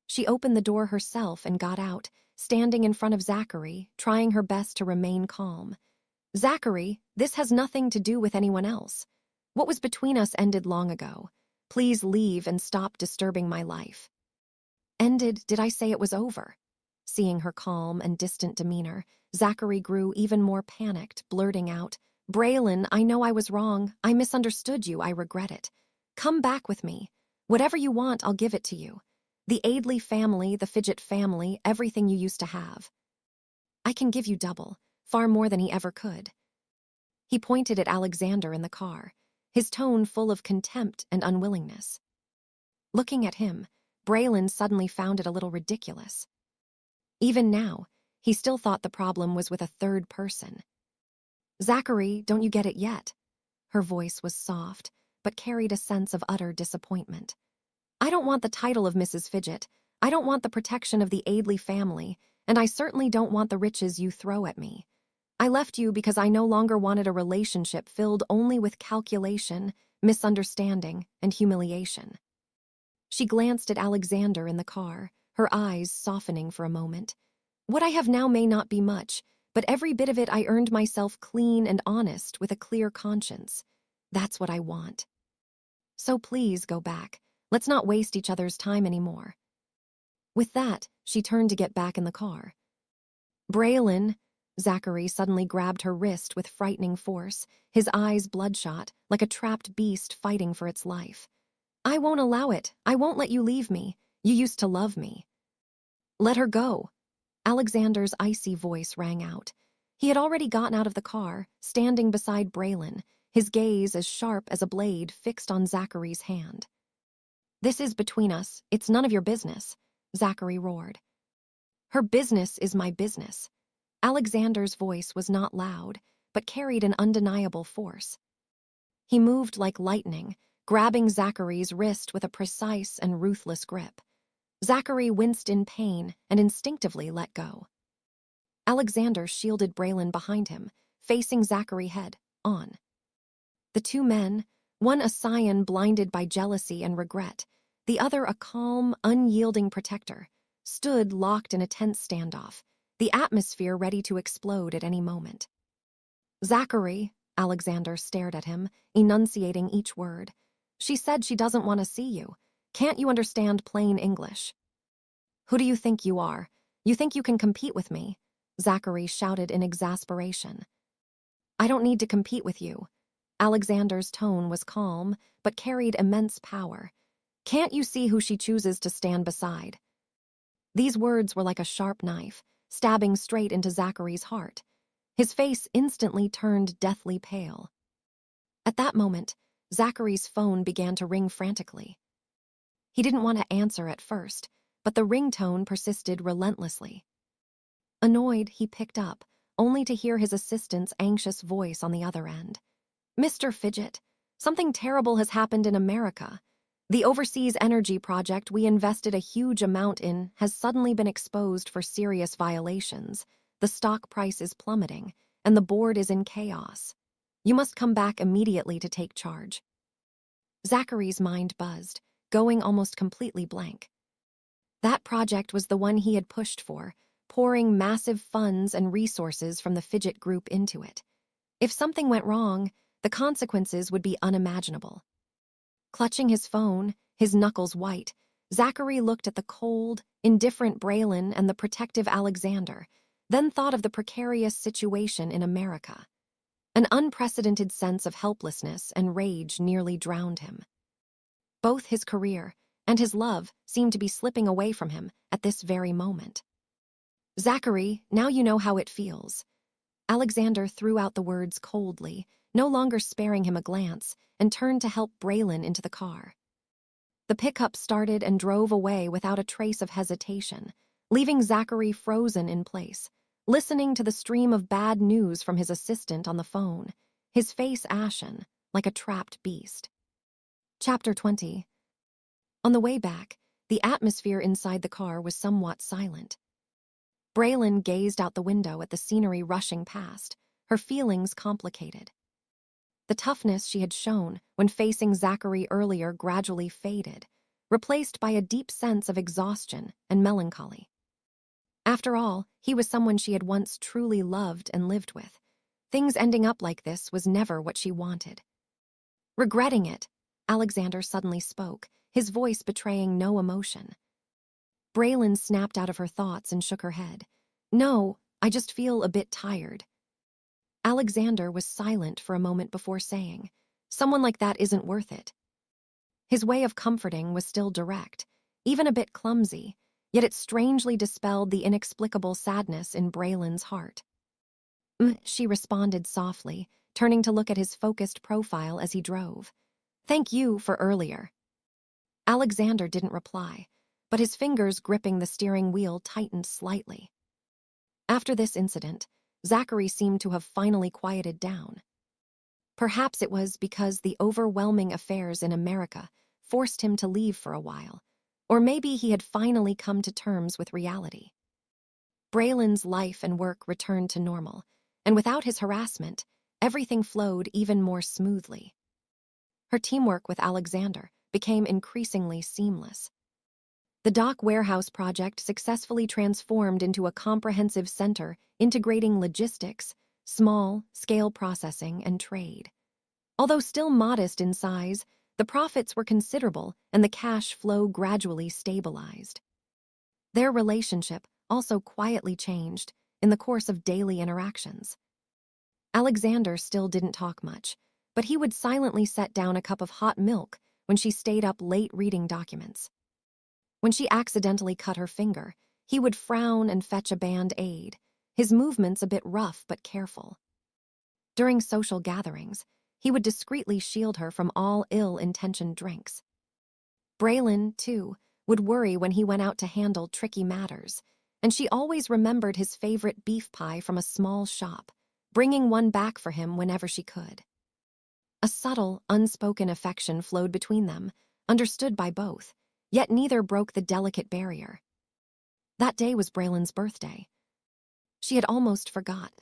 She opened the door herself and got out, standing in front of Zachary, trying her best to remain calm. "Zachary, this has nothing to do with anyone else. What was between us ended long ago. Please leave and stop disturbing my life." "Ended? Did I say it was over?" Seeing her calm and distant demeanor, Zachary grew even more panicked, blurting out, "Braelynn, I know I was wrong. I misunderstood you. I regret it. Come back with me. Whatever you want, I'll give it to you. The Aidley family, the Fidget family, everything you used to have. I can give you double, far more than he ever could." He pointed at Alexander in the car, his tone full of contempt and unwillingness. Looking at him, Braelynn suddenly found it a little ridiculous. Even now, he still thought the problem was with a third person. "Zachary, don't you get it yet?" Her voice was soft, but carried a sense of utter disappointment. "I don't want the title of Mrs. Fidget. I don't want the protection of the Aidley family. and I certainly don't want the riches you throw at me. I left you because I no longer wanted a relationship filled only with calculation, misunderstanding, and humiliation. She glanced at Alexander in the car, her eyes softening for a moment. What I have now may not be much, but every bit of it I earned myself clean and honest with a clear conscience. That's what I want. So please go back. Let's not waste each other's time anymore. With that, she turned to get back in the car. Braelynn, Zachary suddenly grabbed her wrist with frightening force, his eyes bloodshot, like a trapped beast fighting for its life. I won't allow it. I won't let you leave me. You used to love me. Let her go. Alexander's icy voice rang out. He had already gotten out of the car, standing beside Braelynn, his gaze as sharp as a blade fixed on Zachary's hand. This is between us. It's none of your business, Zachary roared. Her business is my business. Alexander's voice was not loud, but carried an undeniable force. He moved like lightning, grabbing Zachary's wrist with a precise and ruthless grip. Zachary winced in pain and instinctively let go. Alexander shielded Braelynn behind him, facing Zachary head on. The two men, one a scion blinded by jealousy and regret, the other a calm, unyielding protector, stood locked in a tense standoff, the atmosphere ready to explode at any moment. Zachary, Alexander stared at him, enunciating each word. She said she doesn't want to see you. Can't you understand plain English? Who do you think you are? You think you can compete with me? Zachary shouted in exasperation. I don't need to compete with you. Alexander's tone was calm, but carried immense power. Can't you see who she chooses to stand beside? These words were like a sharp knife, stabbing straight into Zachary's heart. His face instantly turned deathly pale. At that moment, Zachary's phone began to ring frantically. He didn't want to answer at first, but the ringtone persisted relentlessly. Annoyed, he picked up, only to hear his assistant's anxious voice on the other end. Mr. Fidget, something terrible has happened in America. The overseas energy project we invested a huge amount in has suddenly been exposed for serious violations. The stock price is plummeting, and the board is in chaos. You must come back immediately to take charge. Zachary's mind buzzed, going almost completely blank. That project was the one he had pushed for, pouring massive funds and resources from the Fidget Group into it. If something went wrong, the consequences would be unimaginable. Clutching his phone, his knuckles white, Zachary looked at the cold, indifferent Braelynn and the protective Alexander, then thought of the precarious situation in America. An unprecedented sense of helplessness and rage nearly drowned him. Both his career and his love seemed to be slipping away from him at this very moment. Zachary, now you know how it feels. Alexander threw out the words coldly, no longer sparing him a glance, and turned to help Braelynn into the car. The pickup started and drove away without a trace of hesitation, leaving Zachary frozen in place, listening to the stream of bad news from his assistant on the phone, his face ashen, like a trapped beast. Chapter 20. On the way back, the atmosphere inside the car was somewhat silent. Braelynn gazed out the window at the scenery rushing past, her feelings complicated. The toughness she had shown when facing Zachary earlier gradually faded, replaced by a deep sense of exhaustion and melancholy. After all, he was someone she had once truly loved and lived with. Things ending up like this was never what she wanted. Regretting it, Alexander suddenly spoke, his voice betraying no emotion. Braelynn snapped out of her thoughts and shook her head. No, I just feel a bit tired. Alexander was silent for a moment before saying, someone like that isn't worth it. His way of comforting was still direct, even a bit clumsy, yet it strangely dispelled the inexplicable sadness in Braelynn's heart. She responded softly, turning to look at his focused profile as he drove. Thank you for earlier. Alexander didn't reply, but his fingers gripping the steering wheel tightened slightly. After this incident, Zachary seemed to have finally quieted down. Perhaps it was because the overwhelming affairs in America forced him to leave for a while, or maybe he had finally come to terms with reality. Braelynn's life and work returned to normal, and without his harassment, everything flowed even more smoothly. Her teamwork with Alexander became increasingly seamless. The dock warehouse project successfully transformed into a comprehensive center integrating logistics, small-scale processing, and trade. Although still modest in size, the profits were considerable and the cash flow gradually stabilized. Their relationship also quietly changed in the course of daily interactions. Alexander still didn't talk much, but he would silently set down a cup of hot milk when she stayed up late reading documents. When she accidentally cut her finger, he would frown and fetch a band-aid, his movements a bit rough but careful. During social gatherings, he would discreetly shield her from all ill-intentioned drinks. Braelynn, too, would worry when he went out to handle tricky matters, and she always remembered his favorite beef pie from a small shop, bringing one back for him whenever she could. A subtle, unspoken affection flowed between them, understood by both, yet neither broke the delicate barrier. That day was Braelynn's birthday. She had almost forgotten.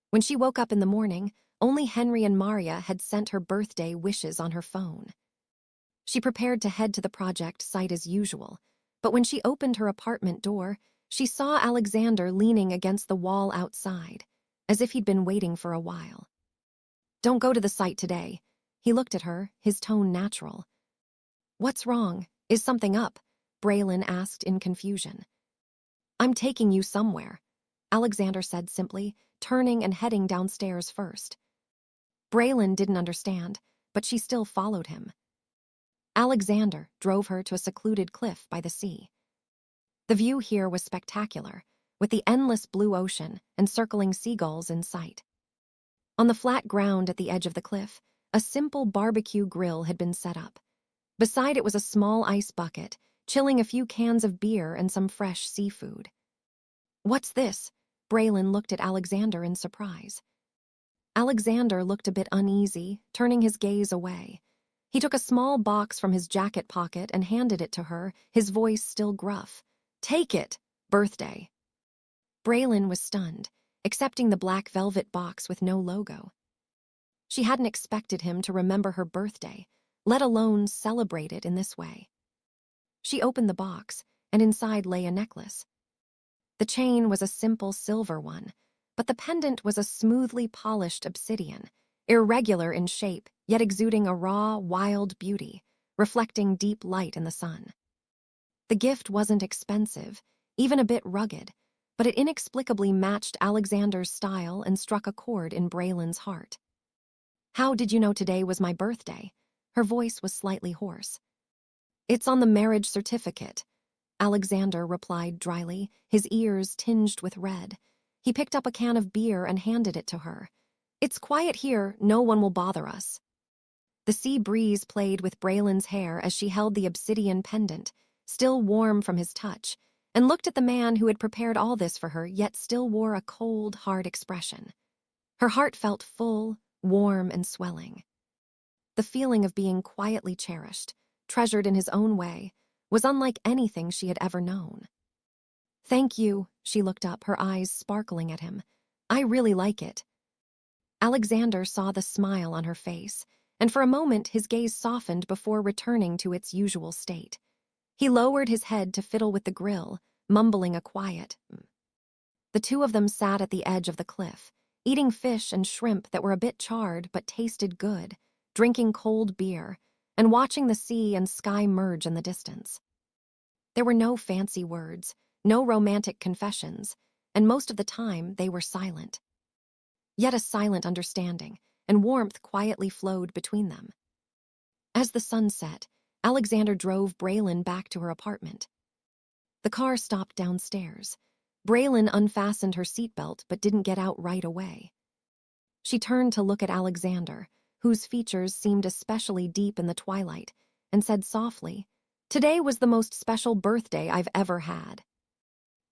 When she woke up in the morning, only Henry and Maria had sent her birthday wishes on her phone. She prepared to head to the project site as usual, but when she opened her apartment door, she saw Alexander leaning against the wall outside, as if he'd been waiting for a while. "Don't go to the site today." He looked at her, his tone natural. "What's wrong? Is something up?" Braelynn asked in confusion. "I'm taking you somewhere," Alexander said simply, turning and heading downstairs first. Braelynn didn't understand, but she still followed him. Alexander drove her to a secluded cliff by the sea. The view here was spectacular, with the endless blue ocean and circling seagulls in sight. On the flat ground at the edge of the cliff, a simple barbecue grill had been set up. Beside it was a small ice bucket, chilling a few cans of beer and some fresh seafood. "What's this?" Braelynn looked at Alexander in surprise. Alexander looked a bit uneasy, turning his gaze away. He took a small box from his jacket pocket and handed it to her, his voice still gruff. "Take it! Birthday." Braelynn was stunned, accepting the black velvet box with no logo. She hadn't expected him to remember her birthday, let alone celebrate it in this way. She opened the box, and inside lay a necklace. The chain was a simple silver one, but the pendant was a smoothly polished obsidian, irregular in shape, yet exuding a raw, wild beauty, reflecting deep light in the sun. The gift wasn't expensive, even a bit rugged, but it inexplicably matched Alexander's style and struck a chord in Braelynn's heart. "How did you know today was my birthday?" Her voice was slightly hoarse. "It's on the marriage certificate," Alexander replied dryly, his ears tinged with red. He picked up a can of beer and handed it to her. "It's quiet here, no one will bother us." The sea breeze played with Braelynn's hair as she held the obsidian pendant, still warm from his touch, and looked at the man who had prepared all this for her yet still wore a cold, hard expression. Her heart felt full, warm, and swelling. The feeling of being quietly cherished, treasured in his own way, was unlike anything she had ever known. "Thank you," she looked up, her eyes sparkling at him. "I really like it." Alexander saw the smile on her face, and for a moment his gaze softened before returning to its usual state. He lowered his head to fiddle with the grill, mumbling a quiet The two of them sat at the edge of the cliff, eating fish and shrimp that were a bit charred but tasted good, drinking cold beer, and watching the sea and sky merge in the distance. There were no fancy words, no romantic confessions, and most of the time they were silent. Yet a silent understanding and warmth quietly flowed between them. As the sun set, Alexander drove Braelynn back to her apartment. The car stopped downstairs. Braelynn unfastened her seatbelt but didn't get out right away. She turned to look at Alexander, whose features seemed especially deep in the twilight, and said softly, "Today was the most special birthday I've ever had."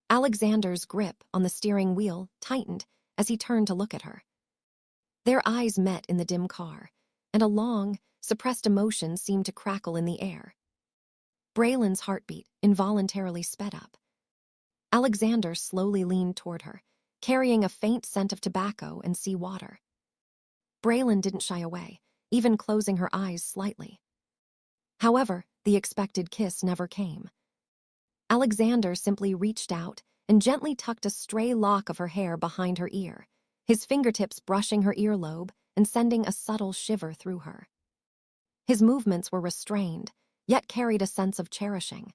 Alexander's grip on the steering wheel tightened as he turned to look at her. Their eyes met in the dim car, and a long, suppressed emotion seemed to crackle in the air. Braelynn's heartbeat involuntarily sped up. Alexander slowly leaned toward her, carrying a faint scent of tobacco and sea water. Braelynn didn't shy away, even closing her eyes slightly. However, the expected kiss never came. Alexander simply reached out and gently tucked a stray lock of her hair behind her ear, his fingertips brushing her earlobe and sending a subtle shiver through her. His movements were restrained, yet carried a sense of cherishing.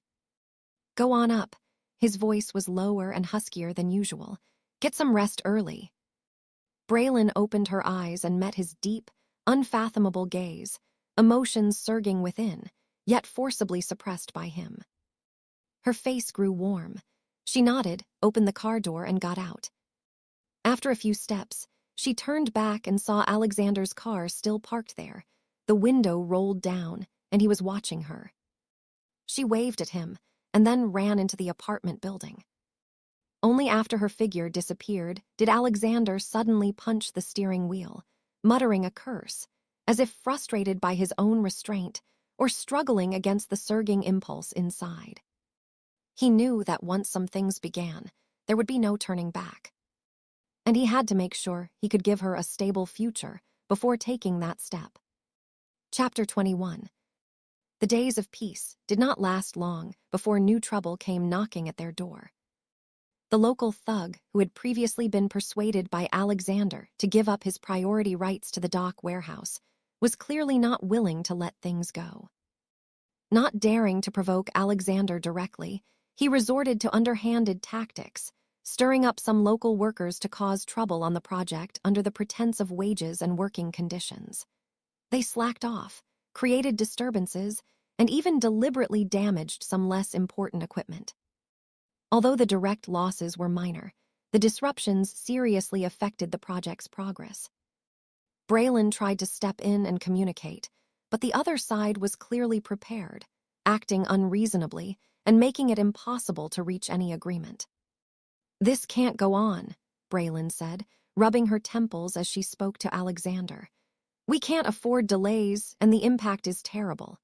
"Go on up." His voice was lower and huskier than usual. "Get some rest early." Braelynn opened her eyes and met his deep, unfathomable gaze, emotions surging within, yet forcibly suppressed by him. Her face grew warm. She nodded, opened the car door, and got out. After a few steps, she turned back and saw Alexander's car still parked there. The window rolled down, and he was watching her. She waved at him, and then ran into the apartment building. Only after her figure disappeared did Alexander suddenly punch the steering wheel, muttering a curse, as if frustrated by his own restraint or struggling against the surging impulse inside. He knew that once some things began, there would be no turning back. And he had to make sure he could give her a stable future before taking that step. Chapter 21. The days of peace did not last long before new trouble came knocking at their door. The local thug, who had previously been persuaded by Alexander to give up his priority rights to the dock warehouse, was clearly not willing to let things go. Not daring to provoke Alexander directly, he resorted to underhanded tactics, stirring up some local workers to cause trouble on the project under the pretense of wages and working conditions. They slacked off, created disturbances, and even deliberately damaged some less important equipment. Although the direct losses were minor, the disruptions seriously affected the project's progress. Braelynn tried to step in and communicate, but the other side was clearly prepared, acting unreasonably and making it impossible to reach any agreement. "This can't go on," Braelynn said, rubbing her temples as she spoke to Alexander. "We can't afford delays, and the impact is terrible."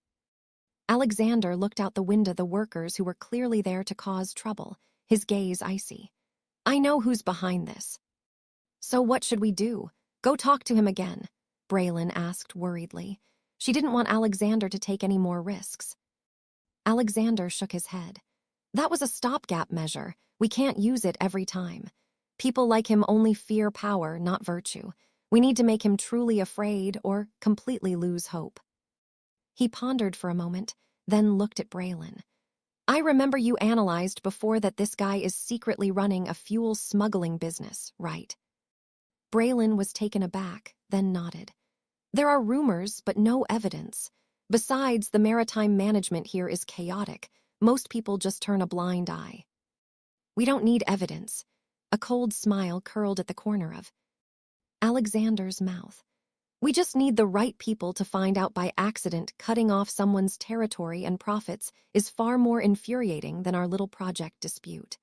Alexander looked out the window at the workers who were clearly there to cause trouble, his gaze icy. "I know who's behind this." "So what should we do? Go talk to him again?" Braelynn asked worriedly. She didn't want Alexander to take any more risks. Alexander shook his head. "That was a stopgap measure. We can't use it every time. People like him only fear power, not virtue. We need to make him truly afraid or completely lose hope." He pondered for a moment, then looked at Braelynn. "I remember you analyzed before that this guy is secretly running a fuel smuggling business, right?" Braelynn was taken aback, then nodded. "There are rumors, but no evidence. Besides, the maritime management here is chaotic. Most people just turn a blind eye." "We don't need evidence." A cold smile curled at the corner of Alexander's mouth. "We just need the right people to find out by accident cutting off someone's territory and profits is far more infuriating than our little project dispute."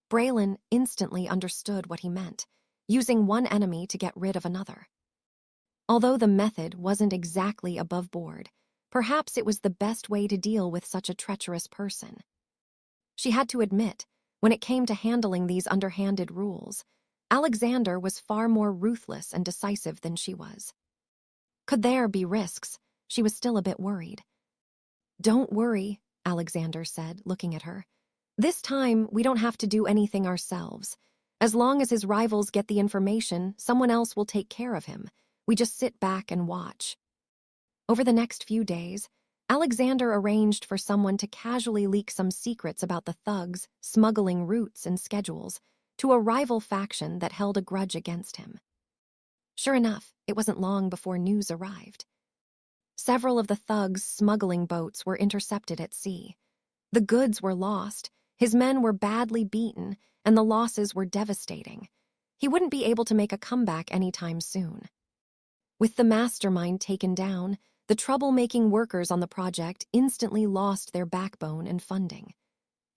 Braelynn instantly understood what he meant, using one enemy to get rid of another. Although the method wasn't exactly above board, perhaps it was the best way to deal with such a treacherous person. She had to admit, when it came to handling these underhanded rules, Alexander was far more ruthless and decisive than she was. Could there be risks? She was still a bit worried. "Don't worry," Alexander said, looking at her. "This time, we don't have to do anything ourselves. As long as his rivals get the information, someone else will take care of him. We just sit back and watch." Over the next few days, Alexander arranged for someone to casually leak some secrets about the thugs, smuggling routes and schedules, to a rival faction that held a grudge against him. Sure enough, it wasn't long before news arrived. Several of the thugs' smuggling boats were intercepted at sea. The goods were lost, his men were badly beaten, and the losses were devastating. He wouldn't be able to make a comeback anytime soon. With the mastermind taken down, the troublemaking workers on the project instantly lost their backbone and funding.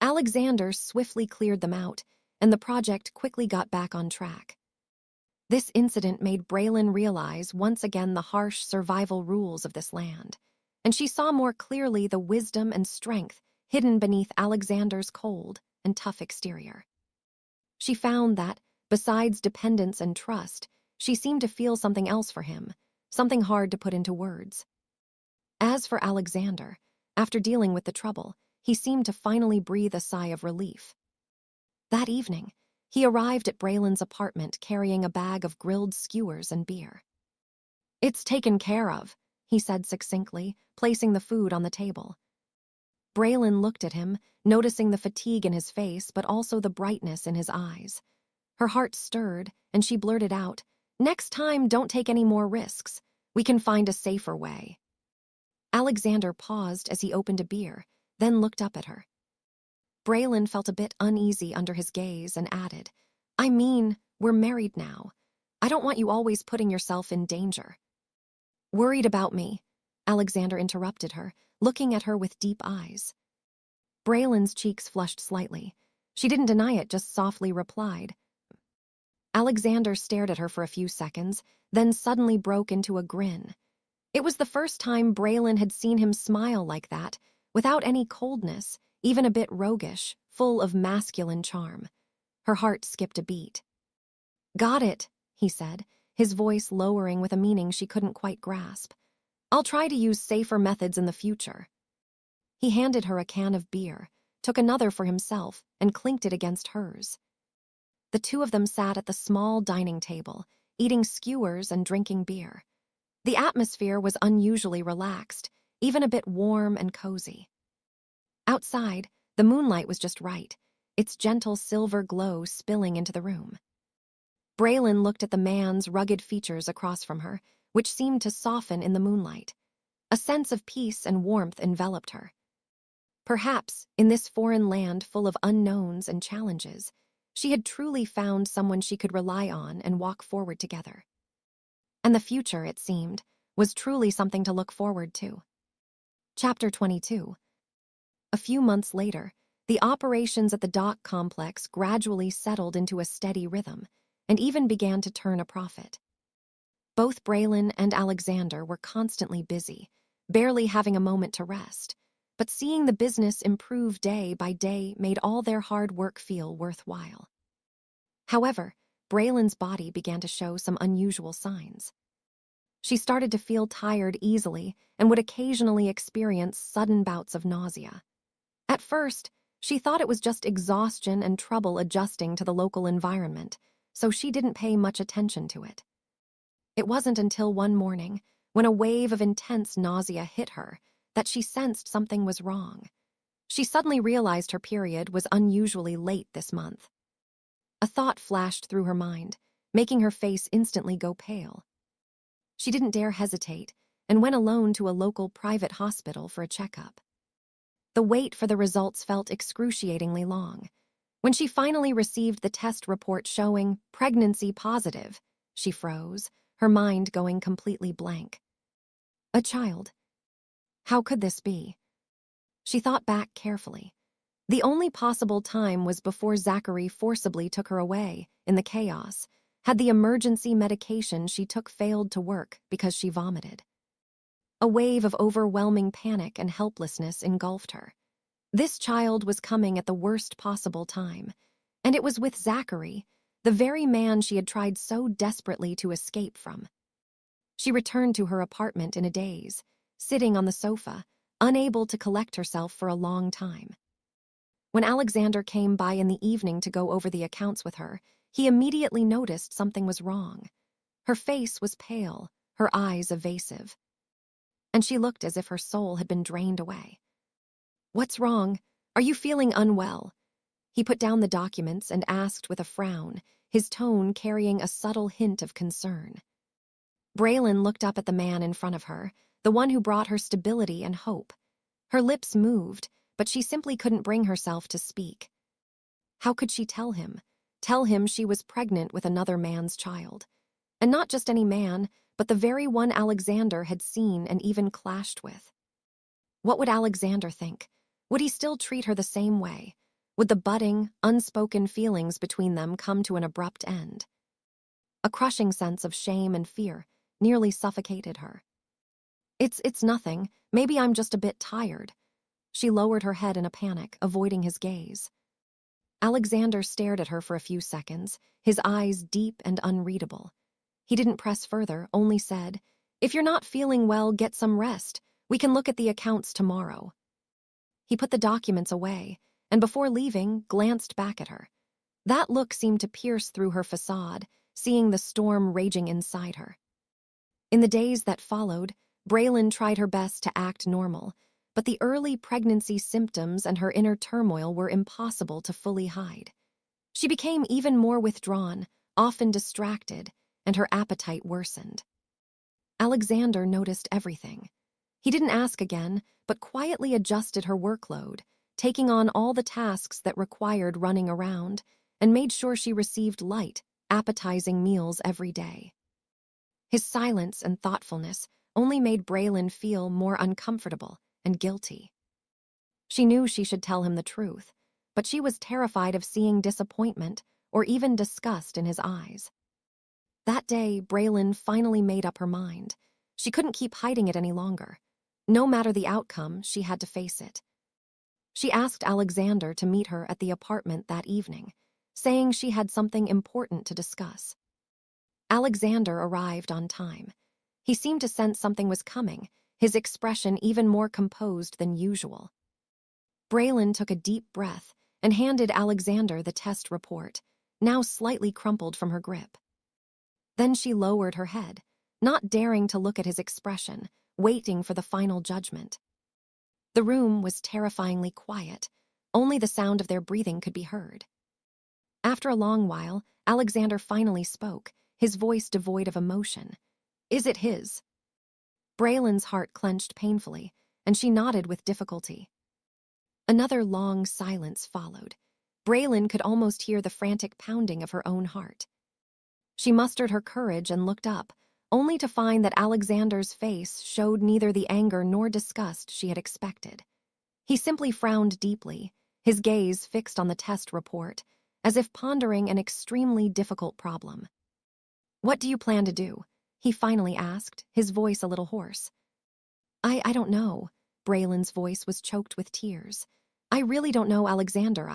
Alexander swiftly cleared them out, and the project quickly got back on track. This incident made Braelynn realize once again the harsh survival rules of this land, and she saw more clearly the wisdom and strength hidden beneath Alexander's cold and tough exterior. She found that, besides dependence and trust, she seemed to feel something else for him, something hard to put into words. As for Alexander, after dealing with the trouble, he seemed to finally breathe a sigh of relief. That evening, he arrived at Braelynn's apartment carrying a bag of grilled skewers and beer. "It's taken care of," he said succinctly, placing the food on the table. Braelynn looked at him, noticing the fatigue in his face but also the brightness in his eyes. Her heart stirred, and she blurted out, "Next time, don't take any more risks. We can find a safer way." Alexander paused as he opened a beer, then looked up at her. Braelynn felt a bit uneasy under his gaze and added, "I mean, we're married now. I don't want you always putting yourself in danger." "Worried about me?" Alexander interrupted her, looking at her with deep eyes. Braelynn's cheeks flushed slightly. She didn't deny it, just softly replied. Alexander stared at her for a few seconds, then suddenly broke into a grin. It was the first time Braelynn had seen him smile like that, without any coldness, even a bit roguish, full of masculine charm. Her heart skipped a beat. "Got it," he said, his voice lowering with a meaning she couldn't quite grasp. "I'll try to use safer methods in the future." He handed her a can of beer, took another for himself, and clinked it against hers. The two of them sat at the small dining table, eating skewers and drinking beer. The atmosphere was unusually relaxed, even a bit warm and cozy. Outside, the moonlight was just right, its gentle silver glow spilling into the room. Braelynn looked at the man's rugged features across from her, which seemed to soften in the moonlight. A sense of peace and warmth enveloped her. Perhaps, in this foreign land full of unknowns and challenges, she had truly found someone she could rely on and walk forward together. And the future, it seemed, was truly something to look forward to. Chapter 22. A few months later, the operations at the dock complex gradually settled into a steady rhythm, and even began to turn a profit. Both Braelynn and Alexander were constantly busy, barely having a moment to rest, but seeing the business improve day by day made all their hard work feel worthwhile. However, Braelynn's body began to show some unusual signs. She started to feel tired easily and would occasionally experience sudden bouts of nausea. At first, she thought it was just exhaustion and trouble adjusting to the local environment, so she didn't pay much attention to it. It wasn't until one morning, when a wave of intense nausea hit her, that she sensed something was wrong. She suddenly realized her period was unusually late this month. A thought flashed through her mind, making her face instantly go pale. She didn't dare hesitate and went alone to a local private hospital for a checkup. The wait for the results felt excruciatingly long. When she finally received the test report showing pregnancy positive, she froze, her mind going completely blank. A child. How could this be? She thought back carefully. The only possible time was before Zachary forcibly took her away, in the chaos, had the emergency medication she took failed to work because she vomited. A wave of overwhelming panic and helplessness engulfed her. This child was coming at the worst possible time, and it was with Zachary, the very man she had tried so desperately to escape from. She returned to her apartment in a daze, sitting on the sofa, unable to collect herself for a long time. When Alexander came by in the evening to go over the accounts with her, he immediately noticed something was wrong. Her face was pale, her eyes evasive, and she looked as if her soul had been drained away. "What's wrong? Are you feeling unwell?" He put down the documents and asked with a frown, his tone carrying a subtle hint of concern. Braelynn looked up at the man in front of her, the one who brought her stability and hope. Her lips moved, but she simply couldn't bring herself to speak. How could she tell him? Tell him she was pregnant with another man's child. And not just any man, but the very one Alexander had seen and even clashed with. What would Alexander think? Would he still treat her the same way? Would the budding, unspoken feelings between them come to an abrupt end? A crushing sense of shame and fear nearly suffocated her. It's nothing. Maybe I'm just a bit tired." She lowered her head in a panic, avoiding his gaze. Alexander stared at her for a few seconds, his eyes deep and unreadable. He didn't press further, only said, "If you're not feeling well, get some rest. We can look at the accounts tomorrow." He put the documents away, and before leaving, glanced back at her. That look seemed to pierce through her facade, seeing the storm raging inside her. In the days that followed, Braelynn tried her best to act normal, but the early pregnancy symptoms and her inner turmoil were impossible to fully hide. She became even more withdrawn, often distracted, and her appetite worsened. Alexander noticed everything. He didn't ask again, but quietly adjusted her workload, taking on all the tasks that required running around, and made sure she received light, appetizing meals every day. His silence and thoughtfulness only made Braelynn feel more uncomfortable and guilty. She knew she should tell him the truth, but she was terrified of seeing disappointment or even disgust in his eyes. That day, Braelynn finally made up her mind. She couldn't keep hiding it any longer. No matter the outcome, she had to face it. She asked Alexander to meet her at the apartment that evening, saying she had something important to discuss. Alexander arrived on time. He seemed to sense something was coming, his expression even more composed than usual. Braelynn took a deep breath and handed Alexander the test report, now slightly crumpled from her grip. Then she lowered her head, not daring to look at his expression, waiting for the final judgment. The room was terrifyingly quiet. Only the sound of their breathing could be heard. After a long while, Alexander finally spoke, his voice devoid of emotion. "Is it his?" Braelynn's heart clenched painfully, and she nodded with difficulty. Another long silence followed. Braelynn could almost hear the frantic pounding of her own heart. She mustered her courage and looked up, only to find that Alexander's face showed neither the anger nor disgust she had expected. He simply frowned deeply, his gaze fixed on the test report, as if pondering an extremely difficult problem. "What do you plan to do?" he finally asked, his voice a little hoarse. I don't know." Braelynn's voice was choked with tears. "I really don't know, Alexander,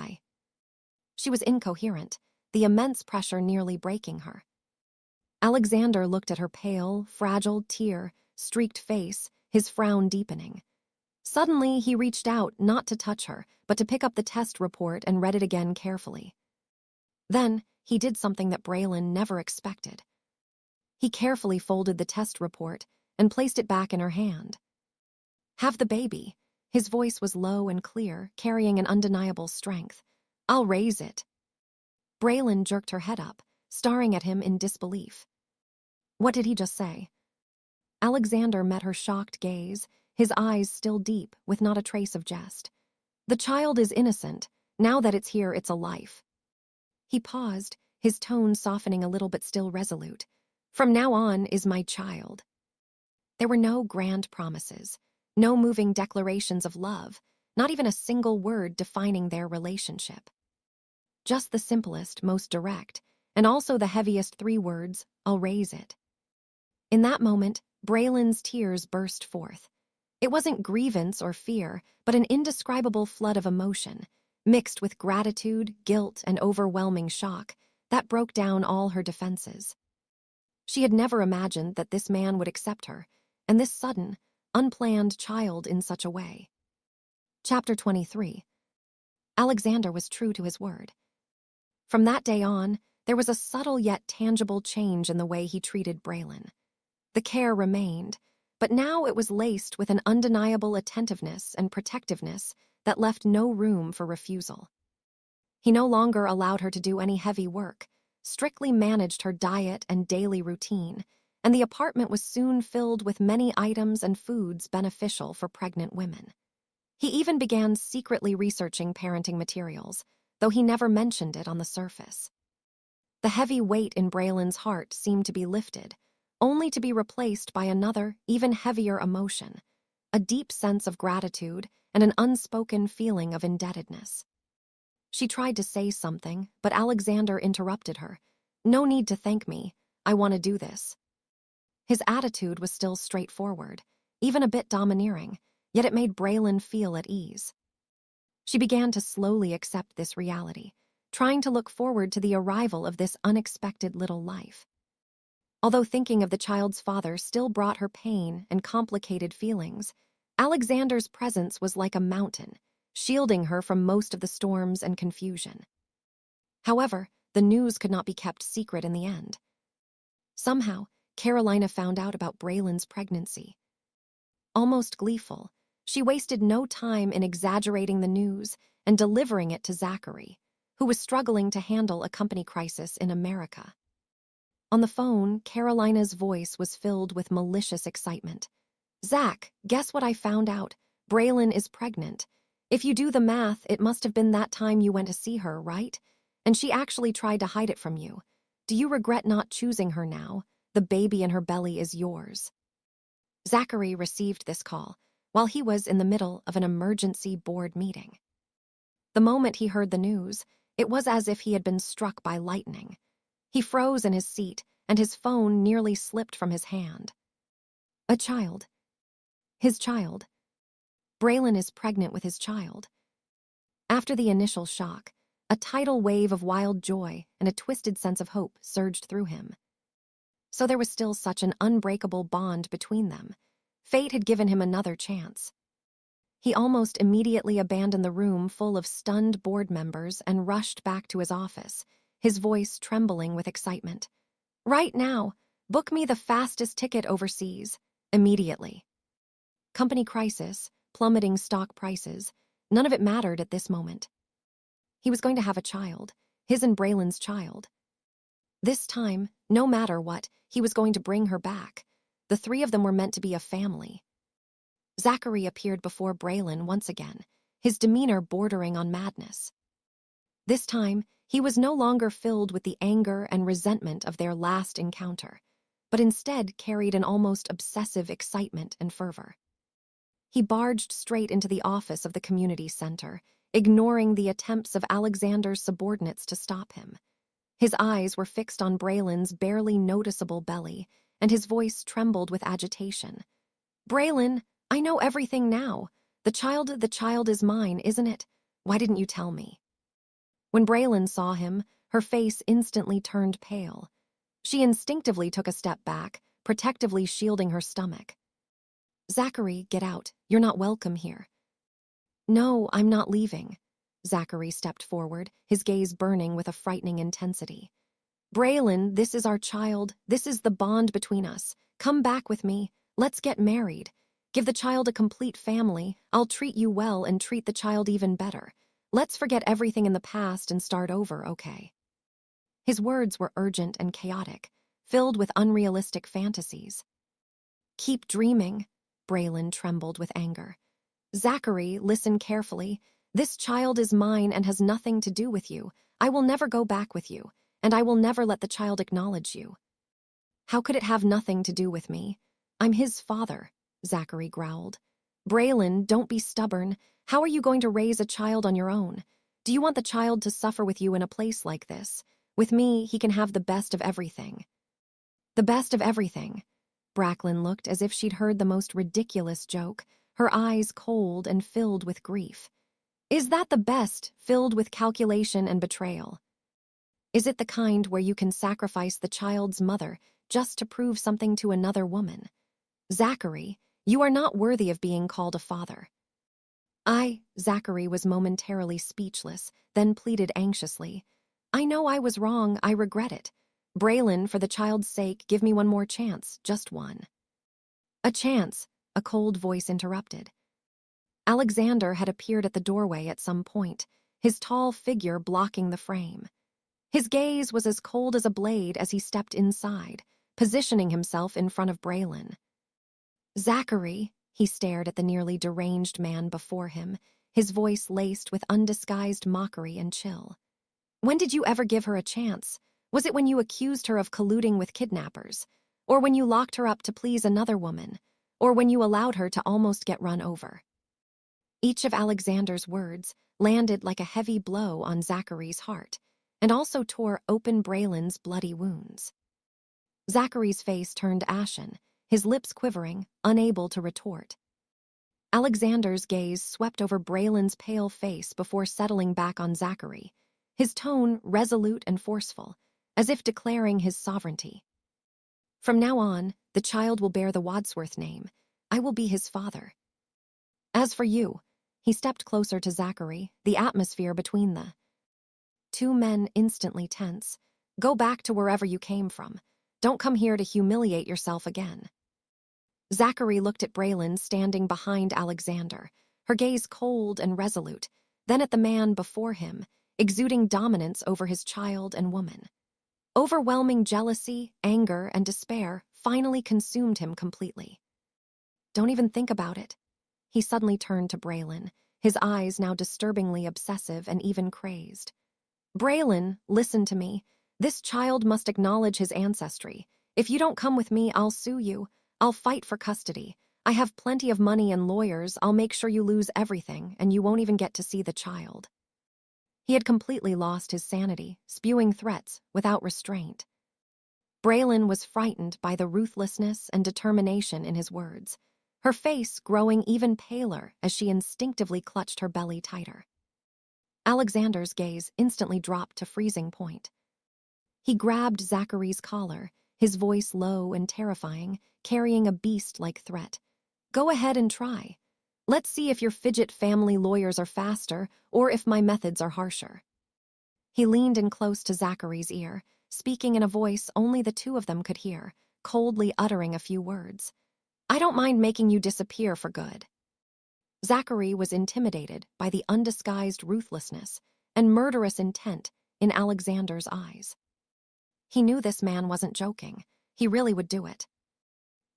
She was incoherent, the immense pressure nearly breaking her. Alexander looked at her pale, fragile, tear-streaked face, his frown deepening. Suddenly, he reached out, not to touch her, but to pick up the test report and read it again carefully. Then, he did something that Braelynn never expected. He carefully folded the test report and placed it back in her hand. "Have the baby." His voice was low and clear, carrying an undeniable strength. "I'll raise it." Braelynn jerked her head up, staring at him in disbelief. What did he just say? Alexander met her shocked gaze, his eyes still deep, with not a trace of jest. "The child is innocent. Now that it's here, it's a life." He paused, his tone softening a little but still resolute. "From now on is my child." There were no grand promises, no moving declarations of love, not even a single word defining their relationship. Just the simplest, most direct, and also the heaviest 3 words, "I'll raise it." In that moment, Braelynn's tears burst forth. It wasn't grievance or fear, but an indescribable flood of emotion, mixed with gratitude, guilt, and overwhelming shock, that broke down all her defenses. She had never imagined that this man would accept her, and this sudden, unplanned child in such a way. Chapter 23. Alexander was true to his word. From that day on, there was a subtle yet tangible change in the way he treated Braelynn. The care remained, but now it was laced with an undeniable attentiveness and protectiveness that left no room for refusal. He no longer allowed her to do any heavy work, strictly managed her diet and daily routine, and the apartment was soon filled with many items and foods beneficial for pregnant women. He even began secretly researching parenting materials, though he never mentioned it on the surface. The heavy weight in Braelynn's heart seemed to be lifted, only to be replaced by another, even heavier emotion, a deep sense of gratitude and an unspoken feeling of indebtedness. She tried to say something, but Alexander interrupted her. "No need to thank me. I want to do this." His attitude was still straightforward, even a bit domineering, yet it made Braelynn feel at ease. She began to slowly accept this reality, trying to look forward to the arrival of this unexpected little life. Although thinking of the child's father still brought her pain and complicated feelings, Alexander's presence was like a mountain, shielding her from most of the storms and confusion. However, the news could not be kept secret in the end. Somehow, Carolina found out about Braelynn's pregnancy. Almost gleeful, she wasted no time in exaggerating the news and delivering it to Zachary, who was struggling to handle a company crisis in America. On the phone, Carolina's voice was filled with malicious excitement. "Zach, guess what I found out? Braelynn is pregnant. If you do the math, it must have been that time you went to see her, right? And she actually tried to hide it from you. Do you regret not choosing her now? The baby in her belly is yours." Zachary received this call while he was in the middle of an emergency board meeting. The moment he heard the news, it was as if he had been struck by lightning. He froze in his seat, and his phone nearly slipped from his hand. A child. His child. Braelynn is pregnant with his child. After the initial shock, a tidal wave of wild joy and a twisted sense of hope surged through him. So there was still such an unbreakable bond between them. Fate had given him another chance. He almost immediately abandoned the room full of stunned board members and rushed back to his office, his voice trembling with excitement. "Right now, book me the fastest ticket overseas, immediately." Company crisis, plummeting stock prices, none of it mattered at this moment. He was going to have a child, his and Braelynn's child. This time, no matter what, he was going to bring her back. The three of them were meant to be a family. Zachary appeared before Braelynn once again, his demeanor bordering on madness. This time, he was no longer filled with the anger and resentment of their last encounter, but instead carried an almost obsessive excitement and fervor. He barged straight into the office of the community center, ignoring the attempts of Alexander's subordinates to stop him. His eyes were fixed on Braelynn's barely noticeable belly, and his voice trembled with agitation. "Braelynn, I know everything now. The child is mine, isn't it? Why didn't you tell me?" When Braelynn saw him, her face instantly turned pale. She instinctively took a step back, protectively shielding her stomach. "Zachary, get out. You're not welcome here." "No, I'm not leaving." Zachary stepped forward, his gaze burning with a frightening intensity. "Braelynn, this is our child. This is the bond between us. Come back with me. Let's get married. Give the child a complete family. I'll treat you well and treat the child even better. Let's forget everything in the past and start over, okay?" His words were urgent and chaotic, filled with unrealistic fantasies. "Keep dreaming." Braelynn trembled with anger. "Zachary, listen carefully. This child is mine and has nothing to do with you. I will never go back with you, and I will never let the child acknowledge you." "How could it have nothing to do with me? I'm his father," Zachary growled. "Braelynn, don't be stubborn. How are you going to raise a child on your own? Do you want the child to suffer with you in a place like this? With me, he can have the best of everything." "The best of everything." Braelynn looked as if she'd heard the most ridiculous joke, her eyes cold and filled with grief. "Is that the best, filled with calculation and betrayal? Is it the kind where you can sacrifice the child's mother just to prove something to another woman? Zachary, you are not worthy of being called a father." Zachary was momentarily speechless, then pleaded anxiously. "I know I was wrong, I regret it. Braelynn, for the child's sake, give me one more chance, just one." "A chance," a cold voice interrupted. Alexander had appeared at the doorway at some point, his tall figure blocking the frame. His gaze was as cold as a blade as he stepped inside, positioning himself in front of Braelynn. "Zachary," he stared at the nearly deranged man before him, his voice laced with undisguised mockery and chill. "When did you ever give her a chance? Was it when you accused her of colluding with kidnappers? Or when you locked her up to please another woman? Or when you allowed her to almost get run over?" Each of Alexander's words landed like a heavy blow on Zachary's heart, and also tore open Braelynn's bloody wounds. Zachary's face turned ashen, his lips quivering, unable to retort. Alexander's gaze swept over Braelynn's pale face before settling back on Zachary, his tone resolute and forceful, as if declaring his sovereignty. "From now on, the child will bear the Wadsworth name. I will be his father. As for you," he stepped closer to Zachary, the atmosphere between the two men instantly tense. "Go back to wherever you came from. Don't come here to humiliate yourself again." Zachary looked at Braelynn standing behind Alexander, her gaze cold and resolute, then at the man before him, exuding dominance over his child and woman. Overwhelming jealousy, anger, and despair finally consumed him completely. "Don't even think about it." He suddenly turned to Braelynn, his eyes now disturbingly obsessive and even crazed. "Braelynn, listen to me. This child must acknowledge his ancestry. If you don't come with me, I'll sue you. I'll fight for custody. I have plenty of money and lawyers. I'll make sure you lose everything, and you won't even get to see the child." He had completely lost his sanity, spewing threats without restraint. Braelynn was frightened by the ruthlessness and determination in his words, her face growing even paler as she instinctively clutched her belly tighter. Alexander's gaze instantly dropped to freezing point. He grabbed Zachary's collar, his voice low and terrifying, carrying a beast-like threat. "Go ahead and try. Let's see if your fidget family lawyers are faster or if my methods are harsher." He leaned in close to Zachary's ear, speaking in a voice only the two of them could hear, coldly uttering a few words. "I don't mind making you disappear for good." Zachary was intimidated by the undisguised ruthlessness and murderous intent in Alexander's eyes. He knew this man wasn't joking. He really would do it.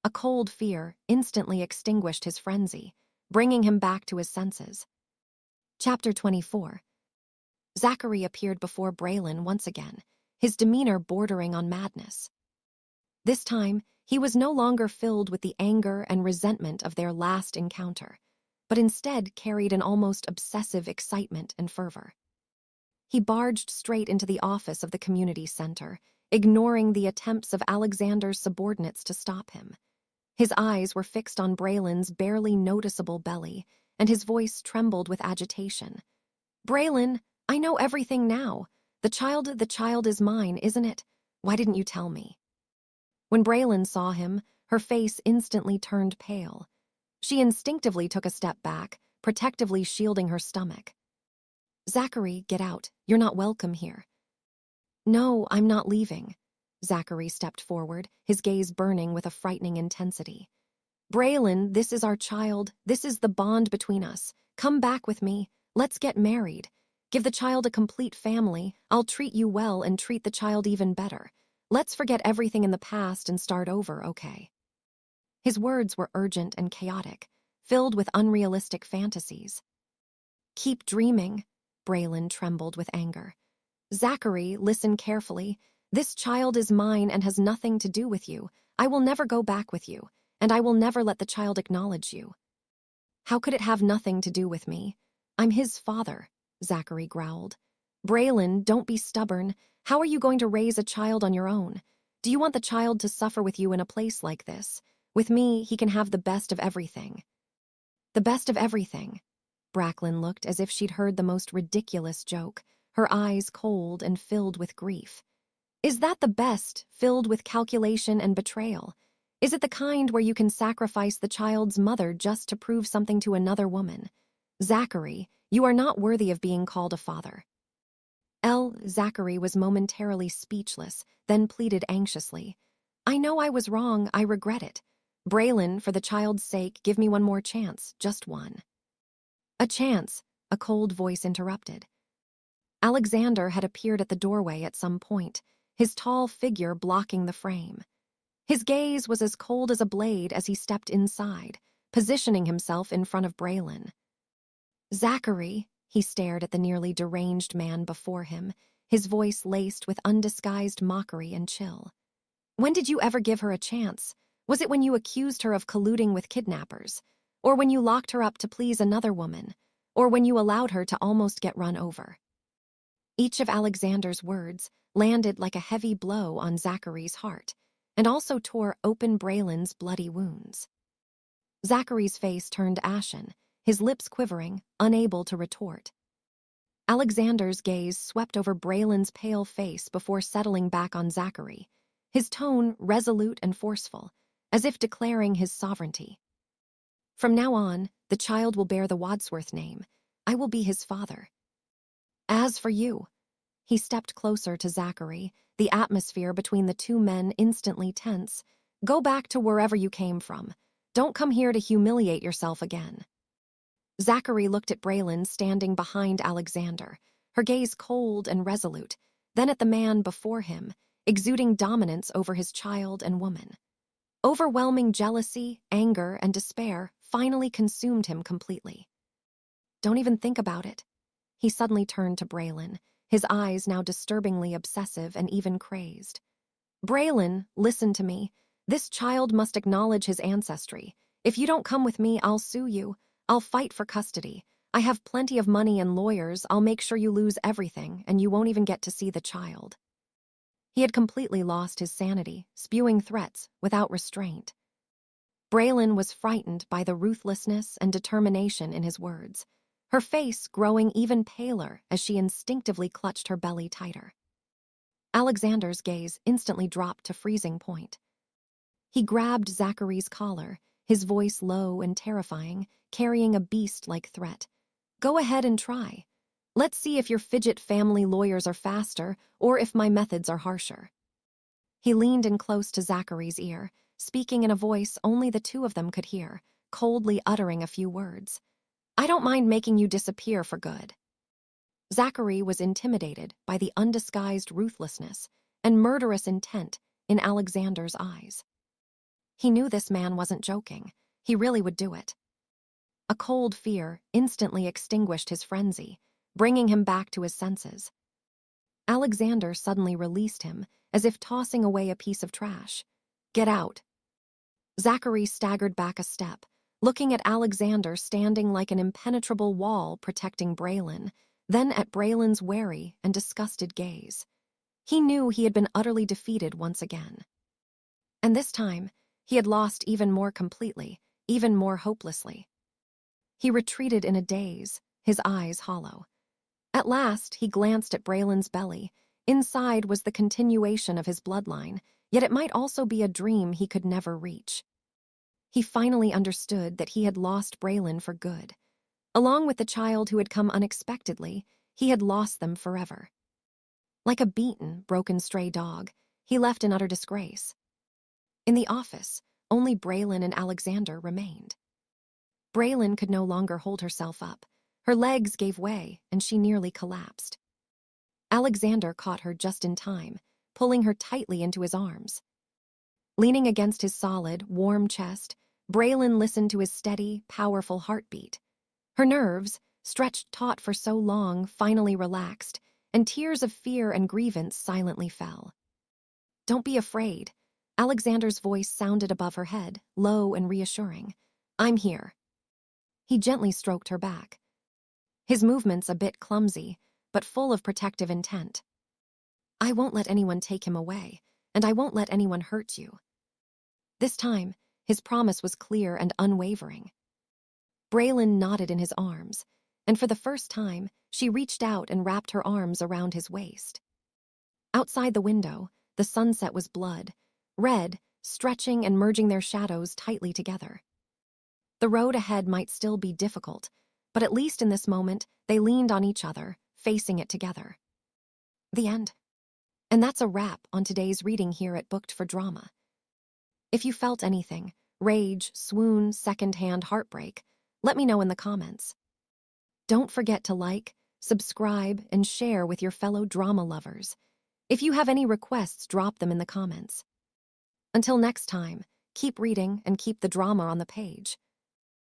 A cold fear instantly extinguished his frenzy, bringing him back to his senses. Chapter 24. Zachary appeared before Braelynn once again, his demeanor bordering on madness. This time, he was no longer filled with the anger and resentment of their last encounter, but instead carried an almost obsessive excitement and fervor. He barged straight into the office of the community center, ignoring the attempts of Alexander's subordinates to stop him. His eyes were fixed on Braelynn's barely noticeable belly, and his voice trembled with agitation. "Braelynn, I know everything now. The child is mine, isn't it? Why didn't you tell me?" When Braelynn saw him, her face instantly turned pale. She instinctively took a step back, protectively shielding her stomach. "Zachary, get out. You're not welcome here." "No, I'm not leaving." Zachary stepped forward, his gaze burning with a frightening intensity. "Braelynn, this is our child. This is the bond between us. Come back with me. Let's get married. Give the child a complete family. I'll treat you well and treat the child even better. Let's forget everything in the past and start over, okay?" His words were urgent and chaotic, filled with unrealistic fantasies. "Keep dreaming." Braelynn trembled with anger. "Zachary, listen carefully. This child is mine and has nothing to do with you. I will never go back with you, and I will never let the child acknowledge you." "How could it have nothing to do with me? I'm his father," Zachary growled. "Braelynn, don't be stubborn. How are you going to raise a child on your own? Do you want the child to suffer with you in a place like this? With me, he can have the best of everything." "The best of everything." Braelynn looked as if she'd heard the most ridiculous joke, her eyes cold and filled with grief. "Is that the best, filled with calculation and betrayal? Is it the kind where you can sacrifice the child's mother just to prove something to another woman? Zachary, you are not worthy of being called a father." Zachary was momentarily speechless, then pleaded anxiously. "I know I was wrong. I regret it. Braelynn, for the child's sake, give me one more chance, just one." "A chance," a cold voice interrupted. Alexander had appeared at the doorway at some point, his tall figure blocking the frame. His gaze was as cold as a blade as he stepped inside, positioning himself in front of Braelynn. "Zachary," he stared at the nearly deranged man before him, his voice laced with undisguised mockery and chill. "When did you ever give her a chance? Was it when you accused her of colluding with kidnappers? Or when you locked her up to please another woman? Or when you allowed her to almost get run over?" Each of Alexander's words landed like a heavy blow on Zachary's heart, and also tore open Braelynn's bloody wounds. Zachary's face turned ashen, his lips quivering, unable to retort. Alexander's gaze swept over Braelynn's pale face before settling back on Zachary, his tone resolute and forceful, as if declaring his sovereignty. From now on, the child will bear the Wadsworth name. I will be his father. As for you, he stepped closer to Zachary, the atmosphere between the two men instantly tense. Go back to wherever you came from. Don't come here to humiliate yourself again. Zachary looked at Braelynn standing behind Alexander, her gaze cold and resolute, then at the man before him, exuding dominance over his child and woman. Overwhelming jealousy, anger, and despair finally consumed him completely. Don't even think about it. He suddenly turned to Braelynn, his eyes now disturbingly obsessive and even crazed. Braelynn, listen to me. This child must acknowledge his ancestry. If you don't come with me, I'll sue you. I'll fight for custody. I have plenty of money and lawyers. I'll make sure you lose everything, and you won't even get to see the child. He had completely lost his sanity, spewing threats without restraint. Braelynn was frightened by the ruthlessness and determination in his words, her face growing even paler as she instinctively clutched her belly tighter. Alexander's gaze instantly dropped to freezing point. He grabbed Zachary's collar, his voice low and terrifying, carrying a beast-like threat. Go ahead and try. Let's see if your fidget family lawyers are faster or if my methods are harsher. He leaned in close to Zachary's ear, speaking in a voice only the two of them could hear, coldly uttering a few words. I don't mind making you disappear for good. Zachary was intimidated by the undisguised ruthlessness and murderous intent in Alexander's eyes. He knew this man wasn't joking. He really would do it. A cold fear instantly extinguished his frenzy, bringing him back to his senses. Alexander suddenly released him, as if tossing away a piece of trash. Get out. Zachary staggered back a step, looking at Alexander standing like an impenetrable wall protecting Braelynn, then at Braelynn's wary and disgusted gaze. He knew he had been utterly defeated once again. And this time, he had lost even more completely, even more hopelessly. He retreated in a daze, his eyes hollow. At last, he glanced at Braelynn's belly. Inside was the continuation of his bloodline, yet it might also be a dream he could never reach. He finally understood that he had lost Braelynn for good. Along with the child who had come unexpectedly, he had lost them forever. Like a beaten, broken stray dog, he left in utter disgrace. In the office, only Braelynn and Alexander remained. Braelynn could no longer hold herself up. Her legs gave way, and she nearly collapsed. Alexander caught her just in time, pulling her tightly into his arms. Leaning against his solid, warm chest, Braelynn listened to his steady, powerful heartbeat. Her nerves, stretched taut for so long, finally relaxed, and tears of fear and grievance silently fell. Don't be afraid. Alexander's voice sounded above her head, low and reassuring. I'm here. He gently stroked her back, his movements a bit clumsy, but full of protective intent. I won't let anyone take him away, and I won't let anyone hurt you. This time, his promise was clear and unwavering. Braelynn nodded in his arms, and for the first time, she reached out and wrapped her arms around his waist. Outside the window, the sunset was blood, red, stretching and merging their shadows tightly together. The road ahead might still be difficult, but at least in this moment, they leaned on each other, facing it together. The end. And that's a wrap on today's reading here at Booked for Drama. If you felt anything, rage, swoon, secondhand heartbreak, let me know in the comments. Don't forget to like, subscribe, and share with your fellow drama lovers. If you have any requests, drop them in the comments. Until next time, keep reading and keep the drama on the page.